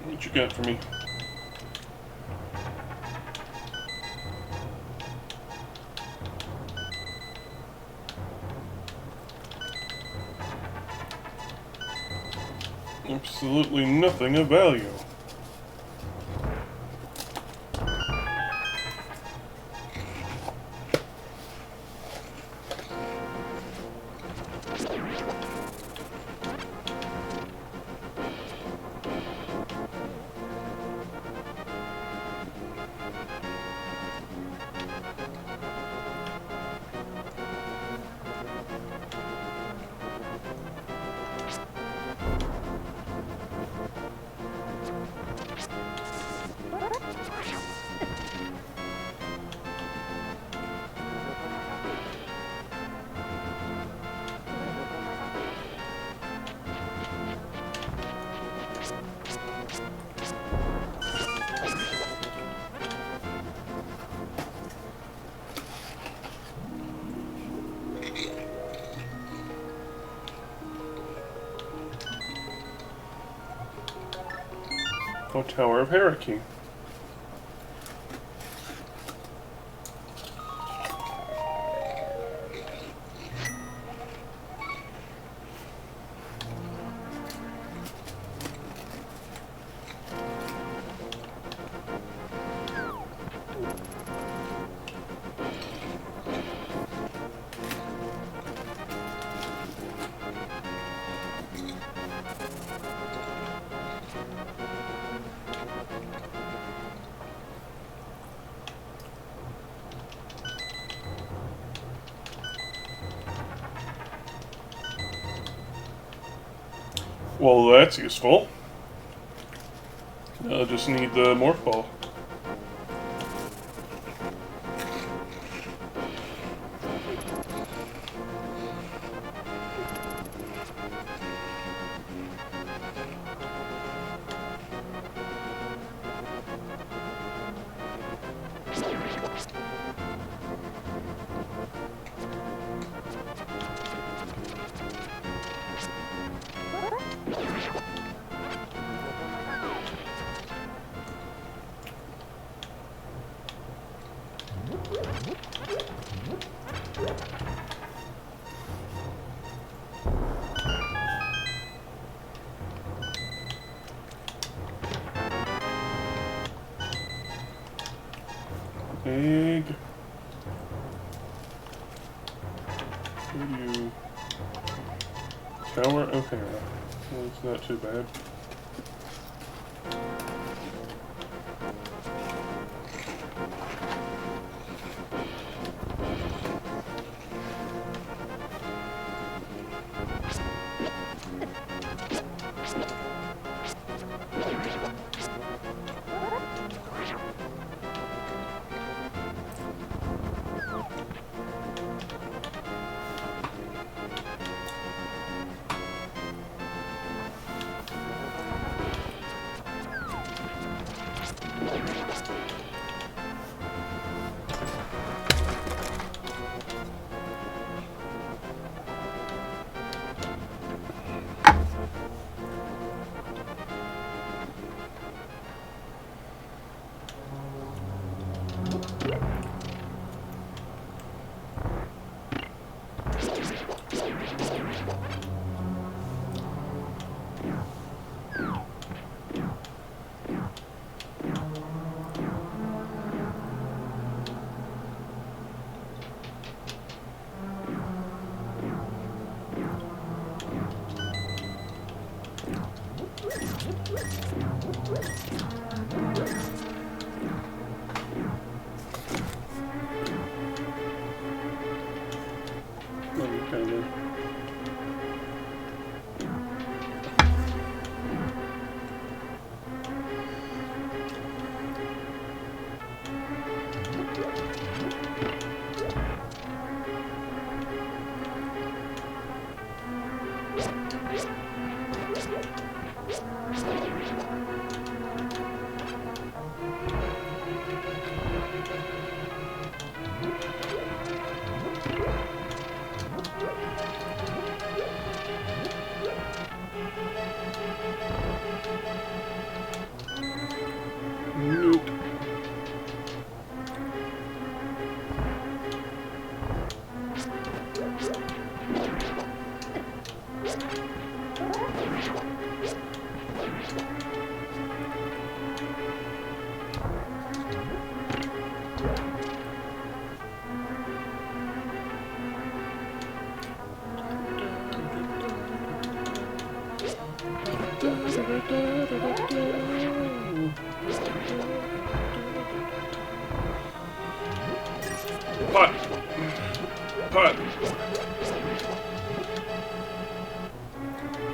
What you got for me? Absolutely nothing of value. Oh, Tower of Hierarchy. Well, that's useful. I'll just need the morph ball. Egg. What do you... Tower of Hera. Well, it's not too bad.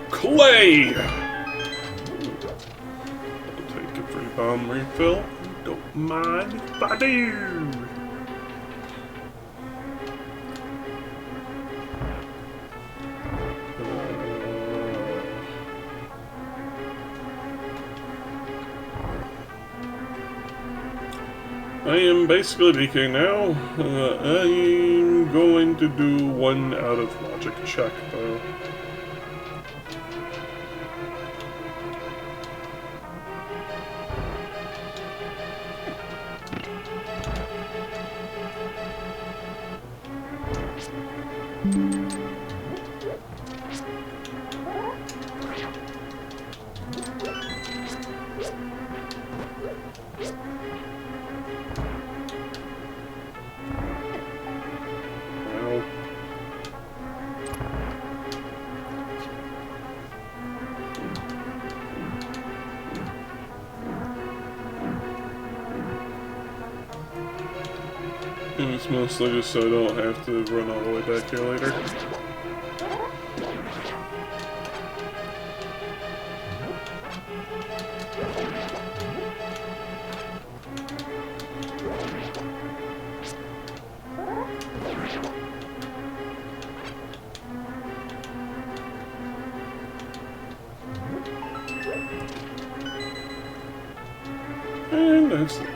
Clay! I'll take a free bomb refill. Don't mind if I do. I am basically DK now. I'm going to do one out of logic check though. It's mostly just so I don't have to run all the way back here later. And that's it.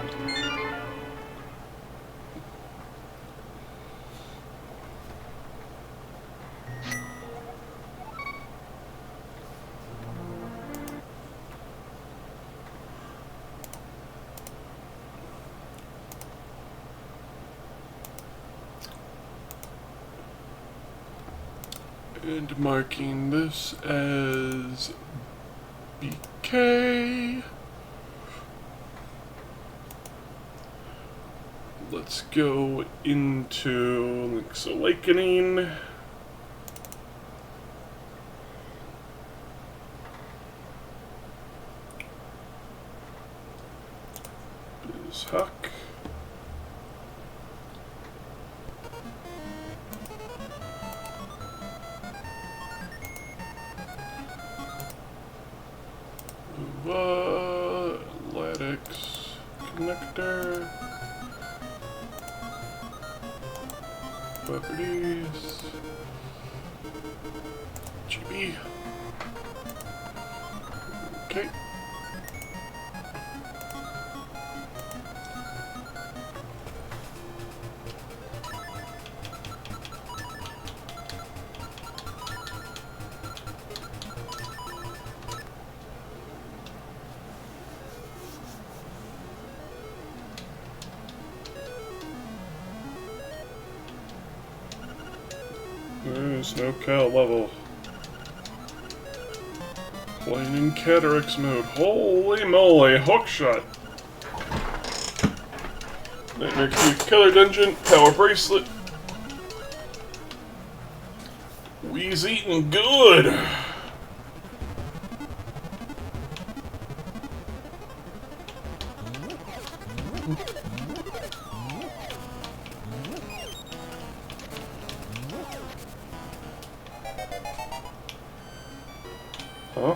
And marking this as BK. Let's go into Link's Awakening. Biz Huck. Lattice connector. Properties. GB. Okay. There's no cow level. Playing in Cataracts mode. Holy moly, hookshot. Nightmare Cave Killer Dungeon, Power Bracelet. We's eating good. Huh?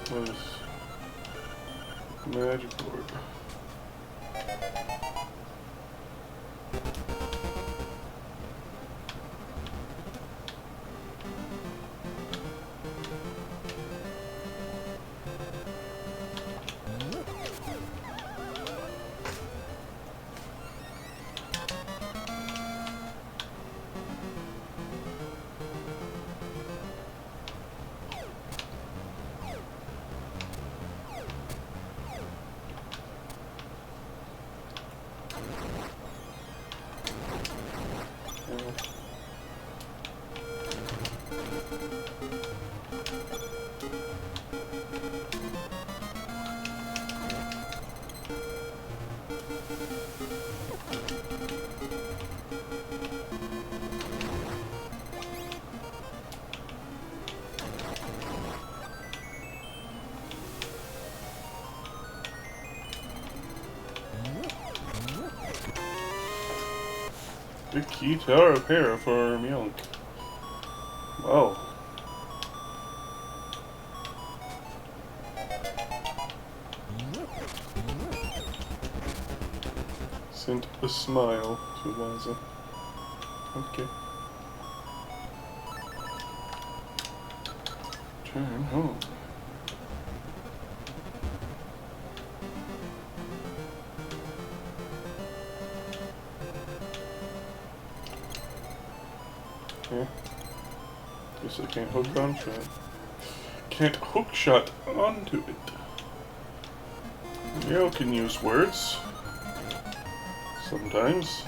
What is magic board? The Kitara Paraform Yonk. Wow. Sent a smile to Waza. Okay. Turn home. Okay. Guess I can't hook on shot. Can't hook shot onto it. You can use words. Sometimes.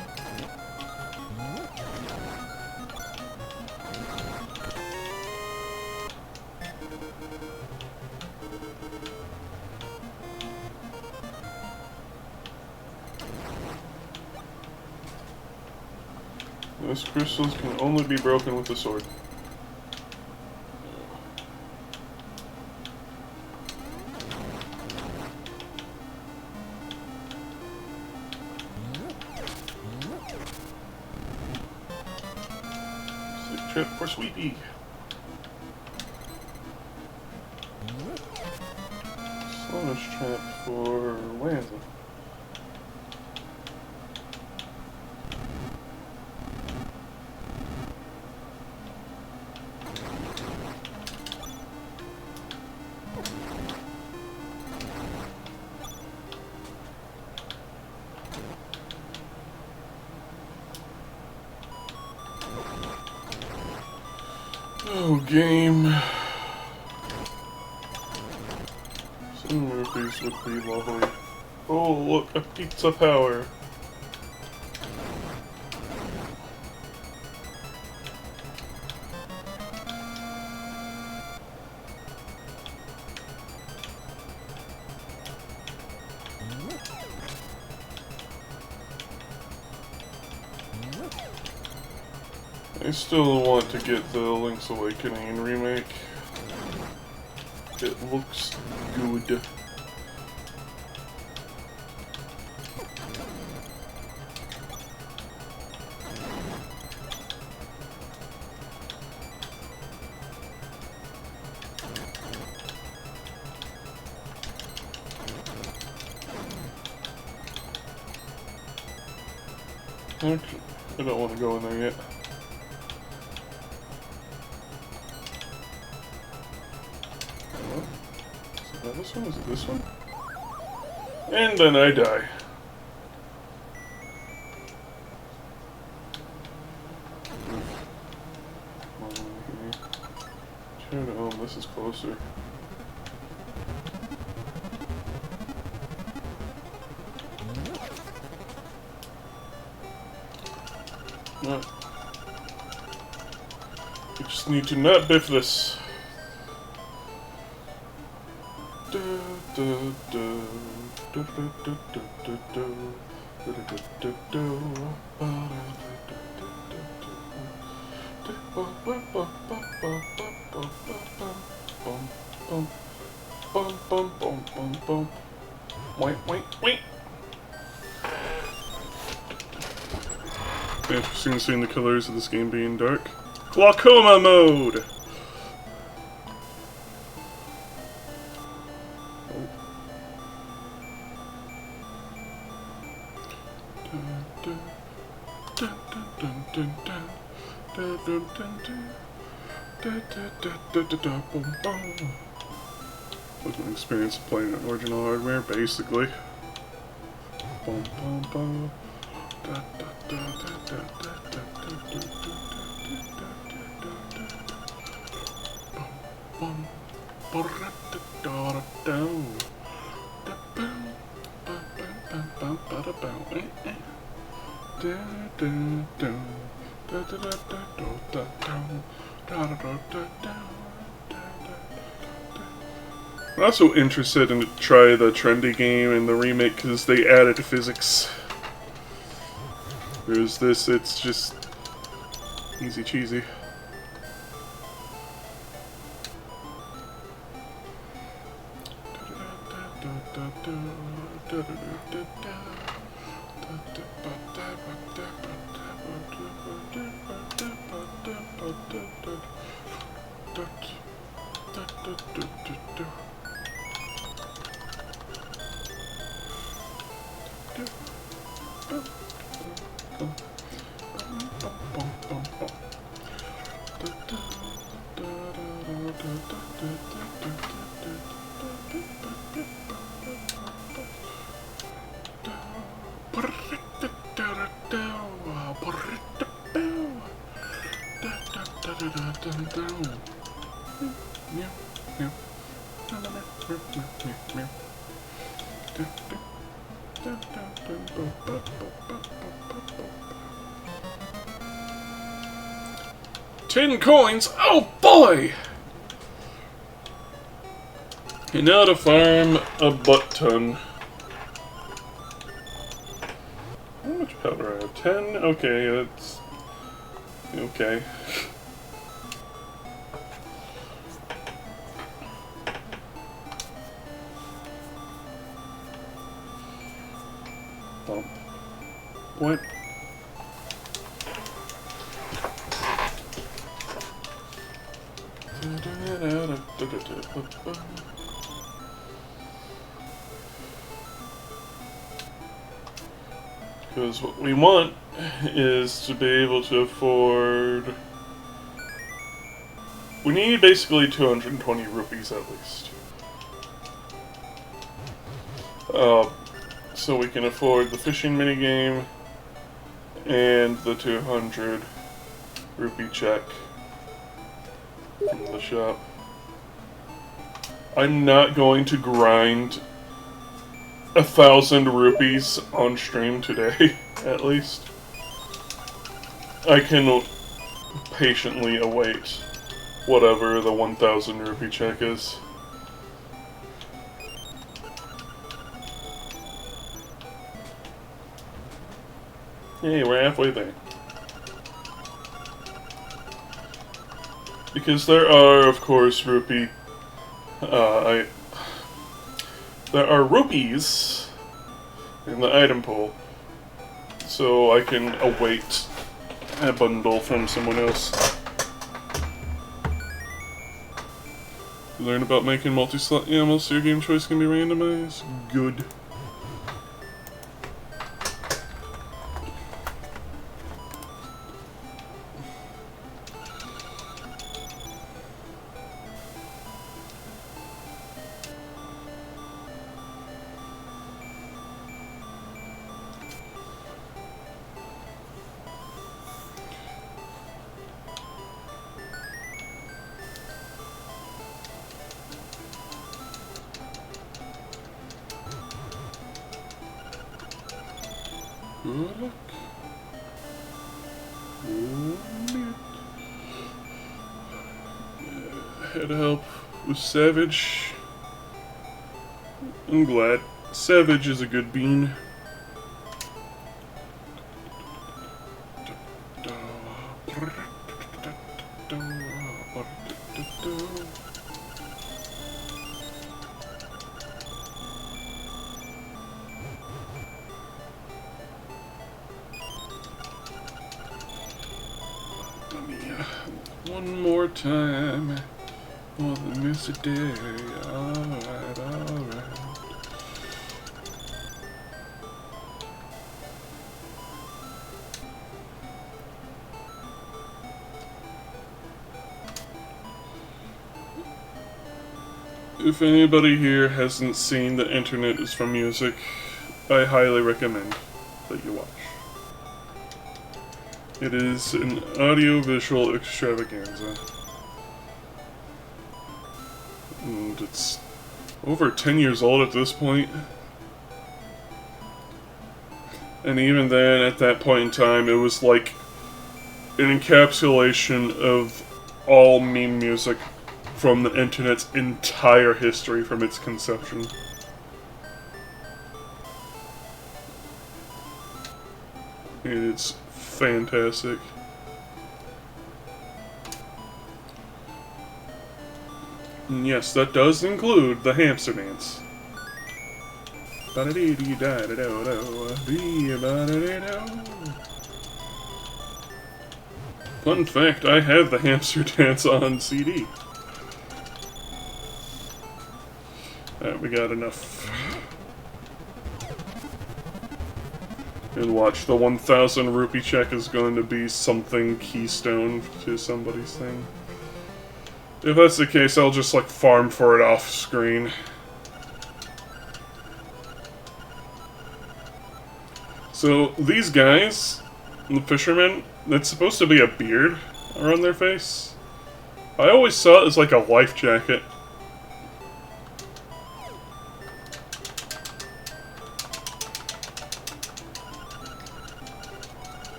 Those crystals can only be broken with a sword. Sick trip for Sweepy. Slowness trap for Lanza. Oh, game. Some movies would be lovely. Oh, look, a pizza power. I still want to get the Link's Awakening remake. It looks good. Okay, I don't want to go in there yet. This one? Is it this one? And then I die. Turn home, this is closer. No. You just need to not biff this. Wait. Interesting seeing the colors of this game being dark. Glaucoma mode! Like an experience of playing on original hardware, basically. I'm also interested in try the trendy game in the remake because they added physics. Whereas this, it's just easy cheesy. $10 coins! Oh boy! And now to farm a butt ton. How much powder I have? 10? Okay, that's... okay. Oh. What? Because what we want is to be able to afford... we need basically 220 rupees at least. So we can afford the fishing minigame and the 200 rupee check from the shop. I'm not going to grind 1,000 rupees on stream today, at least. I can patiently await whatever the 1,000 rupee check is. Hey, we're halfway there. Because there are, of course, rupee... there are rupees in the item pool, so I can await a bundle from someone else. Learn about making multi-slot animals so your game choice can be randomized? Good. Good luck. Had to help with Savage. I'm glad. Savage is a good bean. One more time. More than miss a day. Alright, alright. If anybody here hasn't seen The Internet is from Music, I highly recommend that you watch. It is an audio-visual extravaganza. And it's over 10 years old at this point. And even then, at that point in time, it was like an encapsulation of all meme music from the internet's entire history from its conception. It's fantastic. And yes, that does include the hamster dance. Fun fact, I have the Hamster Dance on CD. Alright, we got enough. And watch, the 1,000 rupee check is going to be something keystone to somebody's thing. If that's the case, I'll just, like, farm for it off screen. So, these guys, the fishermen, it's supposed to be a beard around their face. I always saw it as, like, a life jacket.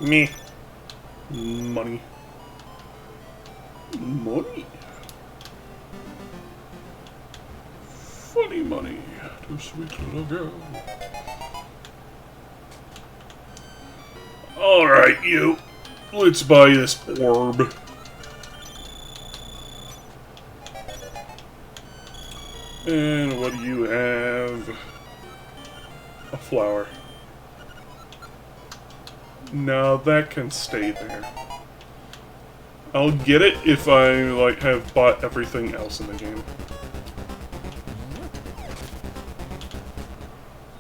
Me. Money. Money. Funny money. Too sweet little girl. Alright, you. Let's buy this orb. And what do you have? A flower. No, that can stay there. I'll get it if I, like, have bought everything else in the game.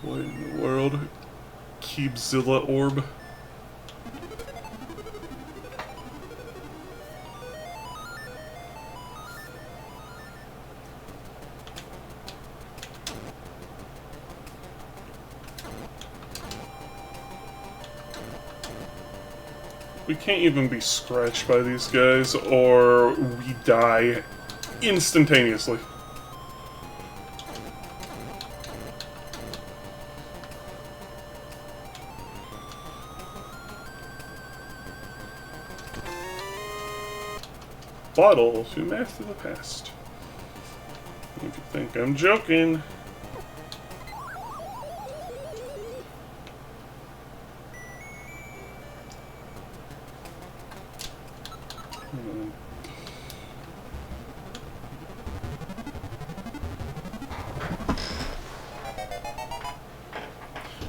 What in the world? Keepzilla orb? We can't even be scratched by these guys, or we die instantaneously. Bottle to master the past. If you think I'm joking.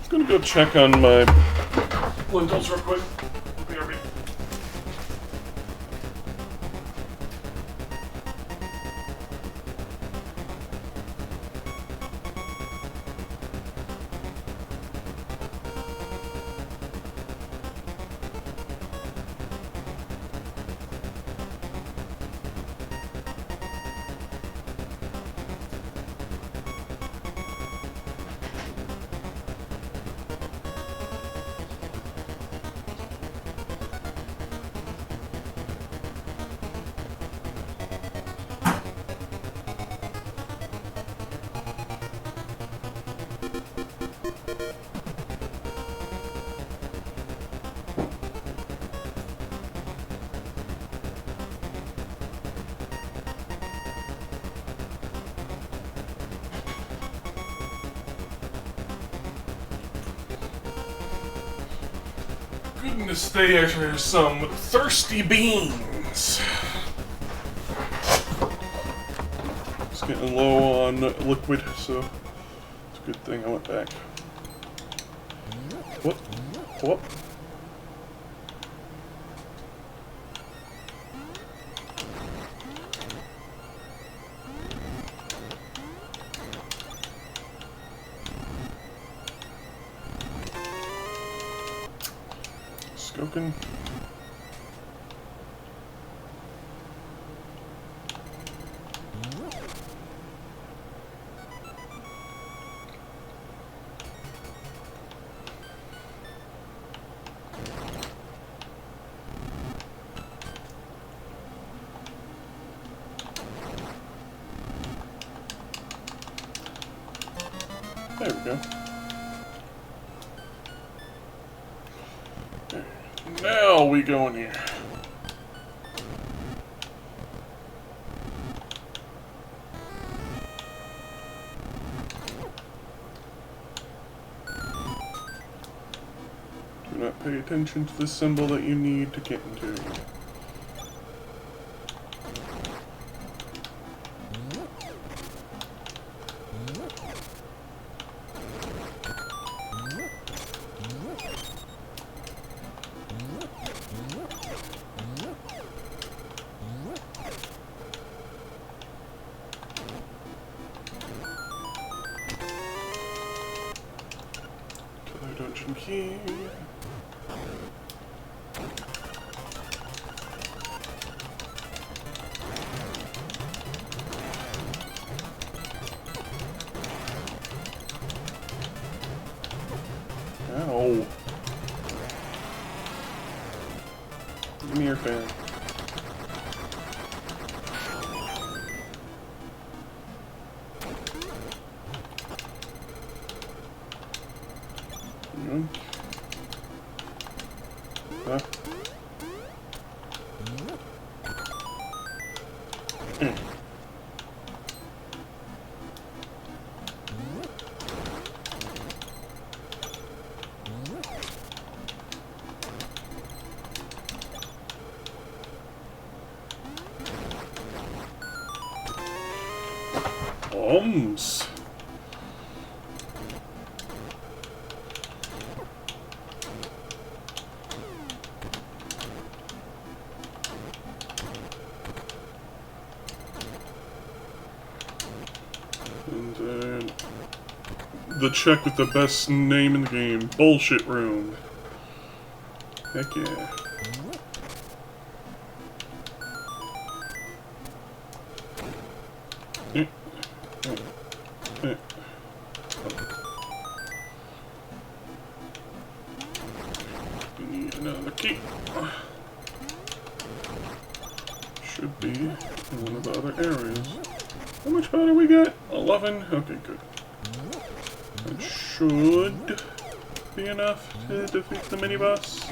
I'm gonna go check on my lentils real quick. BRB. Goodness, there's some thirsty beans. It's getting low on liquid, so it's a good thing I went back. Whoop, whoop. Skoken. There we go. Now we go in here. Do not pay attention to the symbol that you need to get into. Dungeon key. Ow. Give me your fan. Huh? Ums. And then the check with the best name in the game, Bullshit Room. Heck yeah. We need another key. Should be in one of the other areas. How much power do we got? 11? Okay, good. That should be enough to defeat the mini-boss.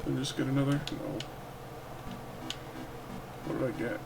And just get another? No. What did I get?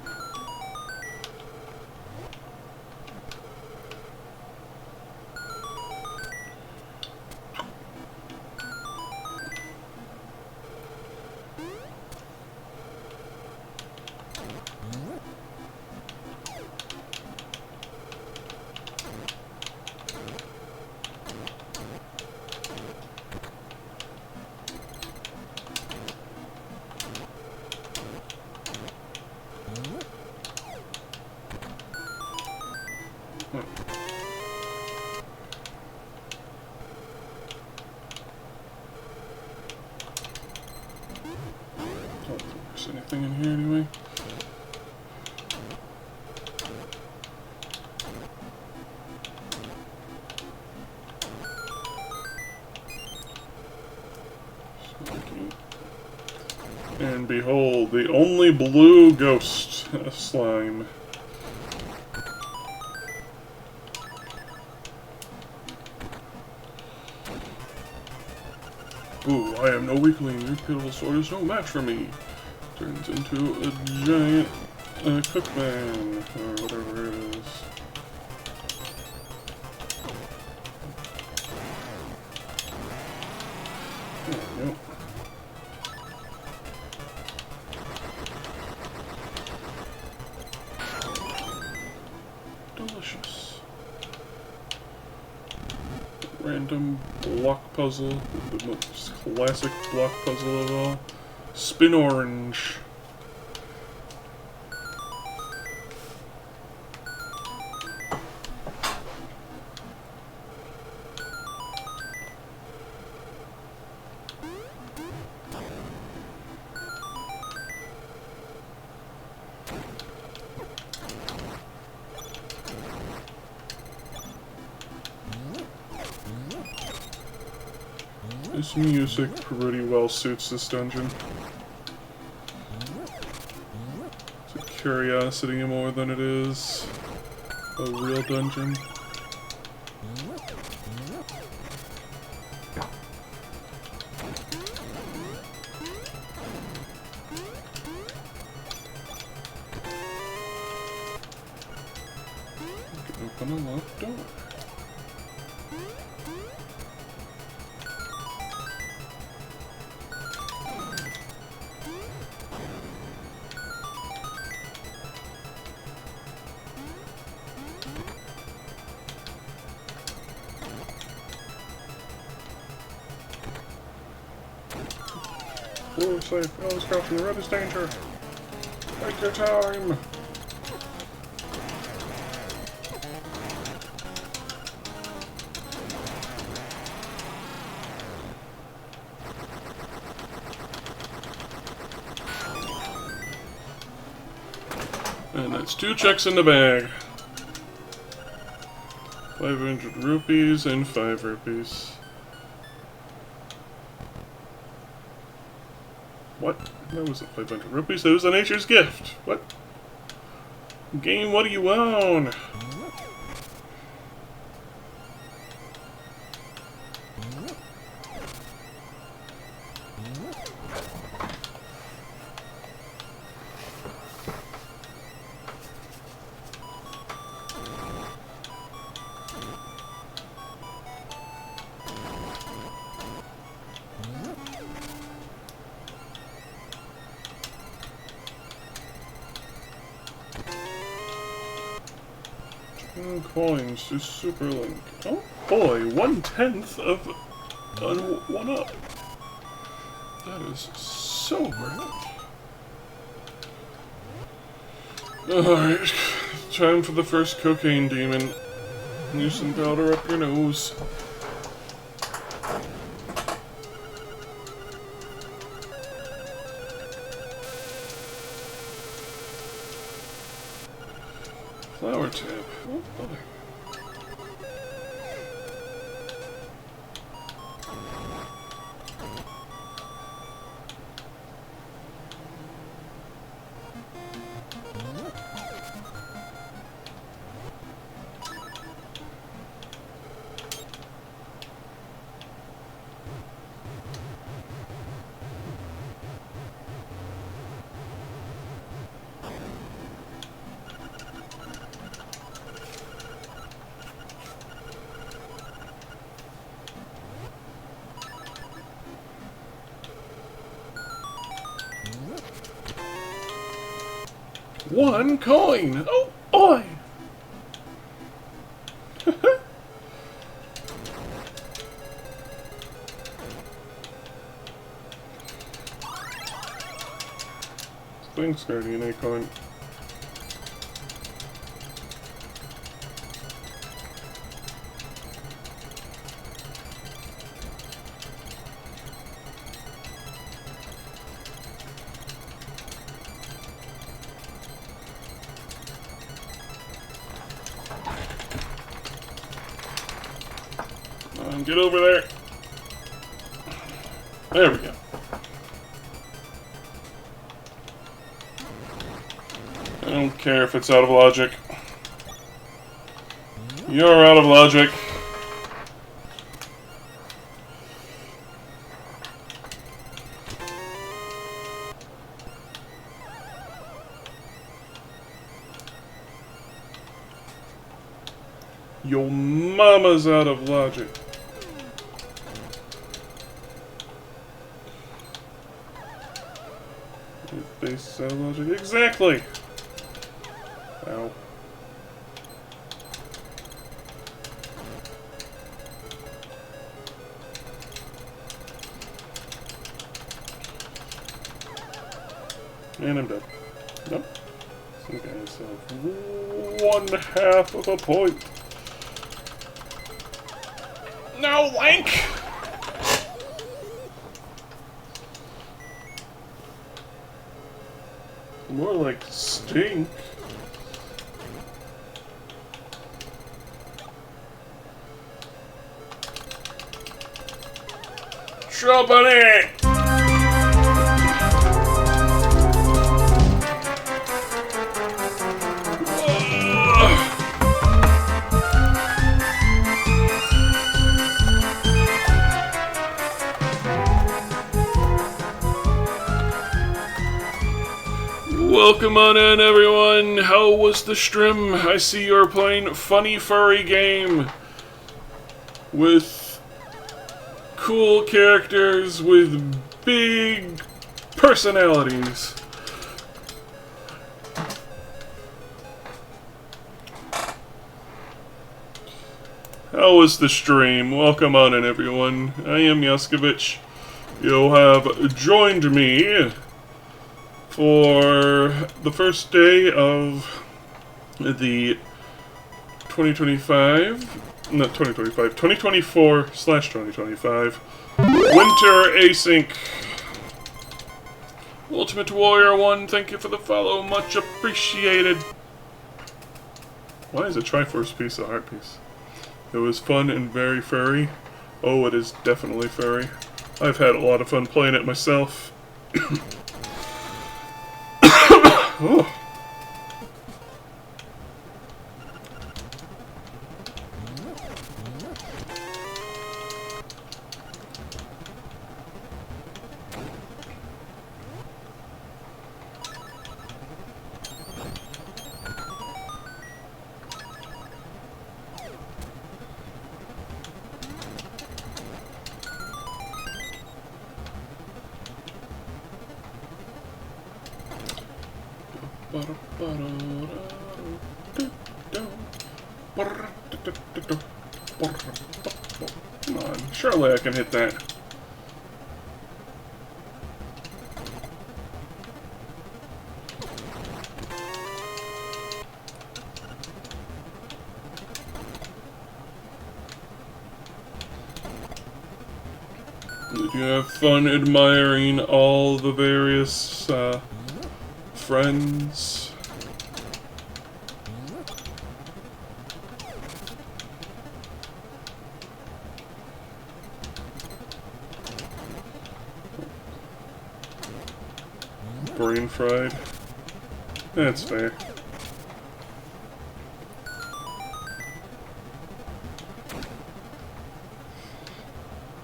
Anything in here anyway? And behold, the only blue ghost slime. Ooh, I am no weakling. Your pitiful sword is no match for me. Turns into a giant cookman, or whatever it is. Oh, nope. Delicious. Random block puzzle, the most classic block puzzle of all. Spin orange. This music pretty well suits this dungeon. It's a curiosity more than it is a real dungeon. Open a locked door. We're safe. Always crossing the road is danger. Take your time. And that's 2 checks in the bag. 500 rupees and 5 rupees. What? That wasn't 500 rupees, that was a nature's gift. What? Game, what do you own? Coins to Superlink. Oh boy, 1/10 of 1-up. That is so worth it. Alright, time for the first cocaine demon. Use some powder up your nose. Flower tip. Oh, boy. One coin! Oh boy! Thanks, Guardian Acorn. Get over there. There we go. I don't care if it's out of logic. You're out of logic. Your mama's out of logic. Base out of logic. Exactly! Ow. And I'm dead. Nope. Some guys have 1/2 of a point. No, Link! More like stink. Trouble it! Welcome on in, everyone. How was the stream? I see you're playing Funny Furry Game with cool characters with big personalities. How was the stream? Welcome on in, everyone. I am Yaskovich. you'll have joined me for the first day of the 2024/2025 Winter Async. Ultimate Warrior 1, thank you for the follow, much appreciated. Why is a Triforce piece a heart piece? It was fun and very furry. Oh, it is definitely furry. I've had a lot of fun playing it myself. Oh. Come on, surely I can hit that. Did you have fun admiring all the various friends? Brain fried. That's fair.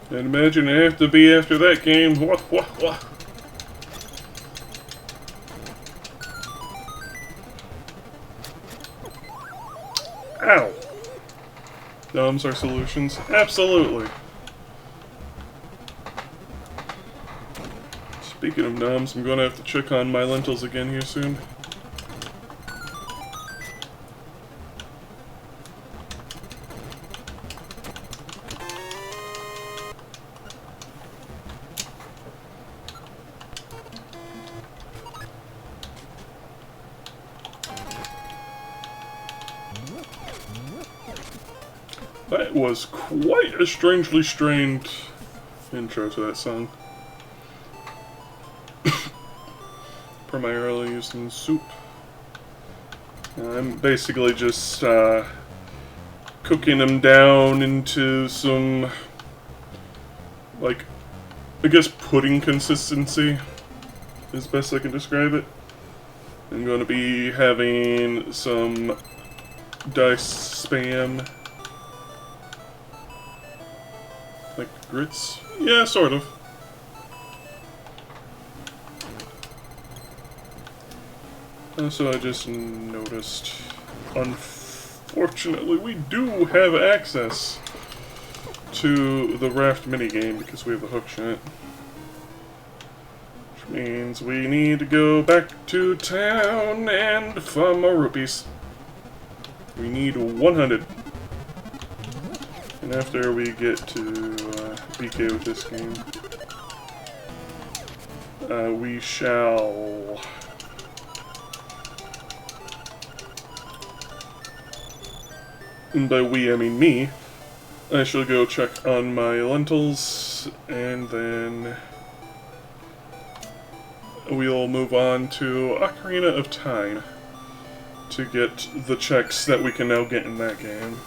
And imagine I have to be after that game. What? Ow! Noms are solutions? Absolutely. Speaking of noms, I'm gonna have to check on my lentils again here soon. That was quite a strangely strained intro to that song. Primarily using soup. I'm basically just cooking them down into some, like, I guess pudding consistency is best I can describe it. I'm going to be having some diced Spam. Like grits? Yeah, sort of. So I just noticed, unfortunately, we do have access to the raft minigame because we have a hook shot. Which means we need to go back to town and farm more rupees. We need 100. And after we get to BK with this game, we shall... And by we, I mean me. I shall go check on my lentils, and then we'll move on to Ocarina of Time to get the checks that we can now get in that game.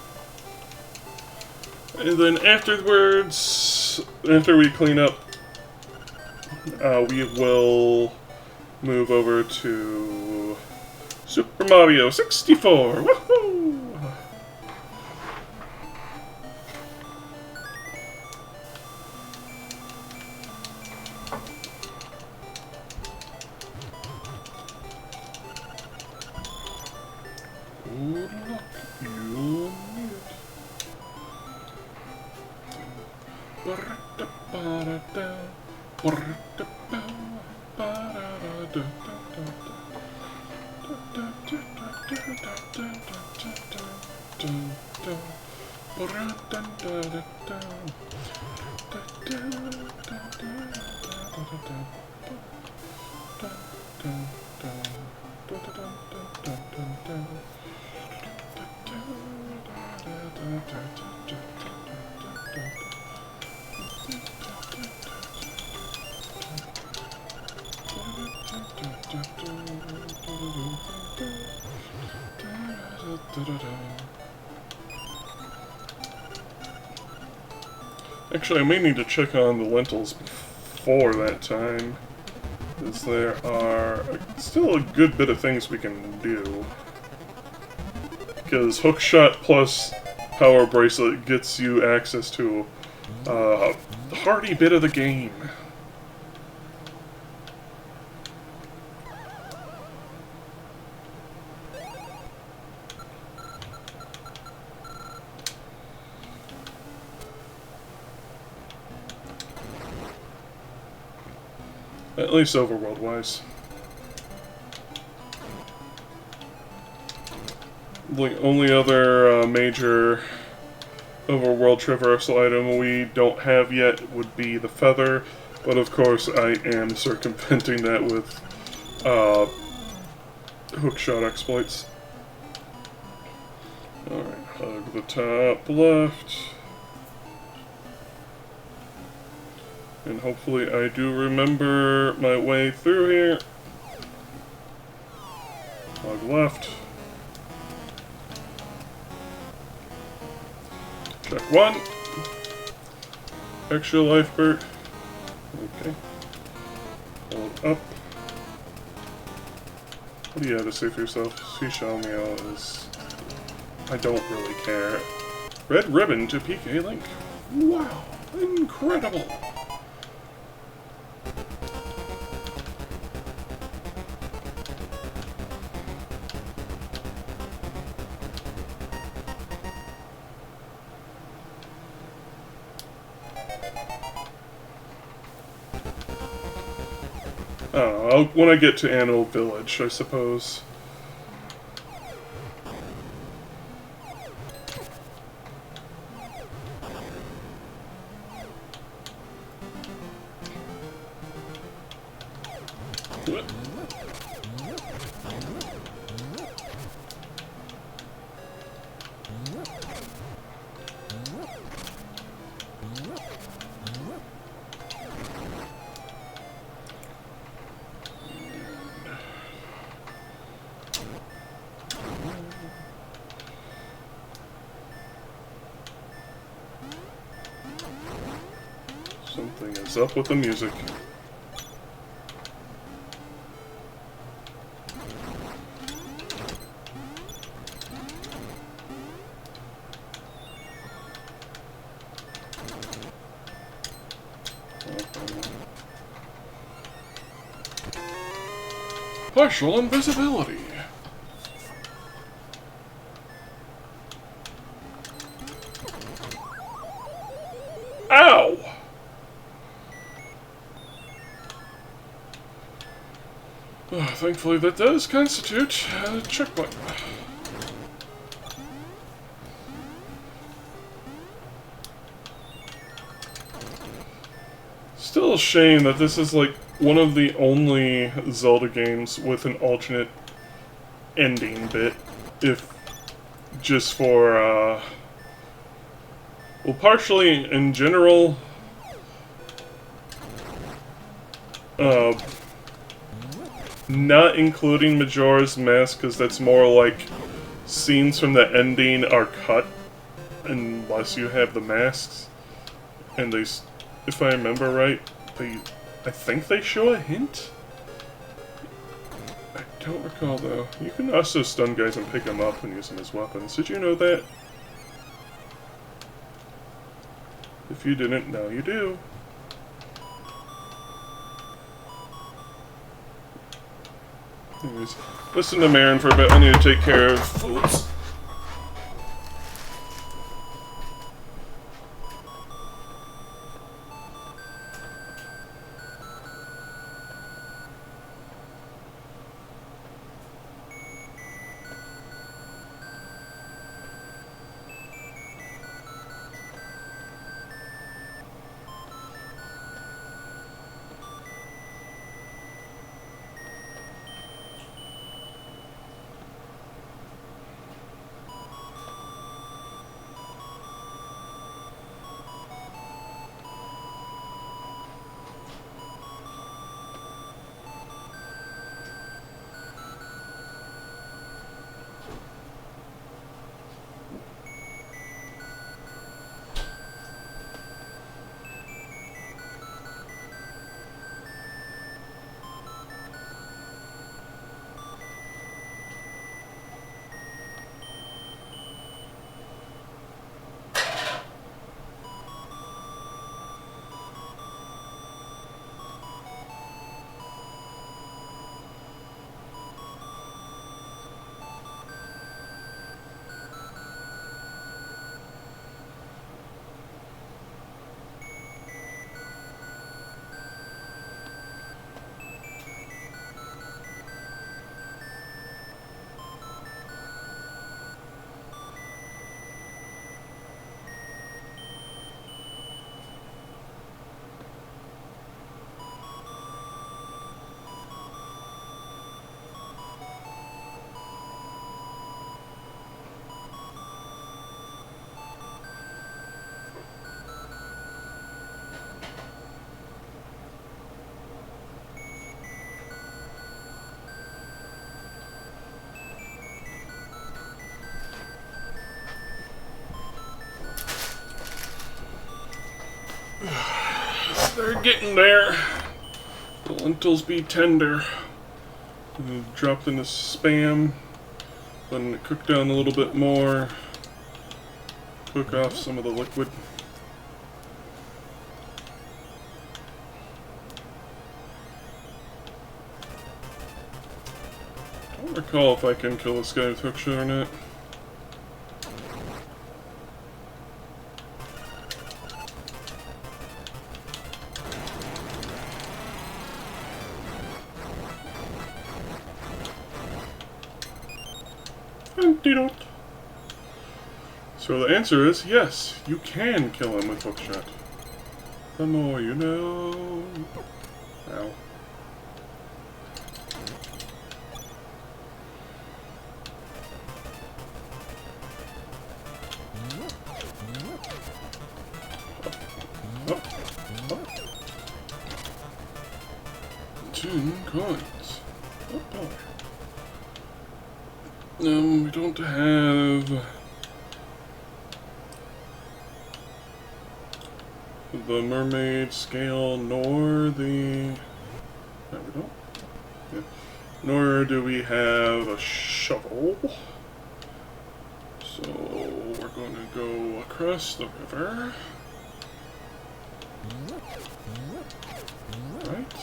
And then afterwards, after we clean up, we will move over to Super Mario 64! Woohoo! Good luck, you'll need it. Actually, I may need to check on the lentils before that time, because there are still a good bit of things we can do. Because Hookshot plus Power Bracelet gets you access to a hardy bit of the game. At least overworld-wise. The only other major overworld traversal item we don't have yet would be the feather, but of course I am circumventing that with hookshot exploits. Alright, hug the top left. And hopefully I do remember my way through here. Hug left. Check one. Extra life bird. Okay. Hold up. What do you have to say for yourself? Seashell Meow is... I don't really care. Red ribbon to PK Link. Wow. Incredible. I don't know, when I get to Animal Village, I suppose. What? Something is up with the music. Partial invisibility. Ow! Thankfully that does constitute a checkpoint. Still a shame that this is like one of the only Zelda games with an alternate ending bit, if just for, well, partially in general, not including Majora's Mask, because that's more like scenes from the ending are cut unless you have the masks, and they, if I remember right, I think they show a hint? I don't recall though. You can also stun guys and pick them up and use them as weapons. Did you know that? If you didn't, now you do. Anyways, listen to Marin for a bit. I need to take care of foods. They're getting there. The lentils be tender. Dropped in the Spam. Letting it cook down a little bit more. Cook off some of the liquid. I don't recall if I can kill this guy with hookshot or not. Antidote. So the answer is yes, you can kill him with hookshot. The more you know. Ow. Up. 10 coins. Oh boy. We don't have the mermaid scale, nor the... No, we don't. Yeah. Nor do we have a shovel. So we're going to go across the river. Right.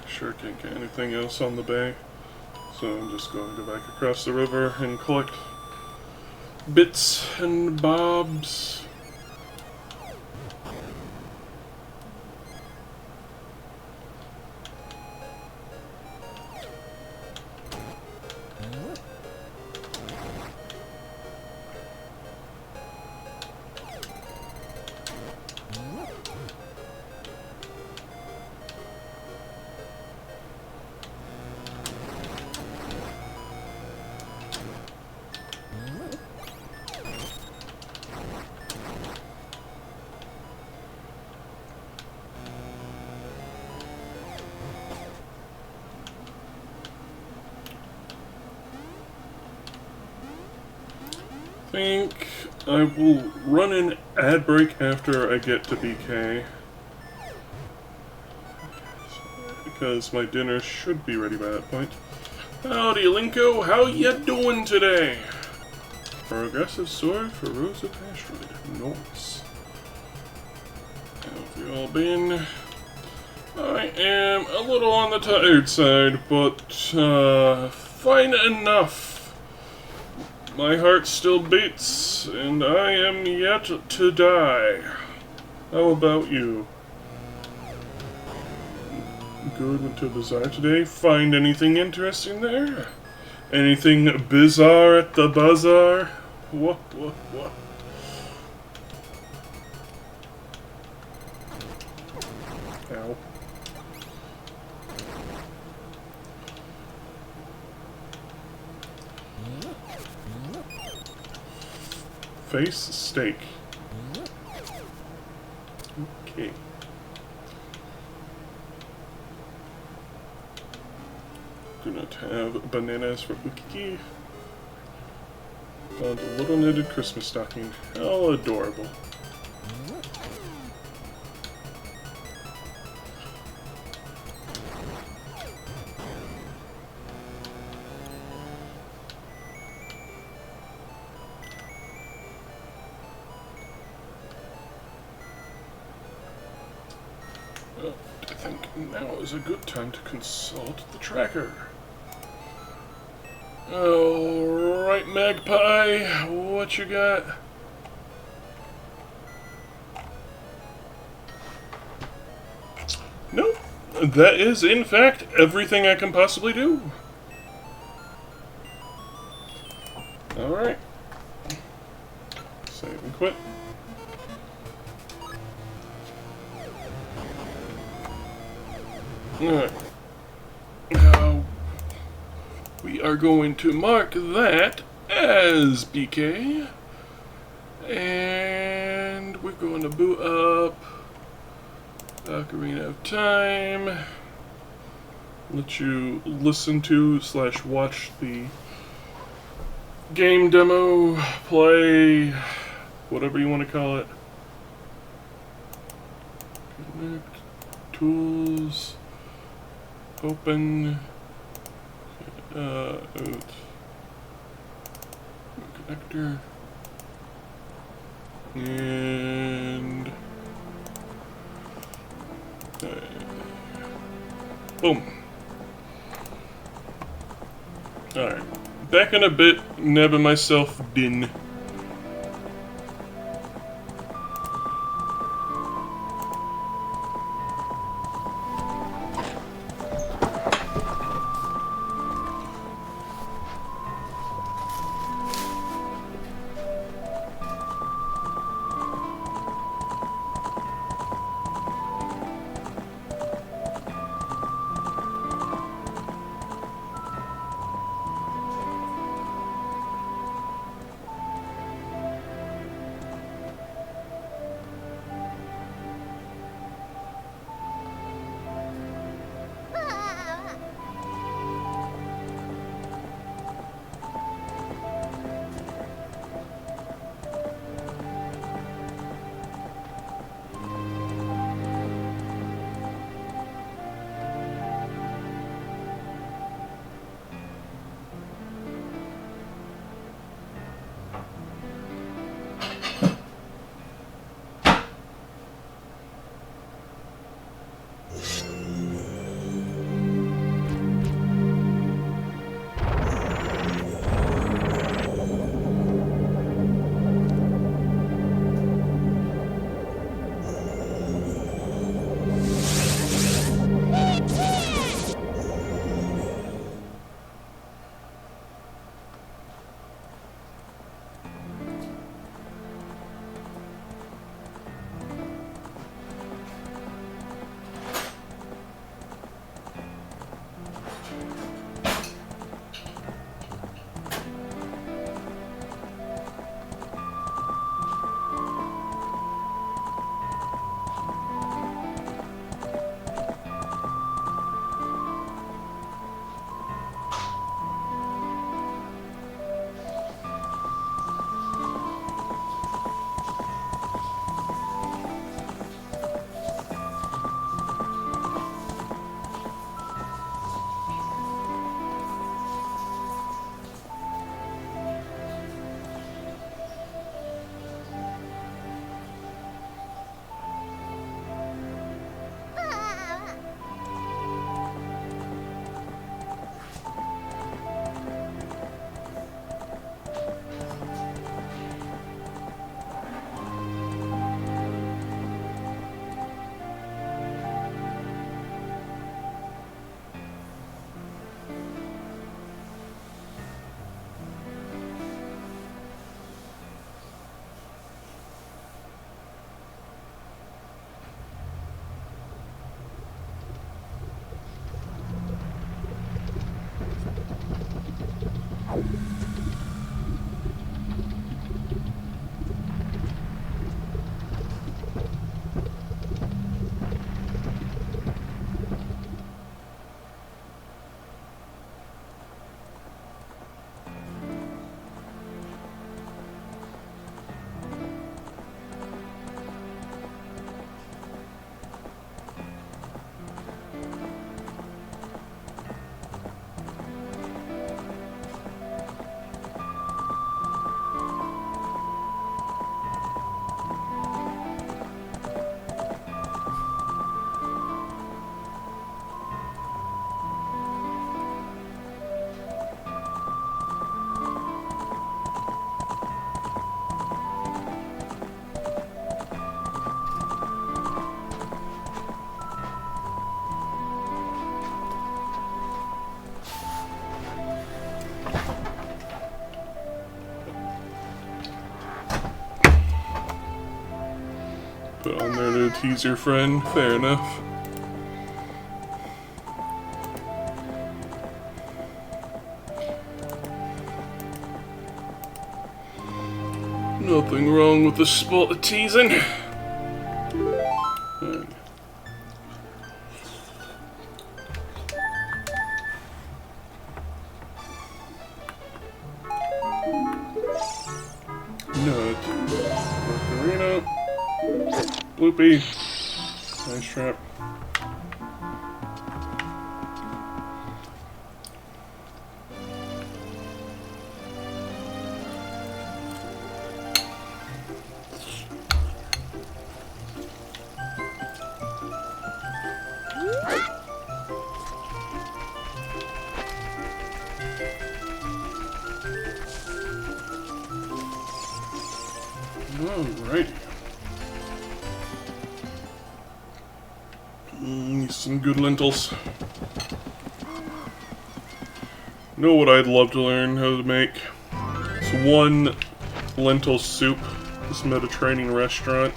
Sure can't get anything else on the bay. So I'm just going to go back across the river and collect bits and bobs. I think I will run an ad break after I get to BK. Because my dinner should be ready by that point. Howdy, Linko. How ya doing today? Progressive sword for Rose of Asteroid. Nice. How have you all been? I am a little on the tired side, but fine enough. My heart still beats, and I am yet to die. How about you? Good, went to a bazaar today. Find anything interesting there? Anything bizarre at the bazaar? What? Ow. Face steak. Okay. Do not have bananas for Ukiki. Found a little knitted Christmas stocking. How adorable. Well, I think now is a good time to consult the tracker. Alright, Magpie, what you got? Nope, that is in fact everything I can possibly do. Alright. Save and quit. Alright. Now, we are going to mark that as BK. And we're going to boot up Ocarina of Time. Let you listen to / watch the game demo, play, whatever you want to call it. Connect. Tools. Open. Connector. And boom. Alright. Back in a bit, nabbing myself din. Put on there to tease your friend. Fair enough. Nothing wrong with the spot of teasing. Nut. Margarina. Bloopy. Nice trap. Alrighty. Some good lentils. Know what I'd love to learn how to make? It's one lentil soup. This Mediterranean restaurant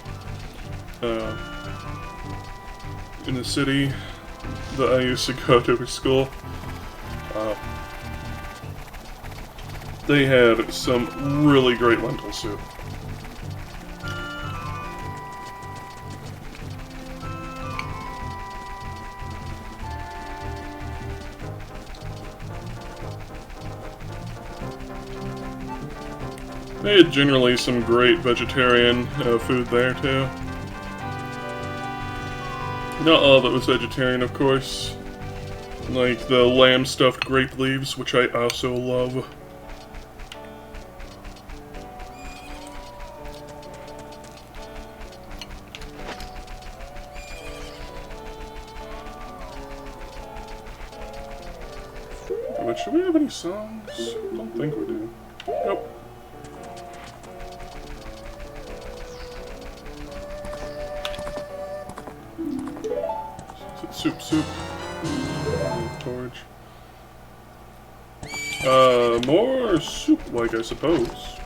in the city that I used to go to for school. They had some really great lentil soup. They had generally some great vegetarian food there, too. Not all of it was vegetarian, of course. Like the lamb stuffed grape leaves, which I also love. Wait, should we have any songs? I don't think we do. Nope. Soup. Torch. More soup-like, I suppose.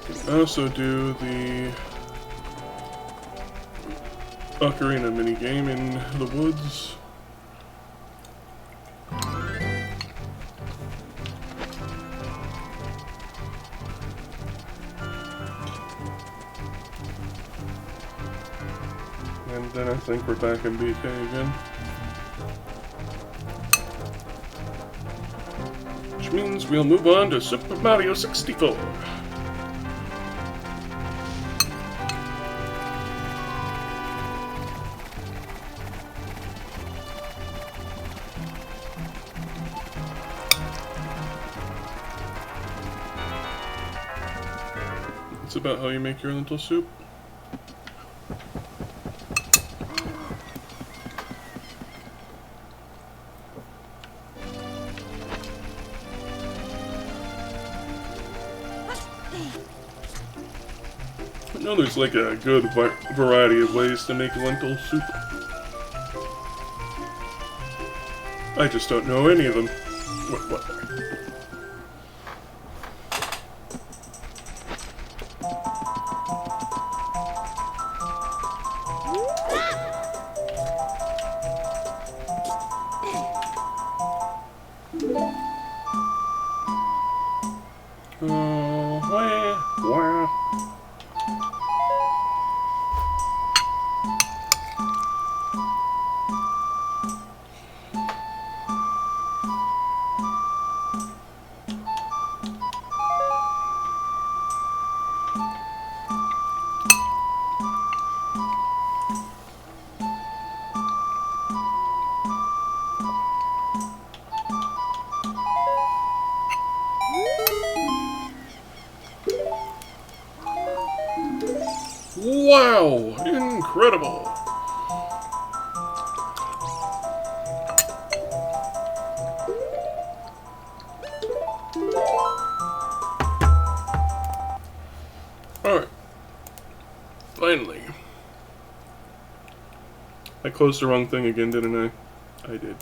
We can also do the ocarina minigame in the woods. And then I think we're back in BK again. Which means we'll move on to Super Mario 64. It's about how you make your lentil soup. I know there's like a good variety of ways to make lentil soup. I just don't know any of them. What? Wah. Wow! Incredible! Alright. Finally. I closed the wrong thing again, didn't I? I did.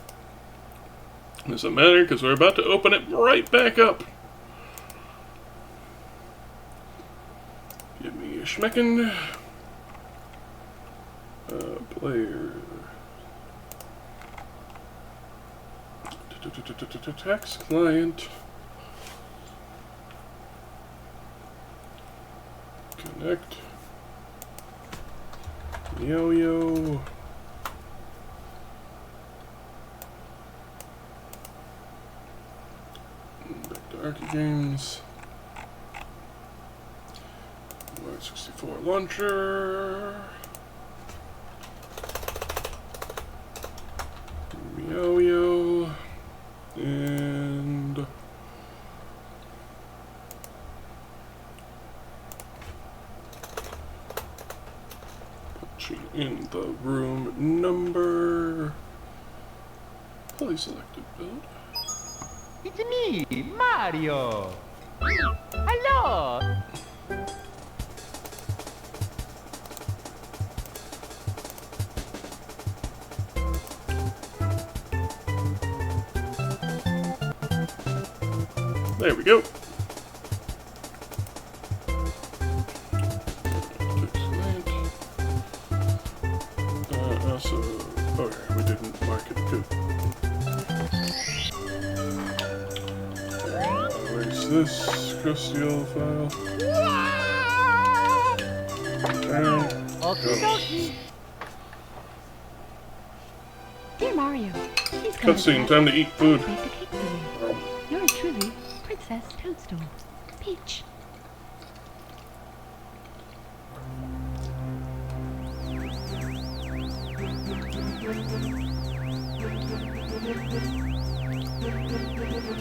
Doesn't matter, because we're about to open it right back up. Give me a schmeckin'. Player. Text client. Connect. Yo-yo. arcade games. 64 launcher. Yo-yo. And punching in the room number. Fully selected build. It's me, Mario. Hello. There we go. Okay, we didn't mark it too. Where's this Crucial file? Down. Okie dokie. Dear Mario, please come Cutscene, time to eat food. bake a cake for you. Yours truly, Princess Toadstool. Peach.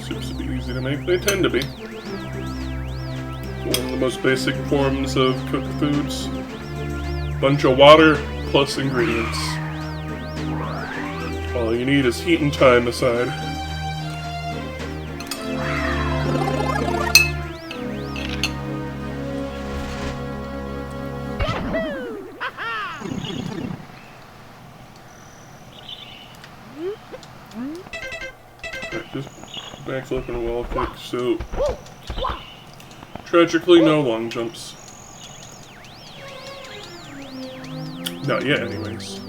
Soups would be easy to make. They tend to be. One of the most basic forms of cooked foods. Bunch of water plus ingredients. All you need is heat and time aside. Just backflip and wall kick, so tragically no long jumps. Not yet, anyways.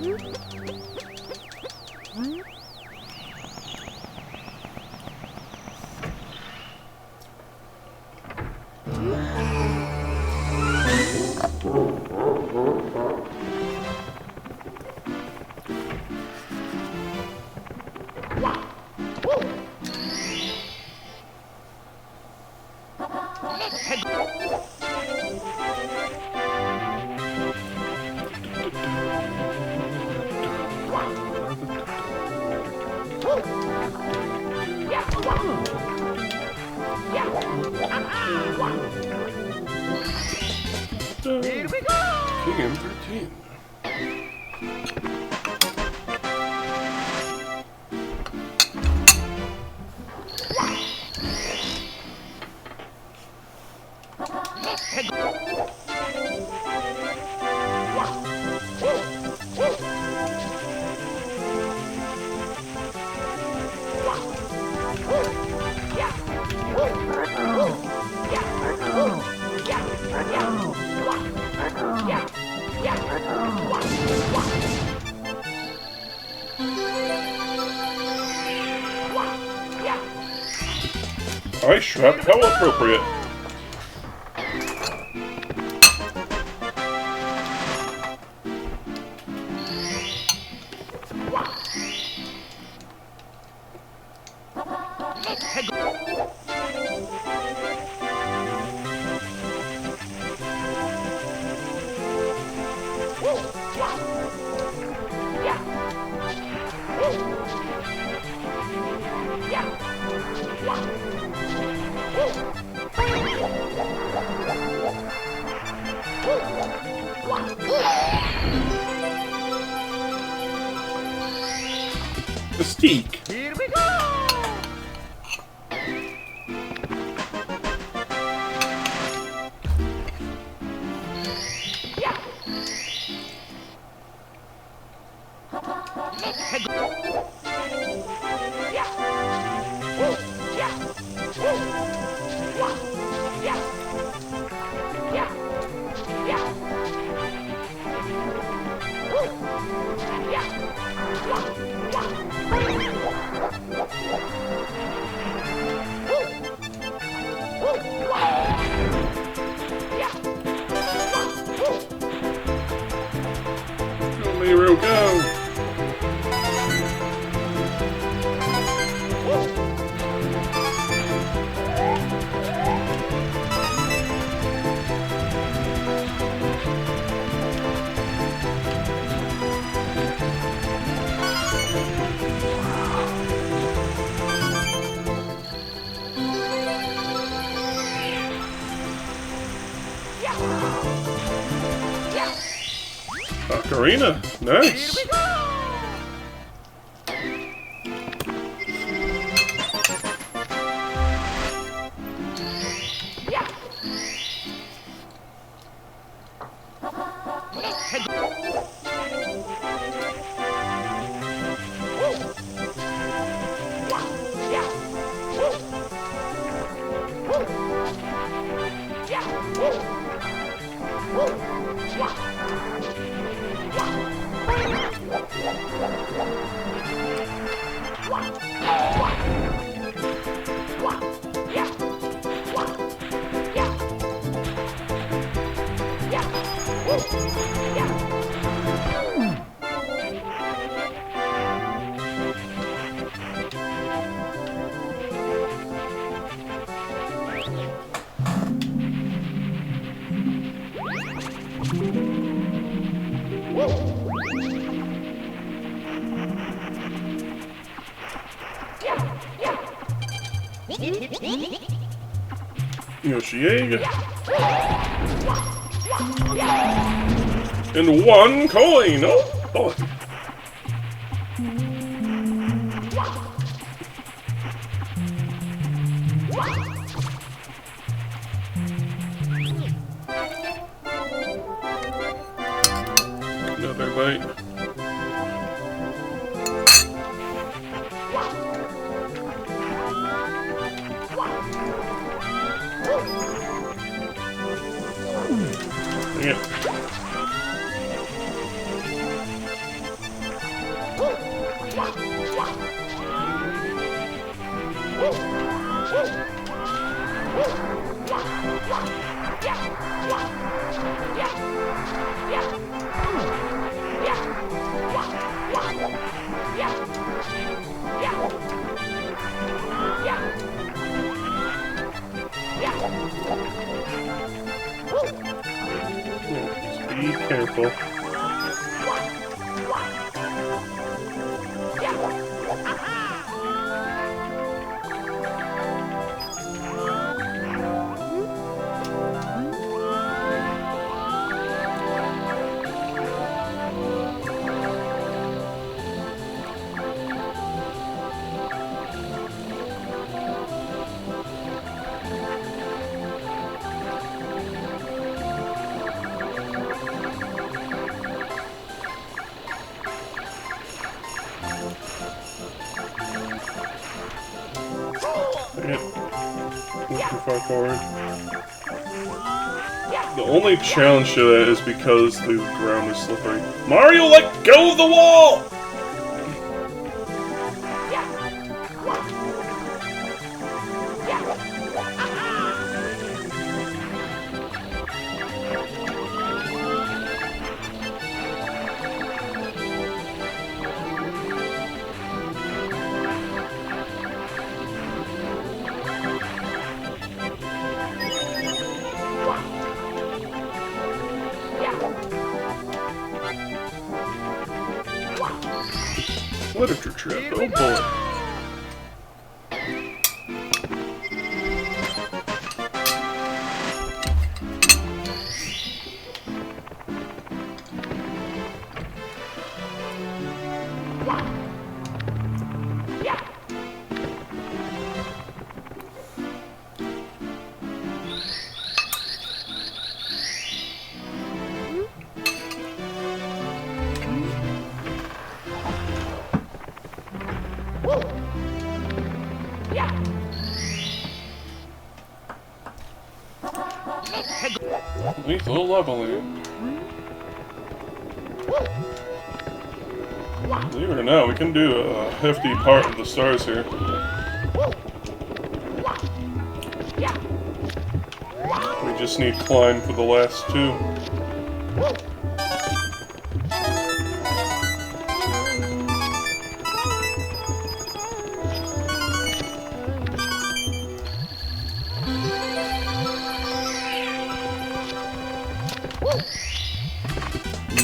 Here we go. King M13. Ice trap, how appropriate. Mystique. Here we go. Go, Miro, go! Karina, nice. Here we go! Yeah! Yoshi egg. And 1 coin! Oh boy. Another bite. Yeah. Just be careful. Too far forward. The only challenge to that is because the ground is slippery. Mario, let go of the wall! Literature trip, oh boy. Lethal leveling. Believe it or not, we can do a hefty part of the stars here. We just need climb for the last 2.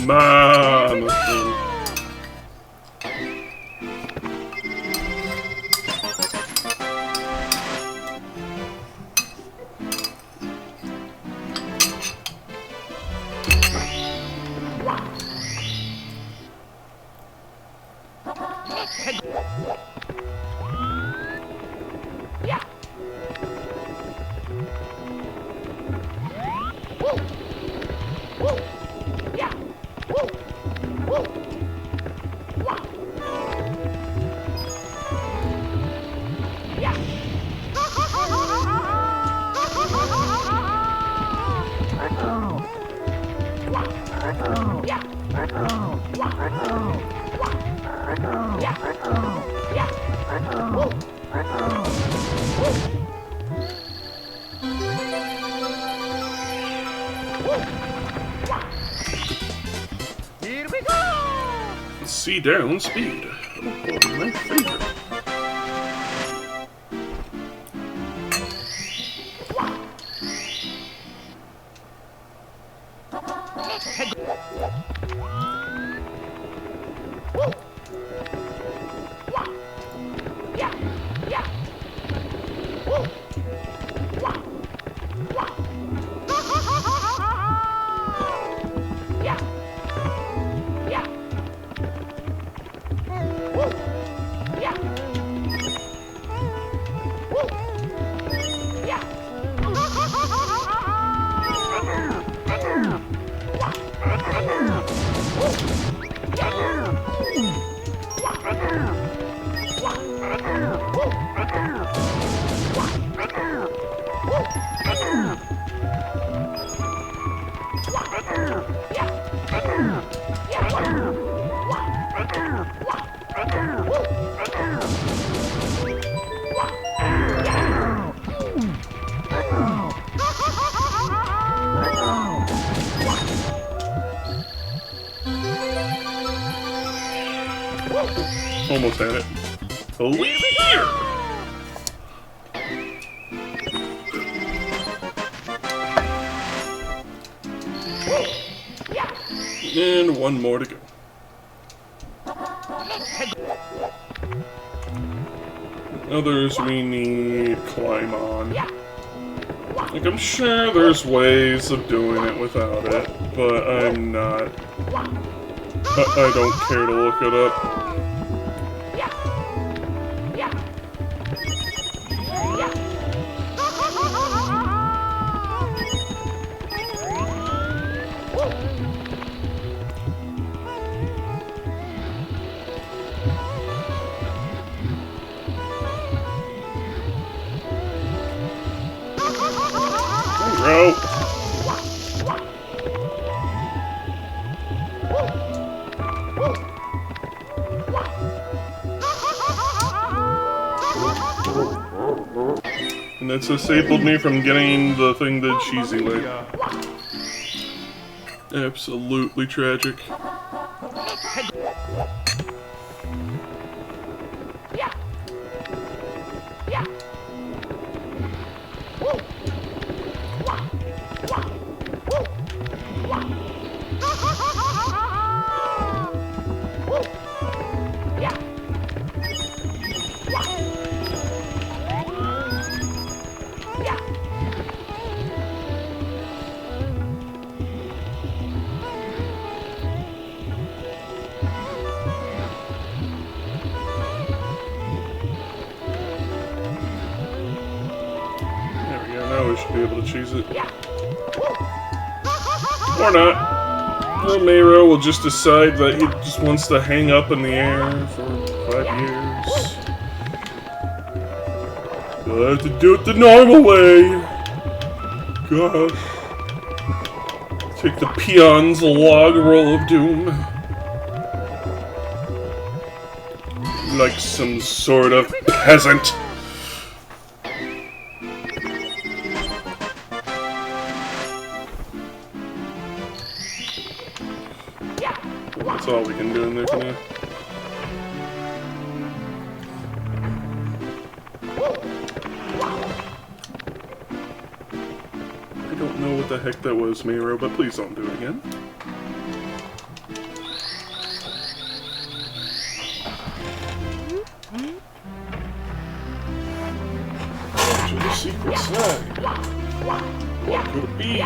Man, this thing. Here we go! C down speed. Oh boy, my favorite. Almost had it. Clear! And one more to go. Others we need climb on. Like, I'm sure there's ways of doing it without it, but I'm not. I don't care to look it up. Bro. And that's disabled me from getting the thing the cheesy way. Absolutely tragic. Now we should be able to cheese it. Or not. Well, Mayro will just decide that he just wants to hang up in the air for 5 years. You'll have to do it the normal way. Gosh. Take the peon's log roll of doom. Like some sort of peasant. That's all we can do in there for now. I don't know what the heck that was, Mayro, but please don't do it again. To the secret side. What could it be?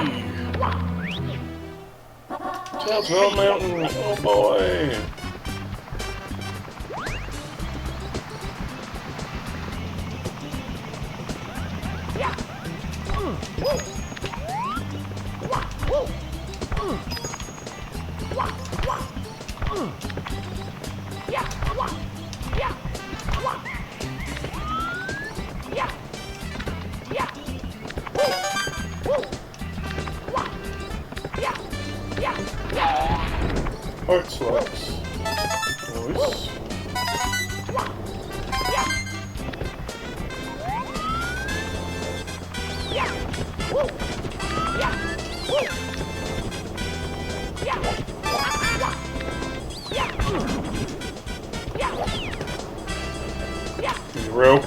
Telltale Mountain, oh boy! Art slots. Nice. Row.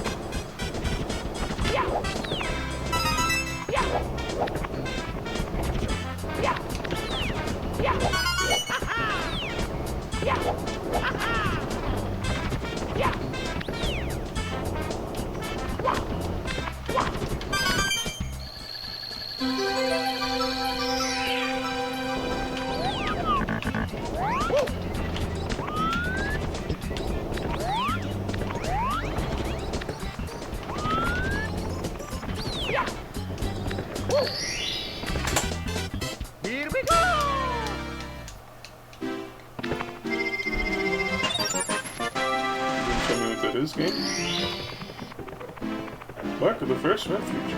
Here we go! Tell me what that is, game. Mark of the first refuge.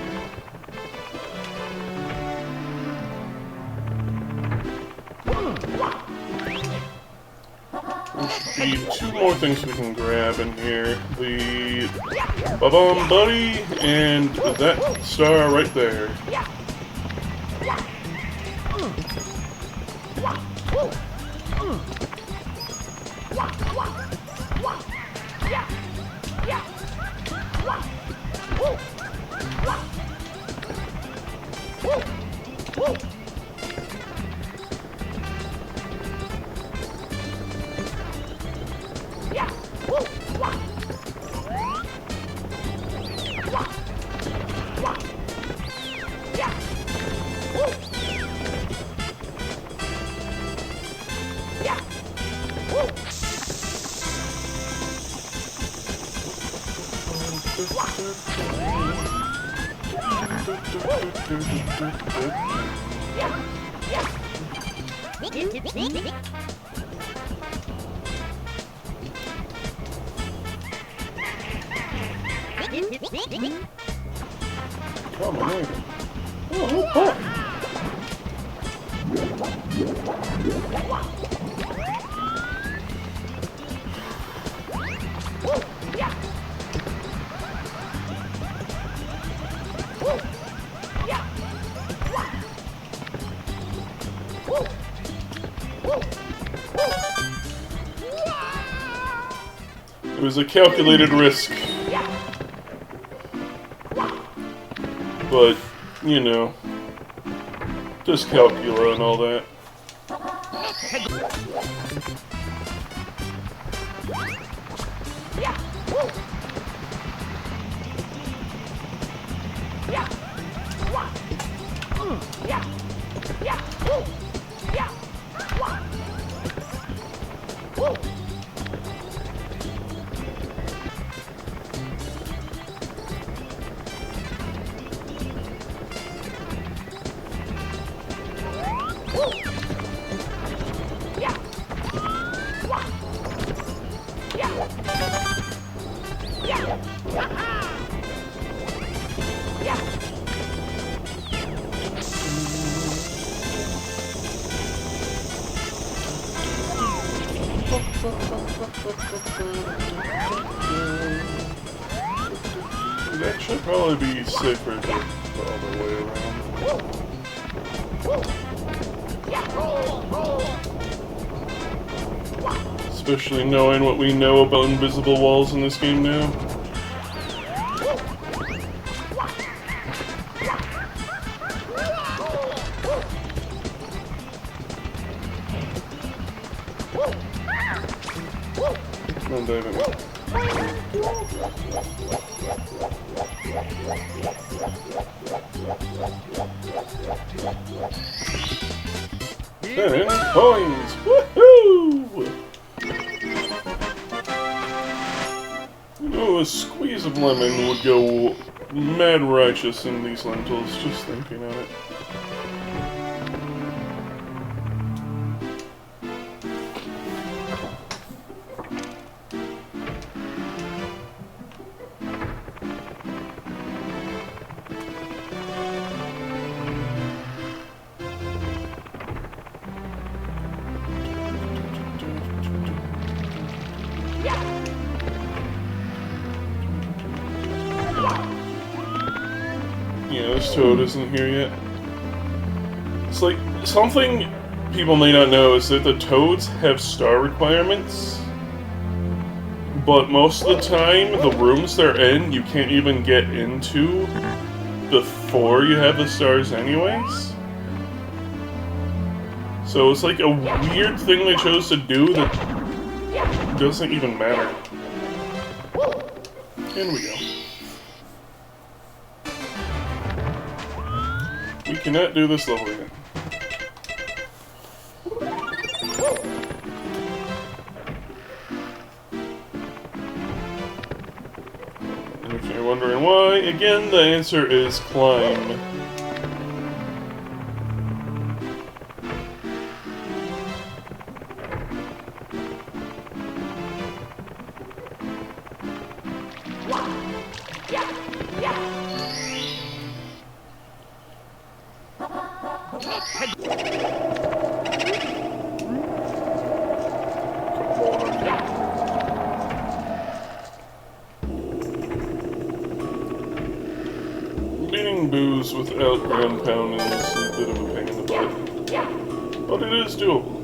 There should be two more things we can grab in here. The Ba-Bum Buddy and that star right there. Come on, oh. It was a calculated risk. But, you know, just calcula and all that. That should probably be safer to go all the way around. Especially knowing what we know about invisible walls in this game now. Come on, David. And coins! Woohoo! You know, a squeeze of lemon would go mad righteous in these lentils, just thinking of it. Yeah, this Toad isn't here yet. It's like, something people may not know is that the Toads have star requirements, but most of the time, the rooms they're in, you can't even get into before you have the stars anyways. So it's like a weird thing they chose to do that doesn't even matter. In we go. We cannot do this level again. And if you're wondering why, again, the answer is climb. Beating Booze without ground pound is a bit of a pain in the butt, but it is doable.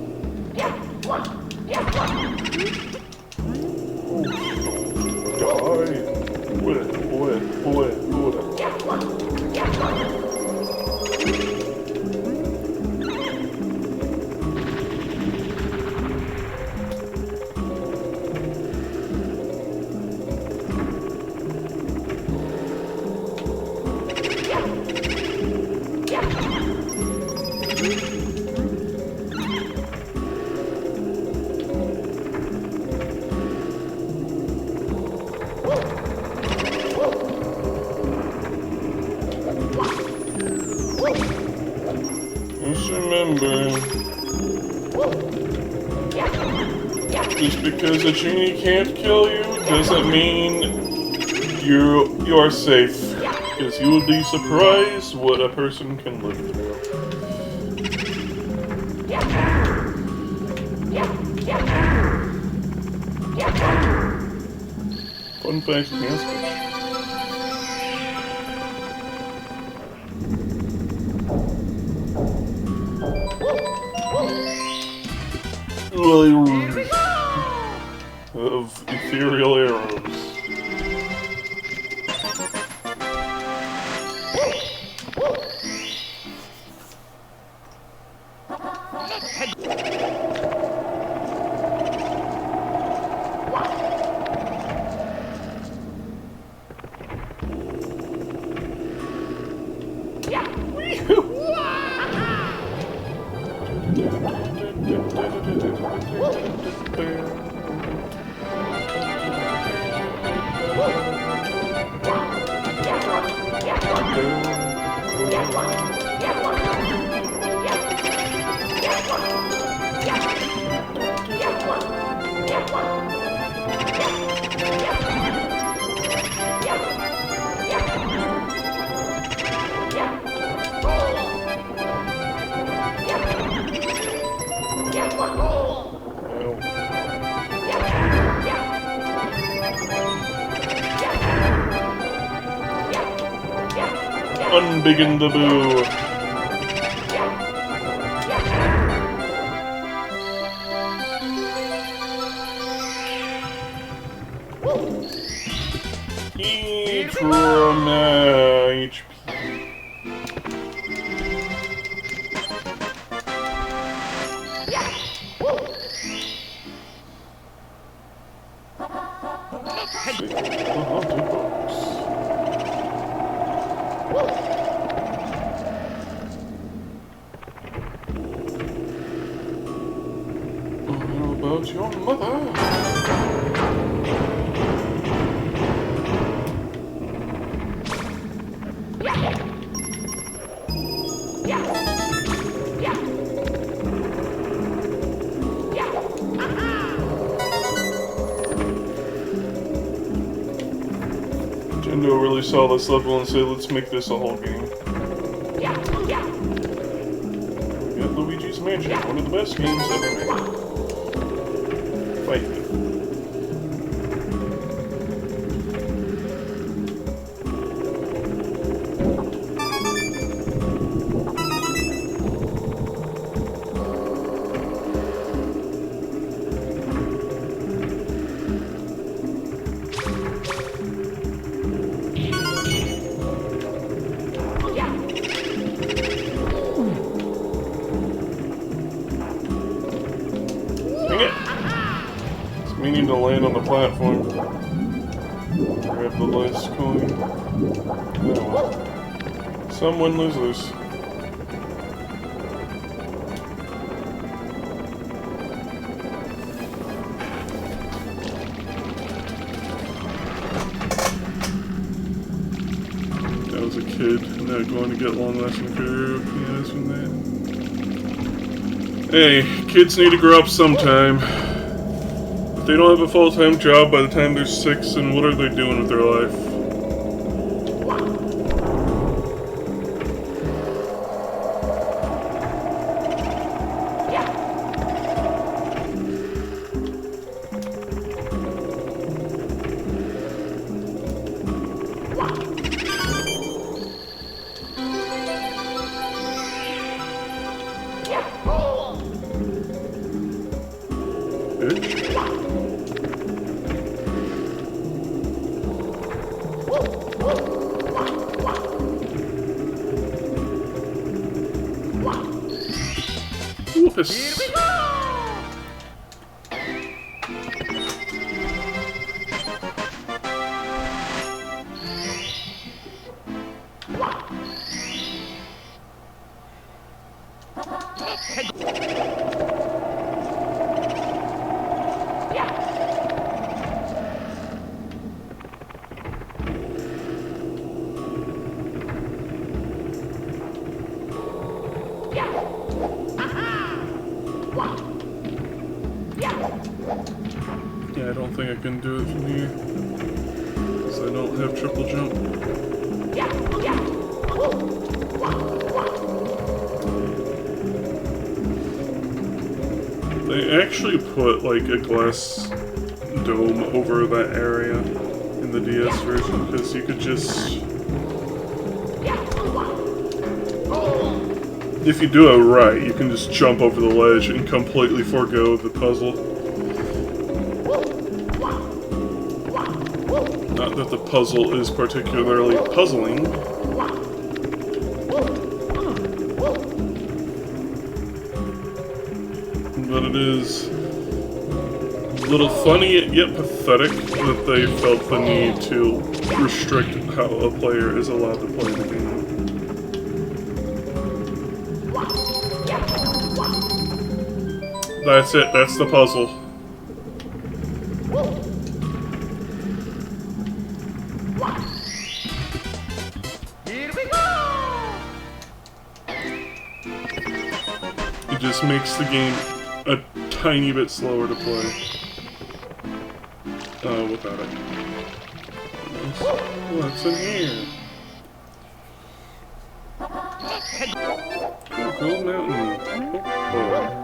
Just remember, just because a genie can't kill you doesn't mean you are safe. Because you will be surprised what a person can live through. Fun fact, you can't switch. Of ethereal arrows. Unbiggen the boo. Each from HP. How about your mother? Nintendo really saw this level and said, let's make this a whole game. We got Luigi's Mansion, one of the best games ever made. Fight me. need to land on the platform. Grab the last coin. Oh well. Some win, lose, lose. I was a kid, not going to get long-lasting career opinions from that. Hey, kids need to grow up sometime. If they don't have a full-time job by the time they're 6, then what are they doing with their life? Whoopus. Yeah, I don't think I can do it from here, because I don't have triple jump. They actually put like a glass dome over that area in the DS version, because you could just... If you do it right, you can just jump over the ledge and completely forego the puzzle. Not that the puzzle is particularly puzzling. But it is a little funny yet pathetic that they felt the need to restrict how a player is allowed to play the game. That's it, that's the puzzle. Here we go! It just makes the game a tiny bit slower to play. Without it. What's in here? Gold Mountain. Oh.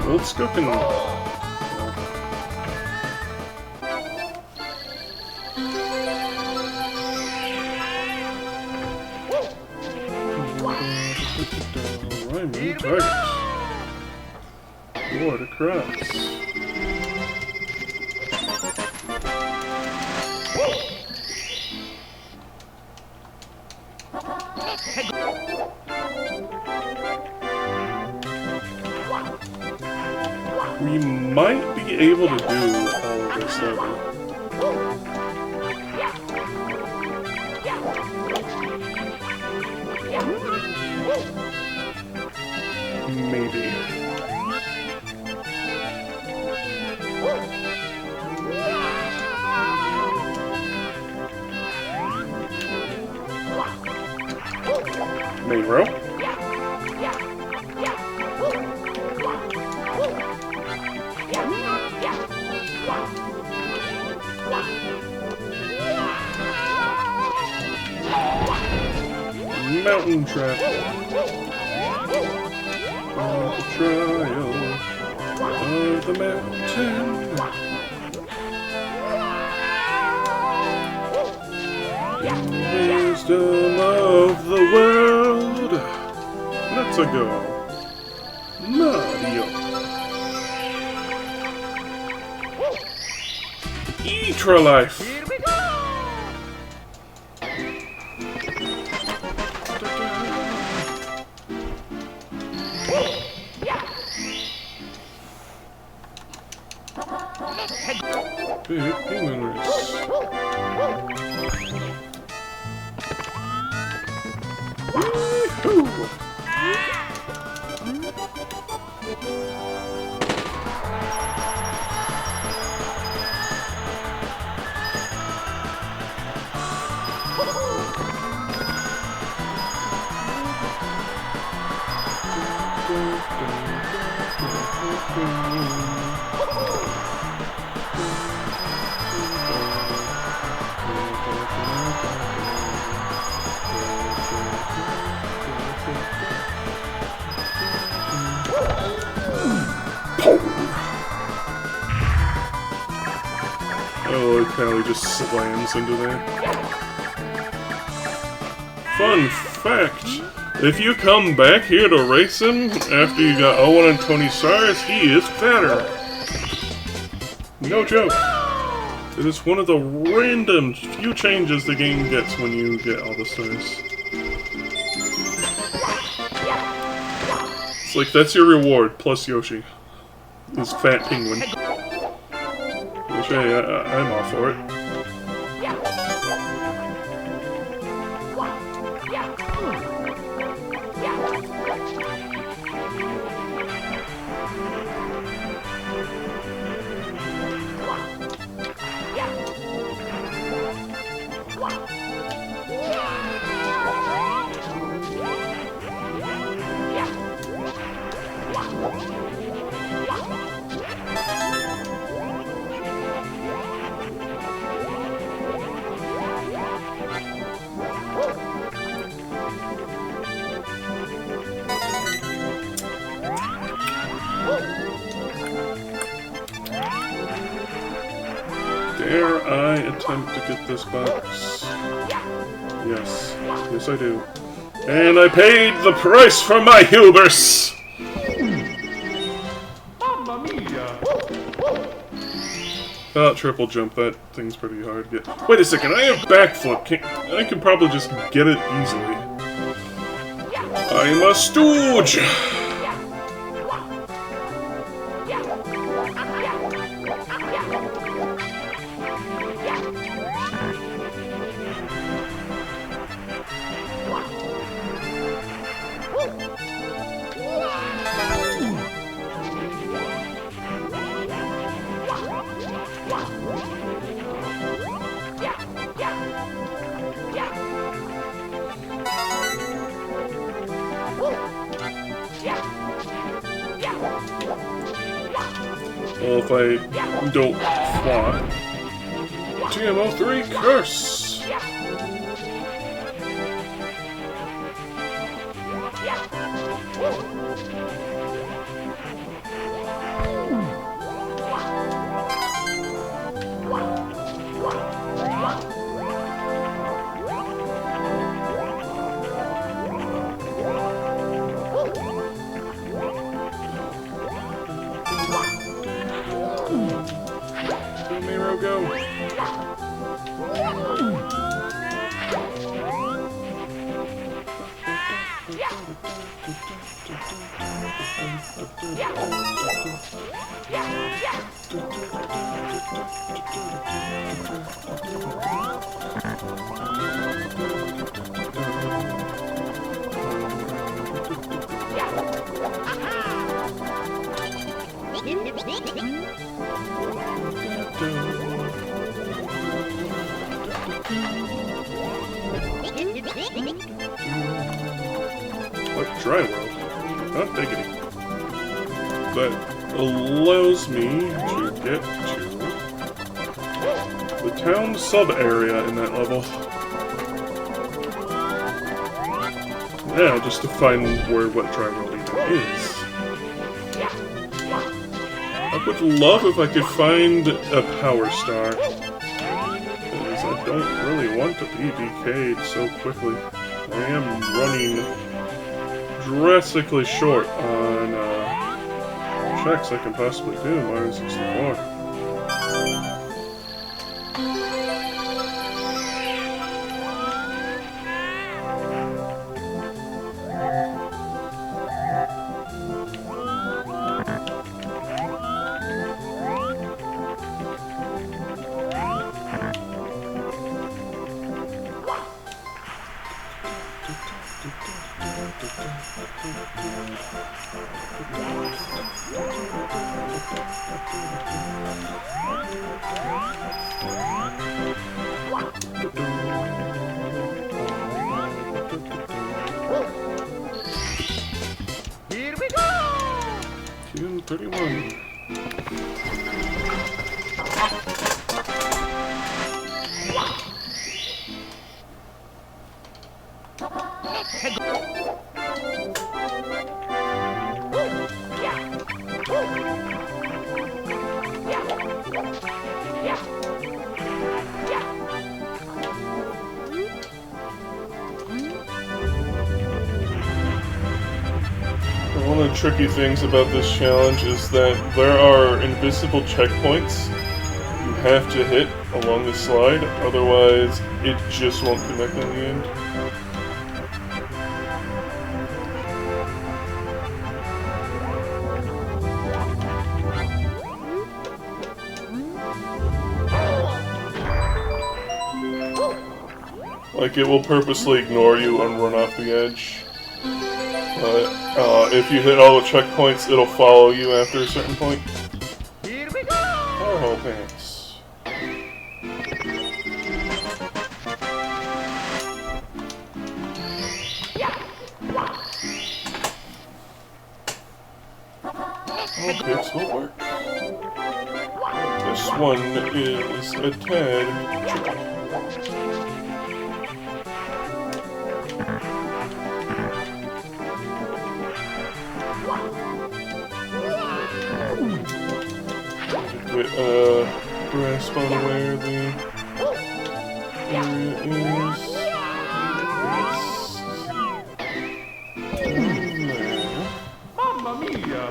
Old Skokin. Rhyming target. Lord across. We might be able to do all of this level. Maybe. Main row. Mountain trap. Try the mountain. Wisdom of the world. Let's go. Mario. Etra life. Here we go! Big penguin race. Woohoo! Oh, it apparently just slams into there. Fun fact, if you come back here to race him after you got 01 and 20 stars, he is fatter. No joke. It is one of the random few changes the game gets when you get all the stars. It's like, that's your reward, plus Yoshi. This fat penguin. Which, hey, I'm all for it. Dare I attempt to get this box? Yes. Yes, I do. And I paid the price for my hubris! Mamma mia! Oh, triple jump. That thing's pretty hard to get. Wait a second, I have backflip. I can probably just get it easily. I'm a stooge! Well, if I don't fly. TMO3 curse! Go. What dry world? Not diggity. That allows me to get to the town sub-area in that level. Now, just to find where what dry world even is. would love if I could find a power star. Because I don't really want to be DK'd so quickly. I am running drastically short on checks I can possibly do in Mario 64. Here we go! June 31. One of the tricky things about this challenge is that there are invisible checkpoints you have to hit along the slide, otherwise it just won't connect in the end. Like, it will purposely ignore you and run off the edge. But if you hit all the checkpoints, it'll follow you after a certain point. Here we go! Oh, thanks. Oh, this will work. This one is a tad tricky. Grasp on where the area is. Mamma mia!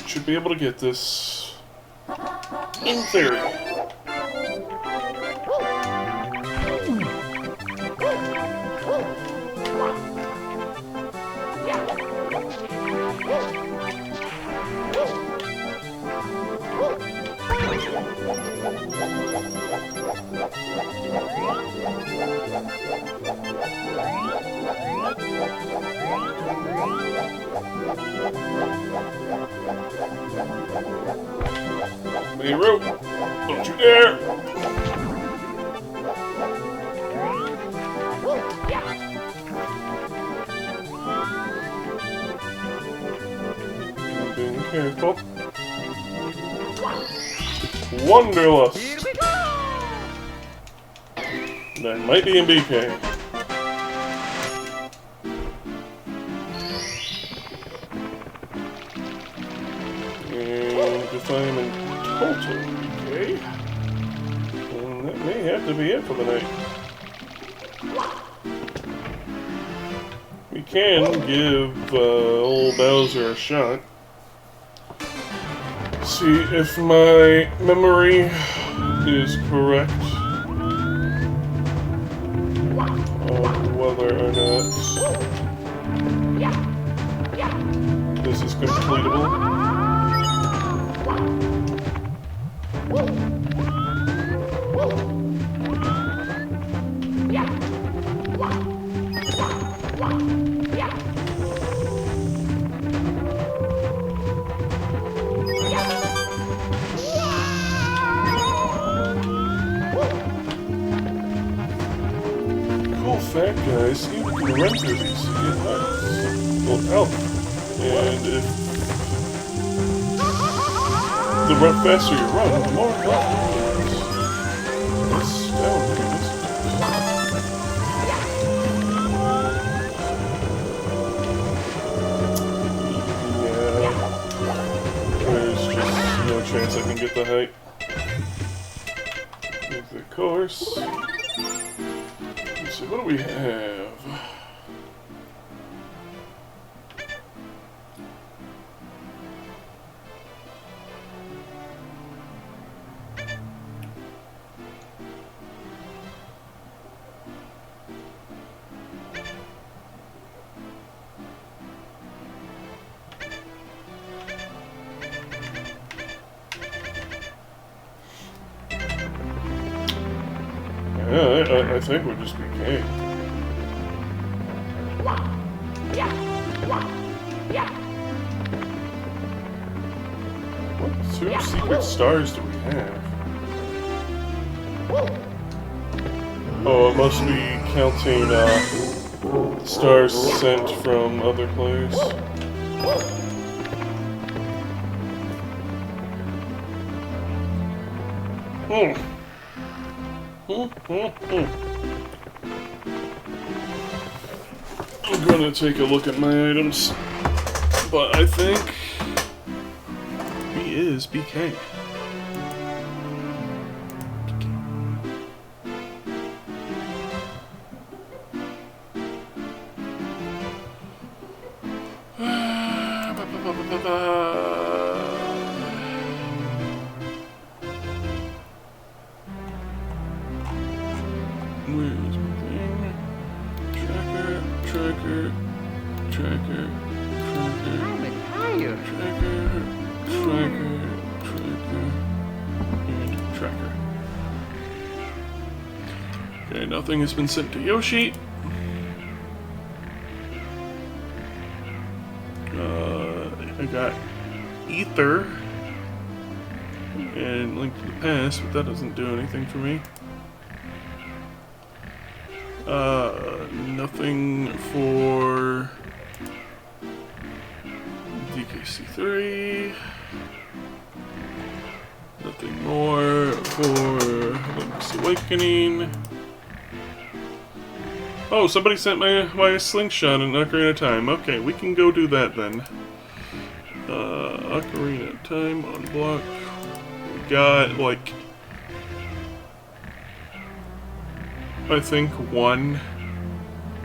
Should be able to get this. In theory. Nero, don't you dare! Being careful. Wanderlust. Here we go! That might be in BK. And if I'm in total BK, then that may have to be it for the night. We can give old Bowser a shot. See if my memory is correct on whether or not this is completable. Cool fact, guys, you can render these to get health. And if the faster you run, the more health you get. That's astounding, isn't it? Yeah. There's get the height of the course. Let's see, what do we have? Yeah, I think we'll just be K. What two secret stars do we have? Oh, it must be counting stars sent from other players. I'm gonna take a look at my items, but I think B is BK. Where's my thing? Tracker, tracker, tracker, tracker, I'm tired. tracker, tracker, tracker, and tracker. Okay, nothing has been sent to Yoshi. I got Ether and Link to the Past, but that doesn't do anything for me. Nothing for DKC3. Nothing more for Link's Awakening. Oh, somebody sent my slingshot in Ocarina of Time. Okay, we can go do that then. Ocarina of Time unblock. We got, like, I think one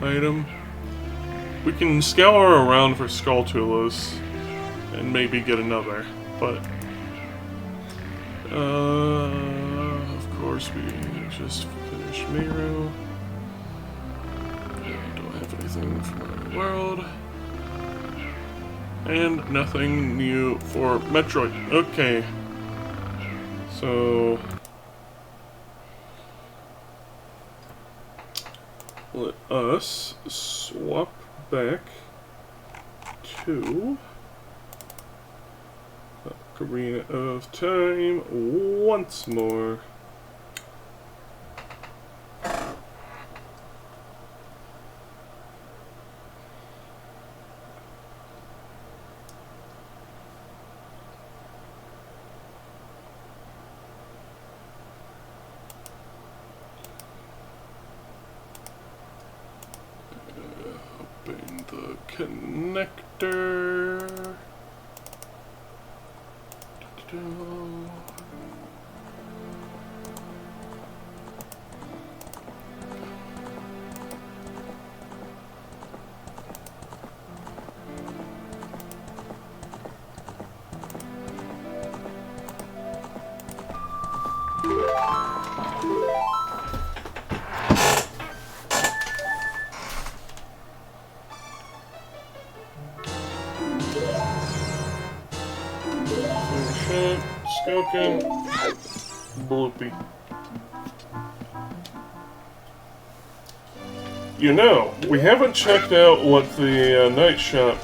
item. We can scour around for Skulltulas and maybe get another, but of course we just finished Miro. Don't have anything for my world. And nothing new for Metroid. Okay. So let us swap back to Ocarina of Time once more. Open the connector. Skokin. Bloopy. You know, we haven't checked out what the night shop,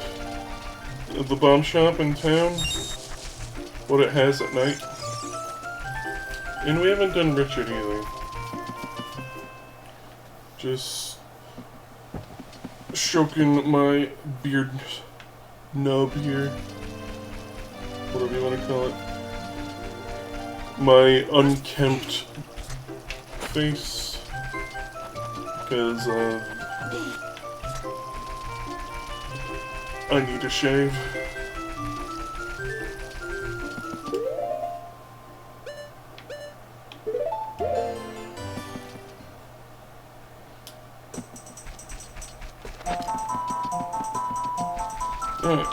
the bomb shop in town, what it has at night. And we haven't done Richard either. Just stroking my beard nub here. Whatever you want to call it. My unkempt face. Because, I need to shave. Alright.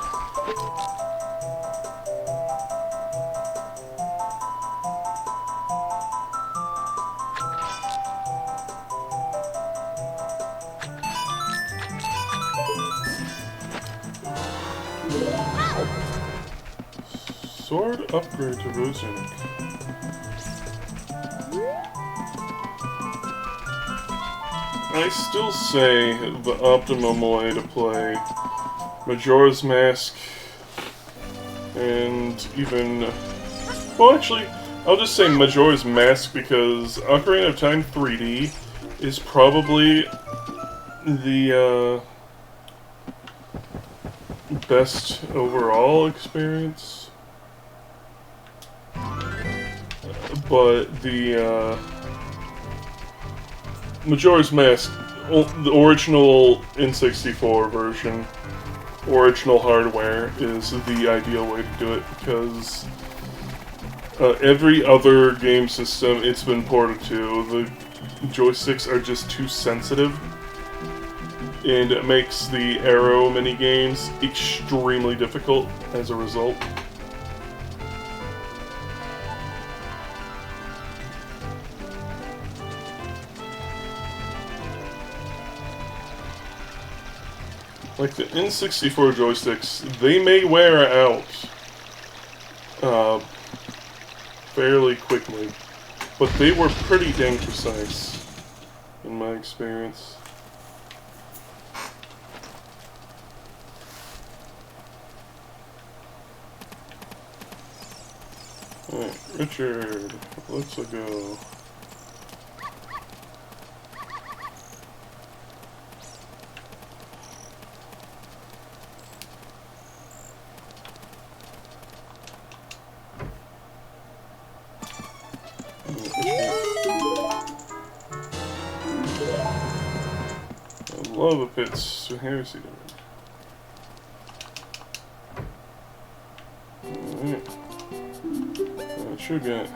Sword upgrade to Rosen. I still say the optimum way to play Majora's Mask and even... Well, actually, I'll just say Majora's Mask because Ocarina of Time 3D is probably the best overall experience. But the Majora's Mask, the original N64 version, original hardware, is the ideal way to do it because every other game system it's been ported to, the joysticks are just too sensitive, and it makes the arrow minigames extremely difficult as a result. Like the N64 joysticks, they may wear out fairly quickly, but they were pretty dang precise in my experience. Alright, Richard, let's go. I love if it's heresy to me. Alright. Should get.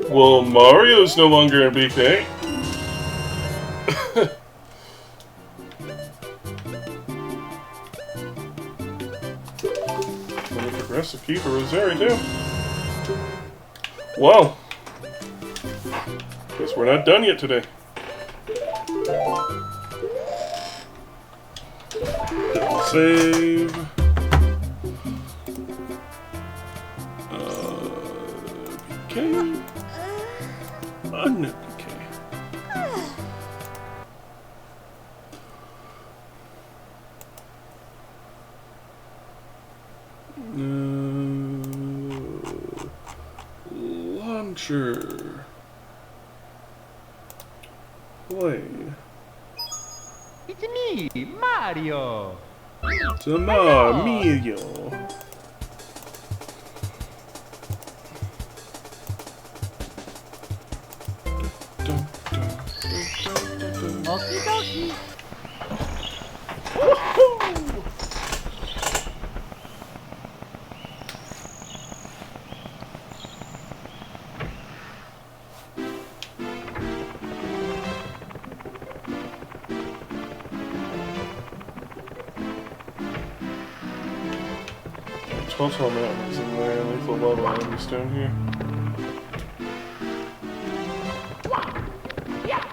Well, Mario's no longer in BK. And a progressive key for Rosary too. Wow. Guess we're not done yet today. Save. BK. No BK. Launcher. Play. It's me, Mario. It's a Mario. Okie dokie. Total Mountains in there, lethal lava enemies down here. Yeah.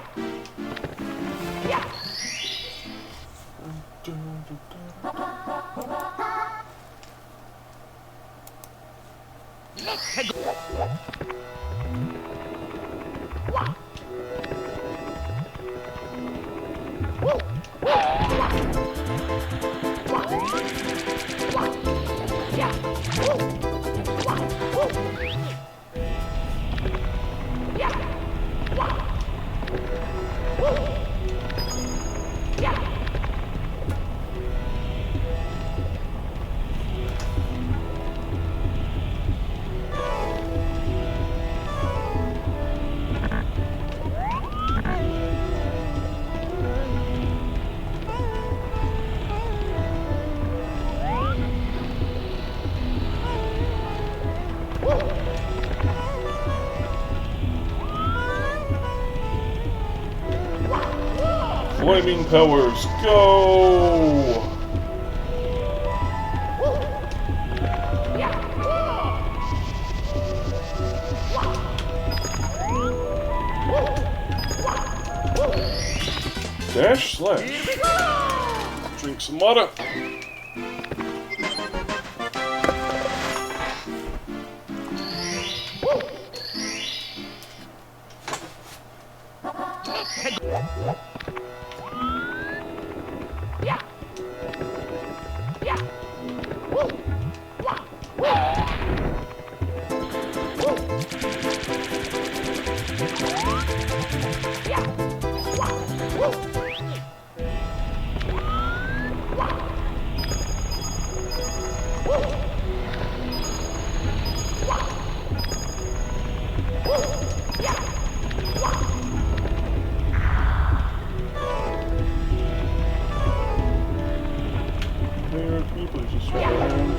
Climbing powers, go! Dash slash. Drink some water. There are people just around.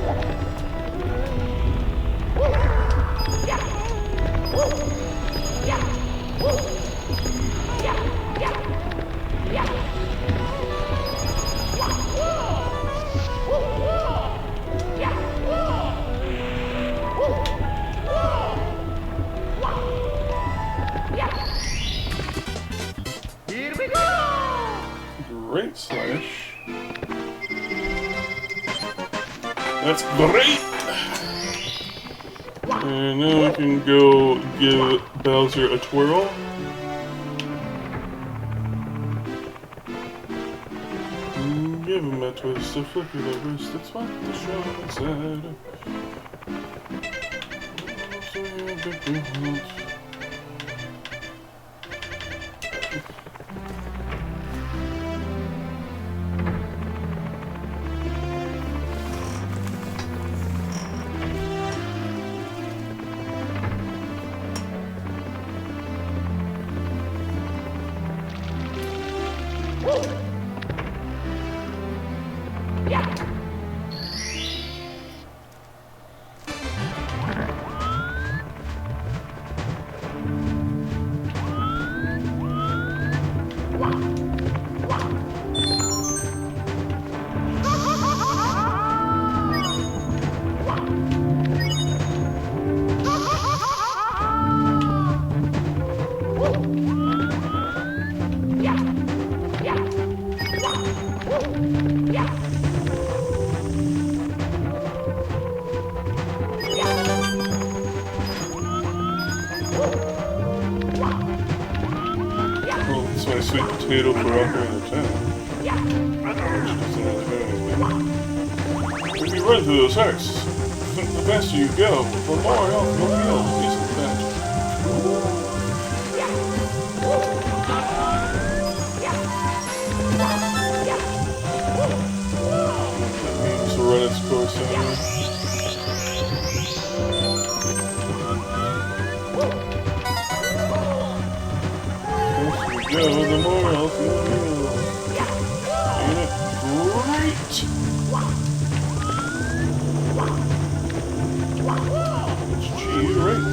Here we go! Great slash. That's great! And now we can go give Bowser a twirl. Give him a twist, a flick of the wrist, that's what the shaman said. Oh, it's my sweet potato Baraka in the town. Which doesn't really do anything. If you run through those hearts, the faster you go, the more health you'll feel. Isn't that? That means run its course anyway. Go, the more health you'll feel. Ain't it great? It's cheese, right?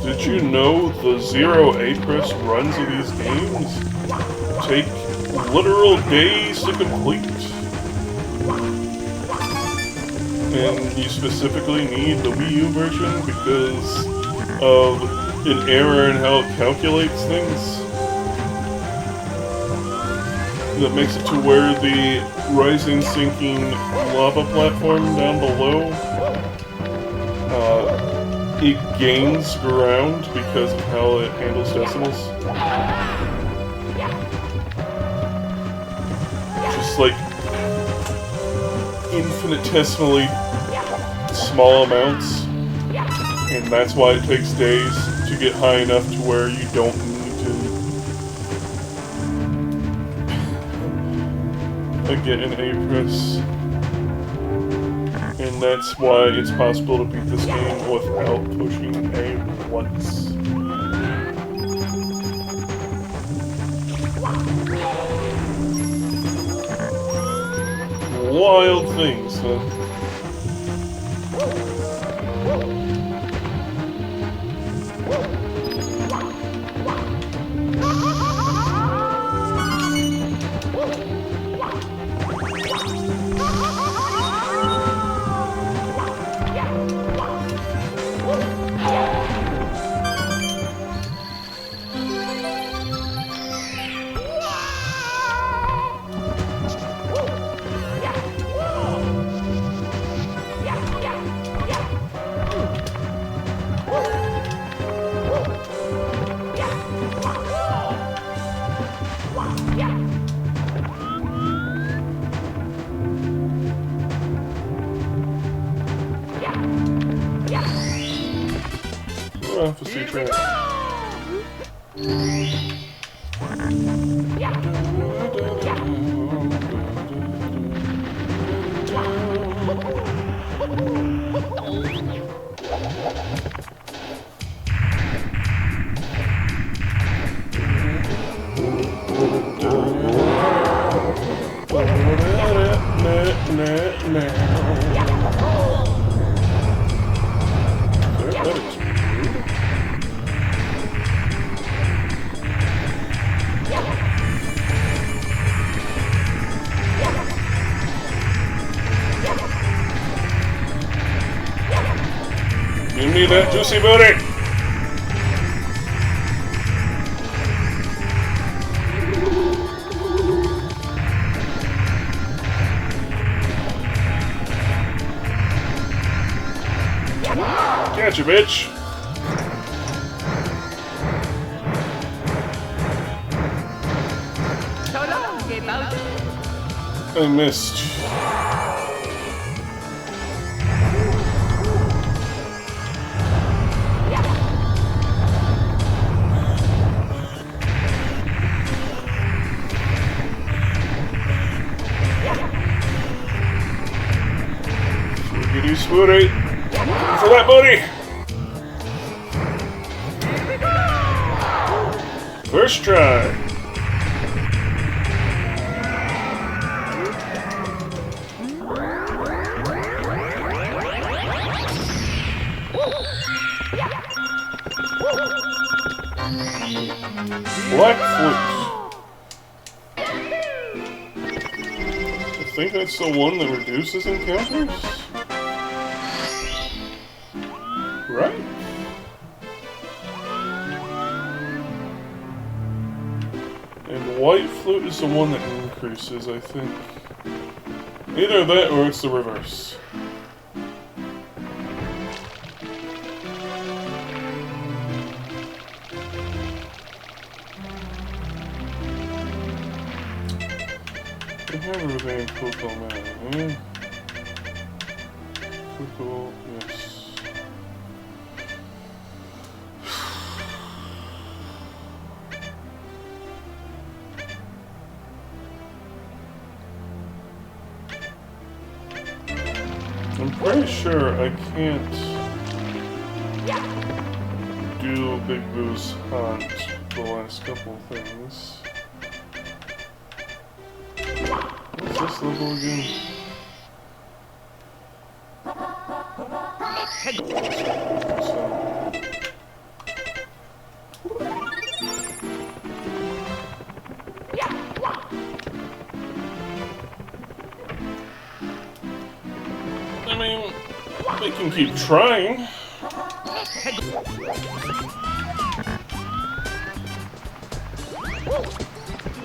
Did you know the 0 press runs of these games take literal days to complete? And you specifically need the Wii U version because of an error in how it calculates things that makes it to where the rising sinking lava platform down below it gains ground because of how it handles decimals. Just like infinitesimally small amounts, and that's why it takes days to get high enough to where you don't need to get an A press. And that's why it's possible to beat this game without pushing A once. things, huh? FSA track. Give me that juicy booty! Catch you, bitch! So long, game out. I missed. Forgetty booty! For that booty! First try! Black flute. I think that's the one that reduces encounters? Right? And white flute is the one that increases, I think. Either that or it's the reverse. Never been Coco Man, eh? Coco, yes. I'm pretty sure I can't do Big Boo's hunt the last couple of things. What's this level again? I mean, they can keep trying.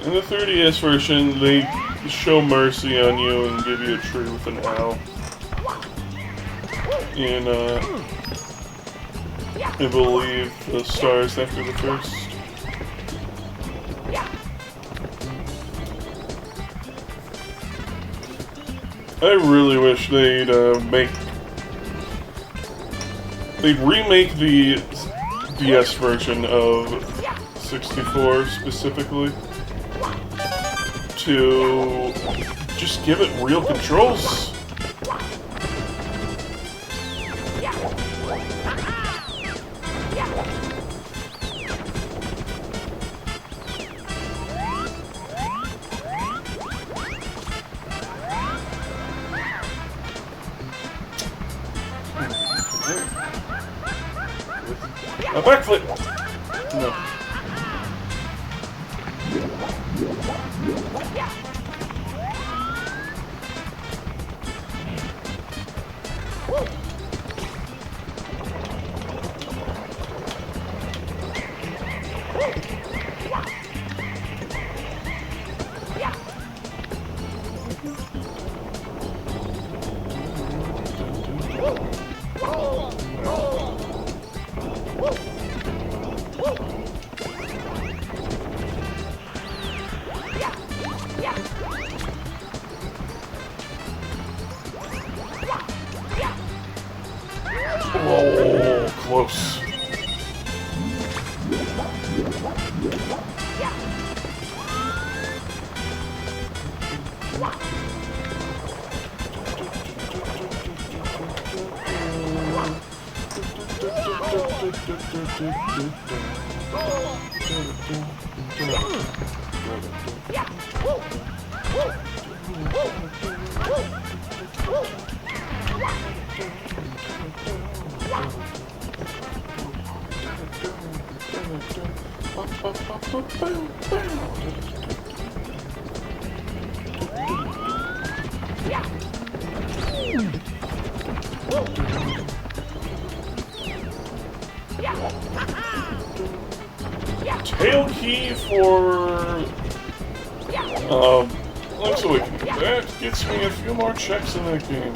In the 3DS version, they show mercy on you and give you a tree with an owl. And, I believe the stars after the first. I really wish they'd remake the DS version of 64 specifically to just give it real controls. A backflip! No. Oh, close. Tail key for Link's Awakening. That gets me a few more checks in that game.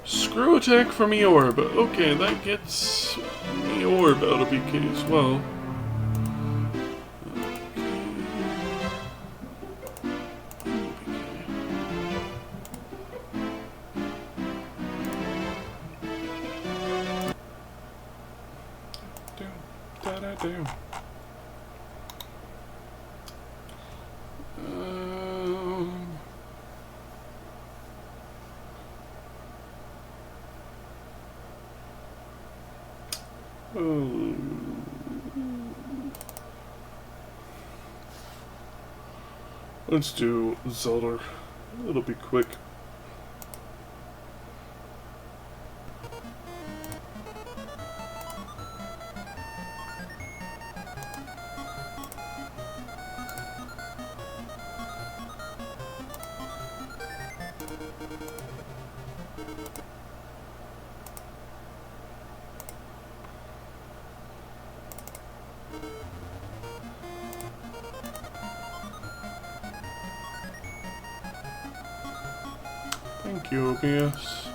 Screw attack from the orb. Okay, that gets the orb out of BK as well. Let's do Zelda. It'll be quick. Thank you, OBS.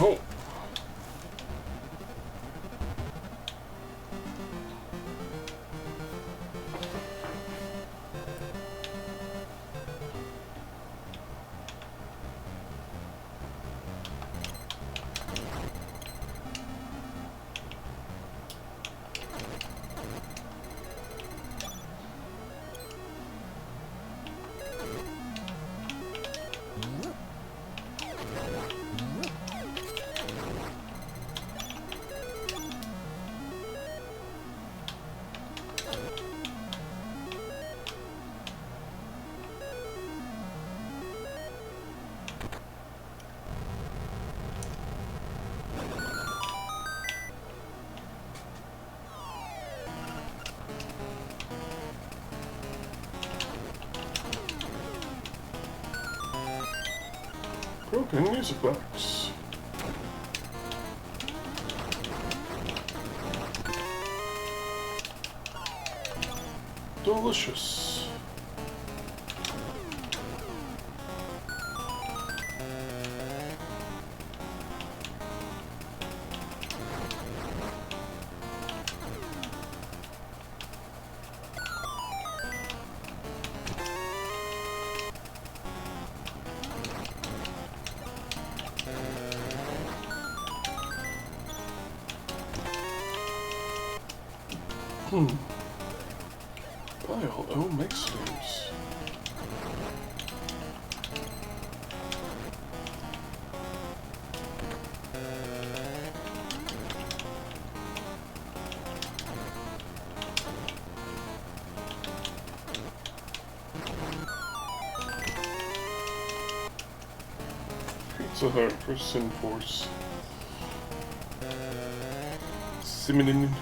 Oh. And music box. Delicious. File O mixtapes. Pizza Hut for Sinforce. Cinnamon.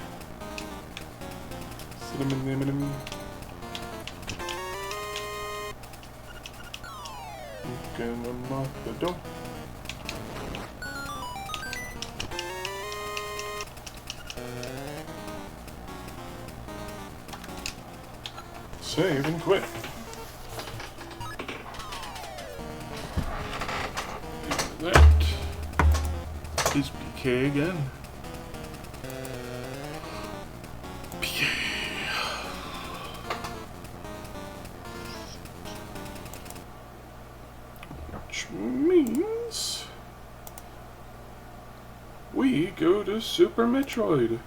Cinnamon. Gonna unlock the door. Save and quit. That is PK again. PK. Which means we go to Super Metroid.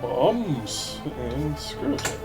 Bombs and screw attack.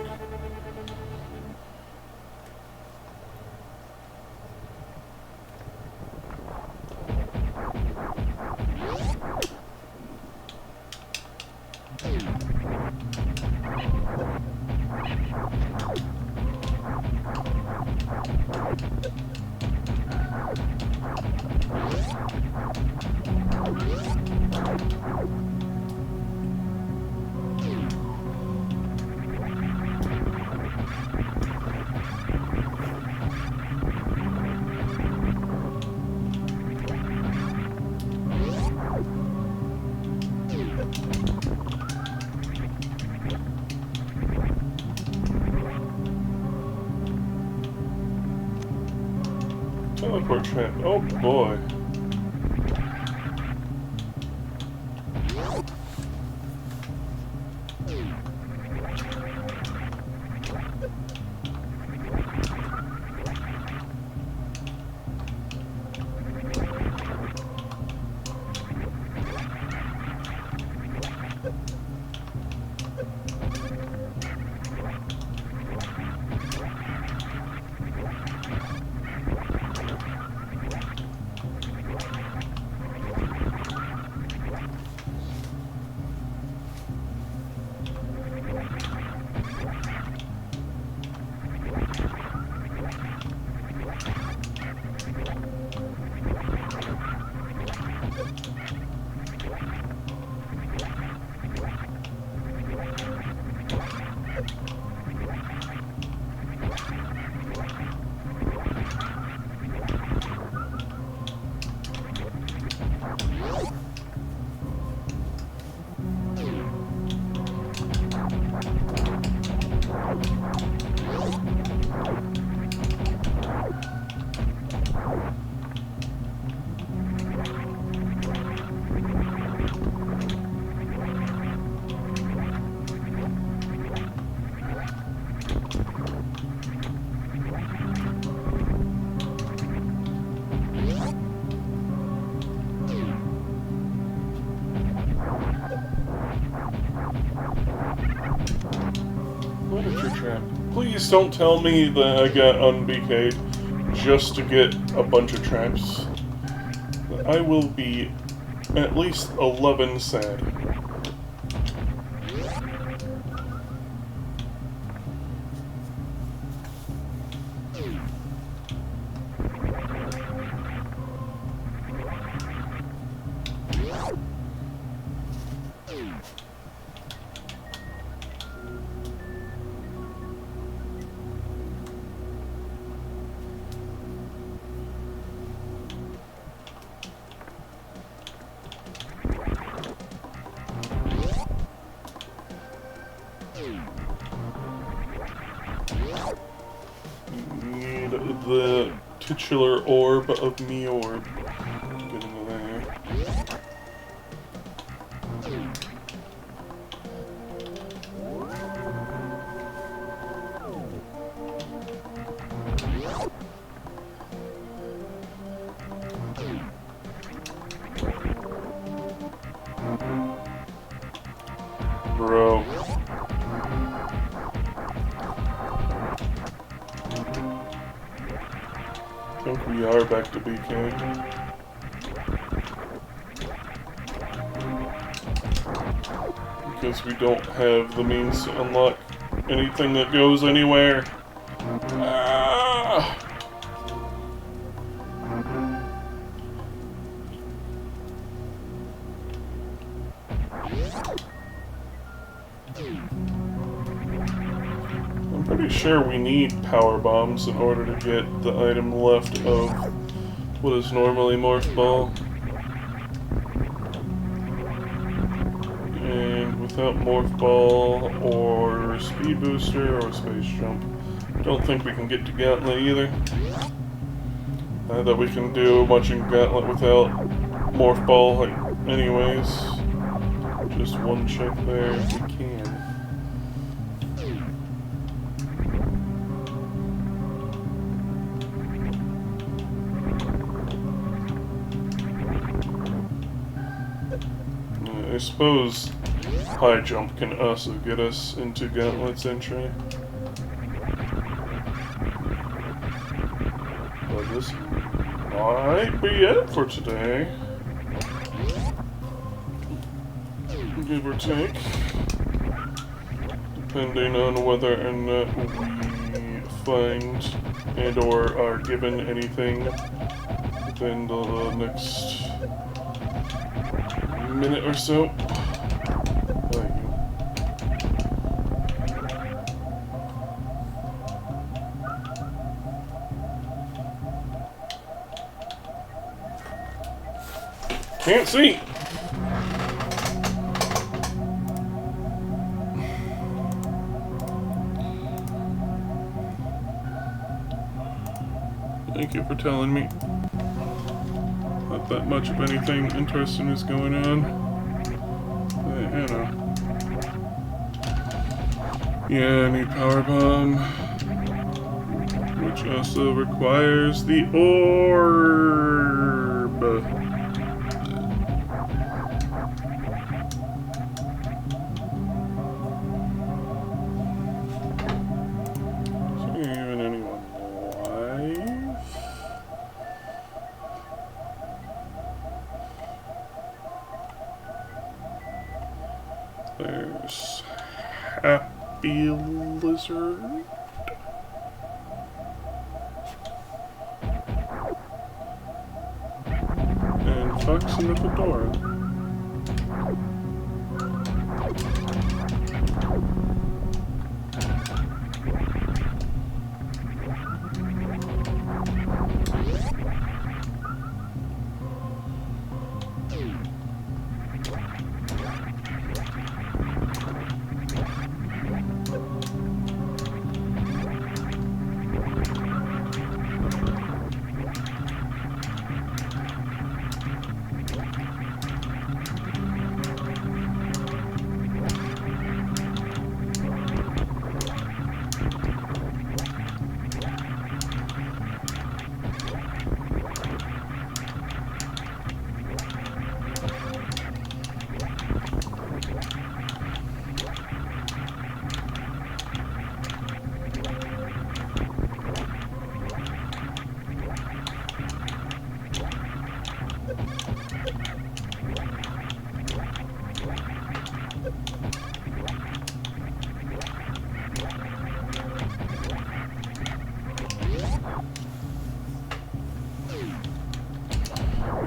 Teleport trap. Oh boy. Please don't tell me that I got un-BK'd just to get a bunch of traps. I will be at least 11 sad. Need the titular orb of me orb. Get into there. Bro. I think we are back to BK. Because we don't have the means to unlock anything that goes anywhere. Ah! I'm pretty sure we need power bombs in order to get the item left of what is normally Morph Ball. And without Morph Ball or Speed Booster or Space Jump, I don't think we can get to Gauntlet either. That we can do much in Gauntlet without Morph Ball, like, anyways. Just one check there if we can. I suppose high jump can also get us into Gauntlet's entry. But this might be it for today. Give or take. Depending on whether or not we find and or are given anything within the next minute or so. Thank you. Can't see. Thank you for telling me. Not that much of anything interesting is going on. But, you know. Yeah, I need Power Bomb. Which also requires the orb. Is there even anyone alive? There's Happy Lizard. And Fox and the Fedora.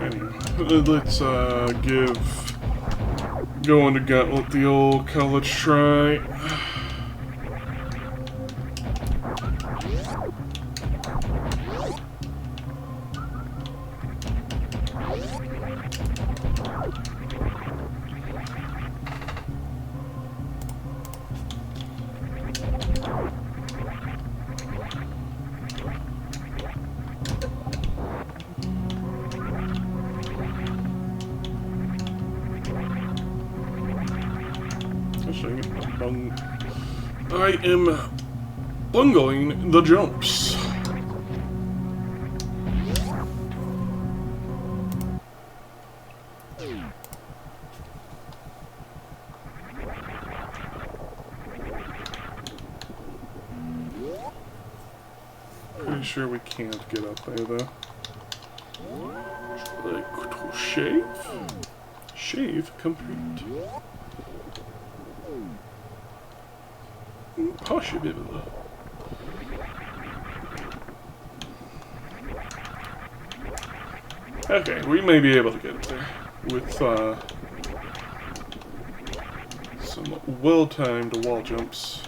Anyway, let's go into Gauntlet the old college try. I am bungling the jumps. Pretty sure we can't get up there though. Like to shave? Shave complete. Possible. Okay, we may be able to get up there with some well-timed wall jumps.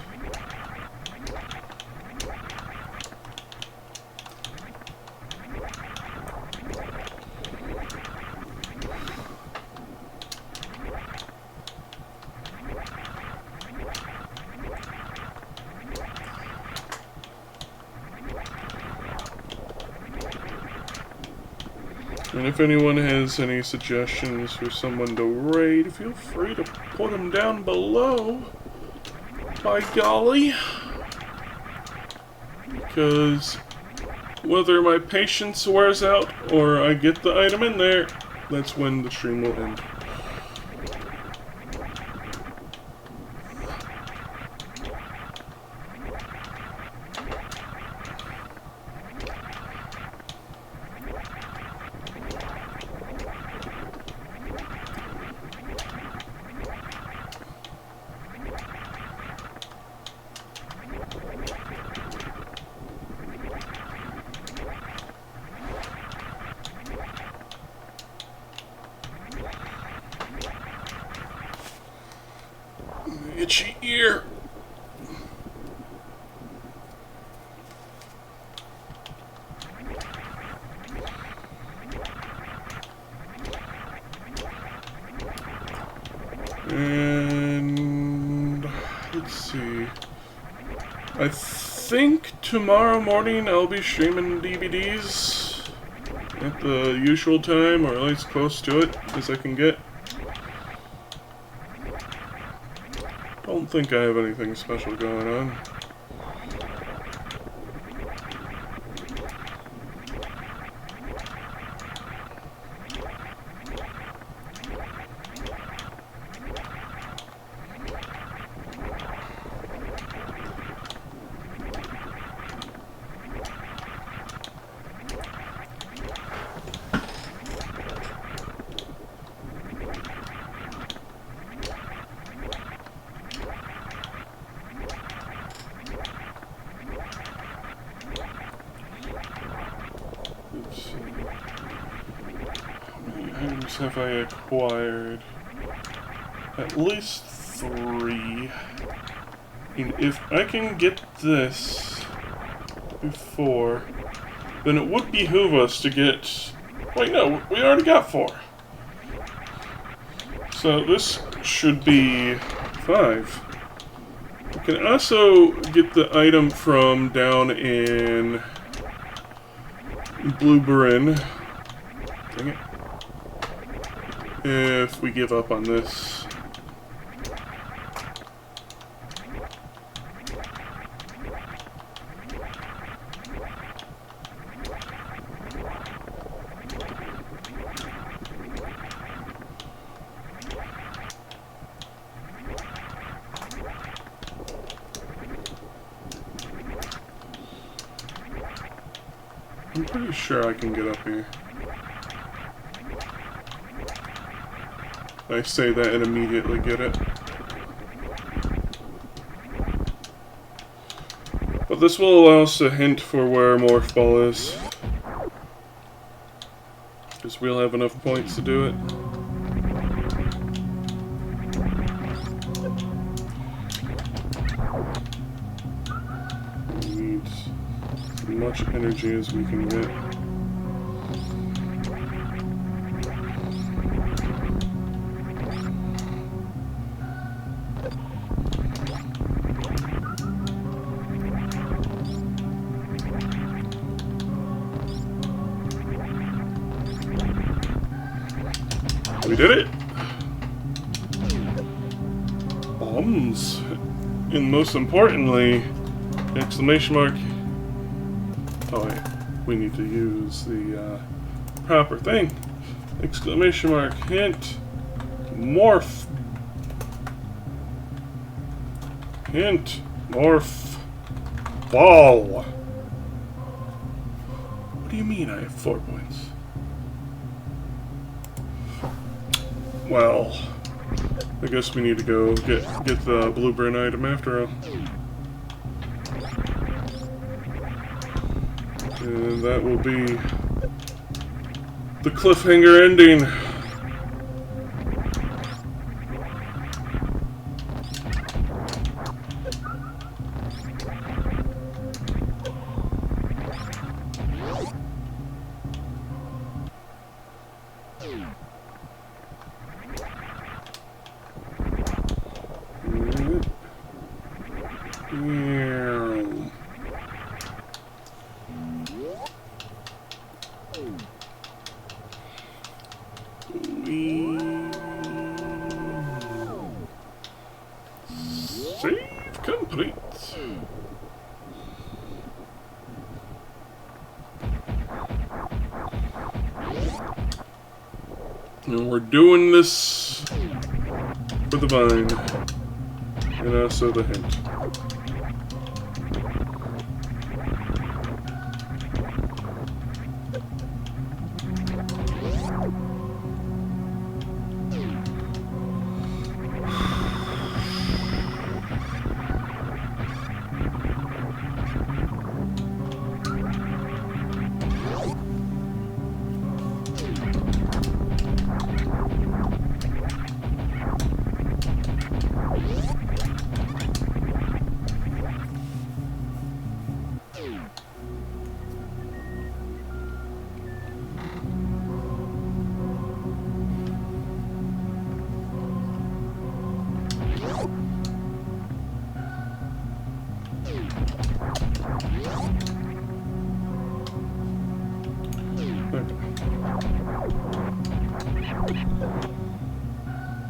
And if anyone has any suggestions for someone to raid, feel free to put them down below. By golly. Because whether my patience wears out or I get the item in there, that's when the stream will end. Itchy ear. And let's see. I think tomorrow morning I'll be streaming DVDs at the usual time, or at least close to it as I can get. Don't think I have anything special going on. Have I acquired? At least 3. And if I can get this before, then it would behoove us to get... Wait, no, we already got 4. So this should be 5. We can also get the item from down in Blue Barin. Dang it. If we give up on this. I'm pretty sure I can get up here. I say that and immediately get it. But this will allow us a hint for where Morph Ball is. Because we'll have enough points to do it. We need as much energy as we can get. We did it! Bombs! And most importantly, exclamation mark. Oh wait, we need to use the proper thing. Exclamation mark, hint, morph. Hint, morph, ball. What do you mean I have 4 points? Well, I guess we need to go get the blueprint item after all. And that will be the cliffhanger ending. Save complete. And we're doing this for the vine. And also the hint.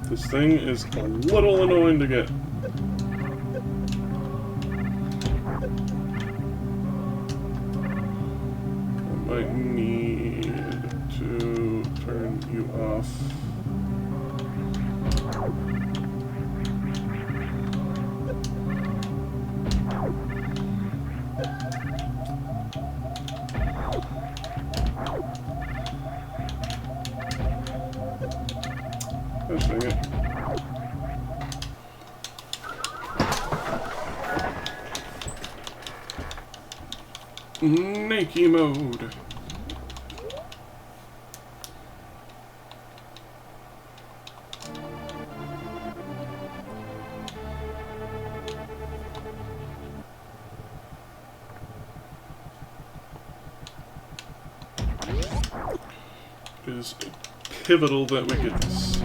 This thing is a little annoying to get. I might need to turn you off. Gosh dang it. Nakey mode. It is pivotal that we get this.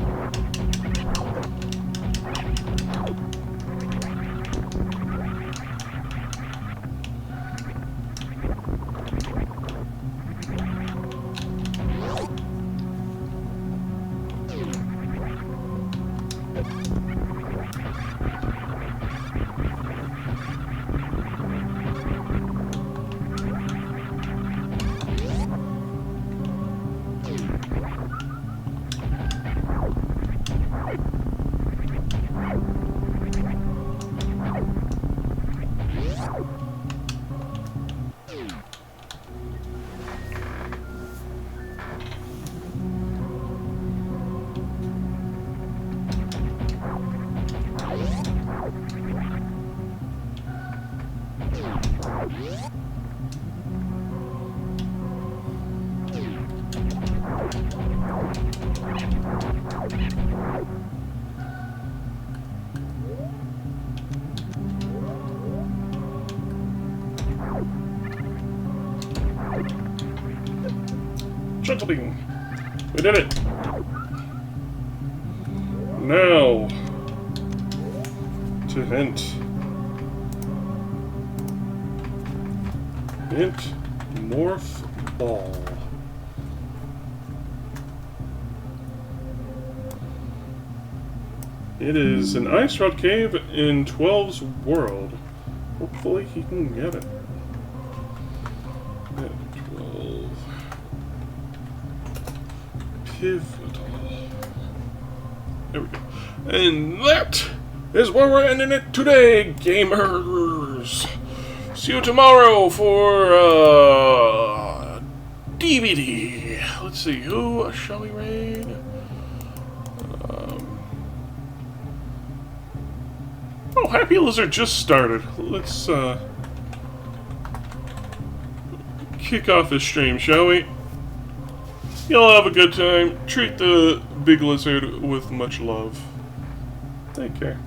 Chuckling. We did it. Now to hint. Hint morph ball. It is an ice rod cave in 12's world. Hopefully he can get it. At 12. Pivotal. There we go. And that is where we're ending it today, gamers. See you tomorrow for DVD. Let's see, who shall we raid? Oh, Happy Lizard just started. Let's kick off this stream, shall we? Y'all have a good time. Treat the big lizard with much love. Take care.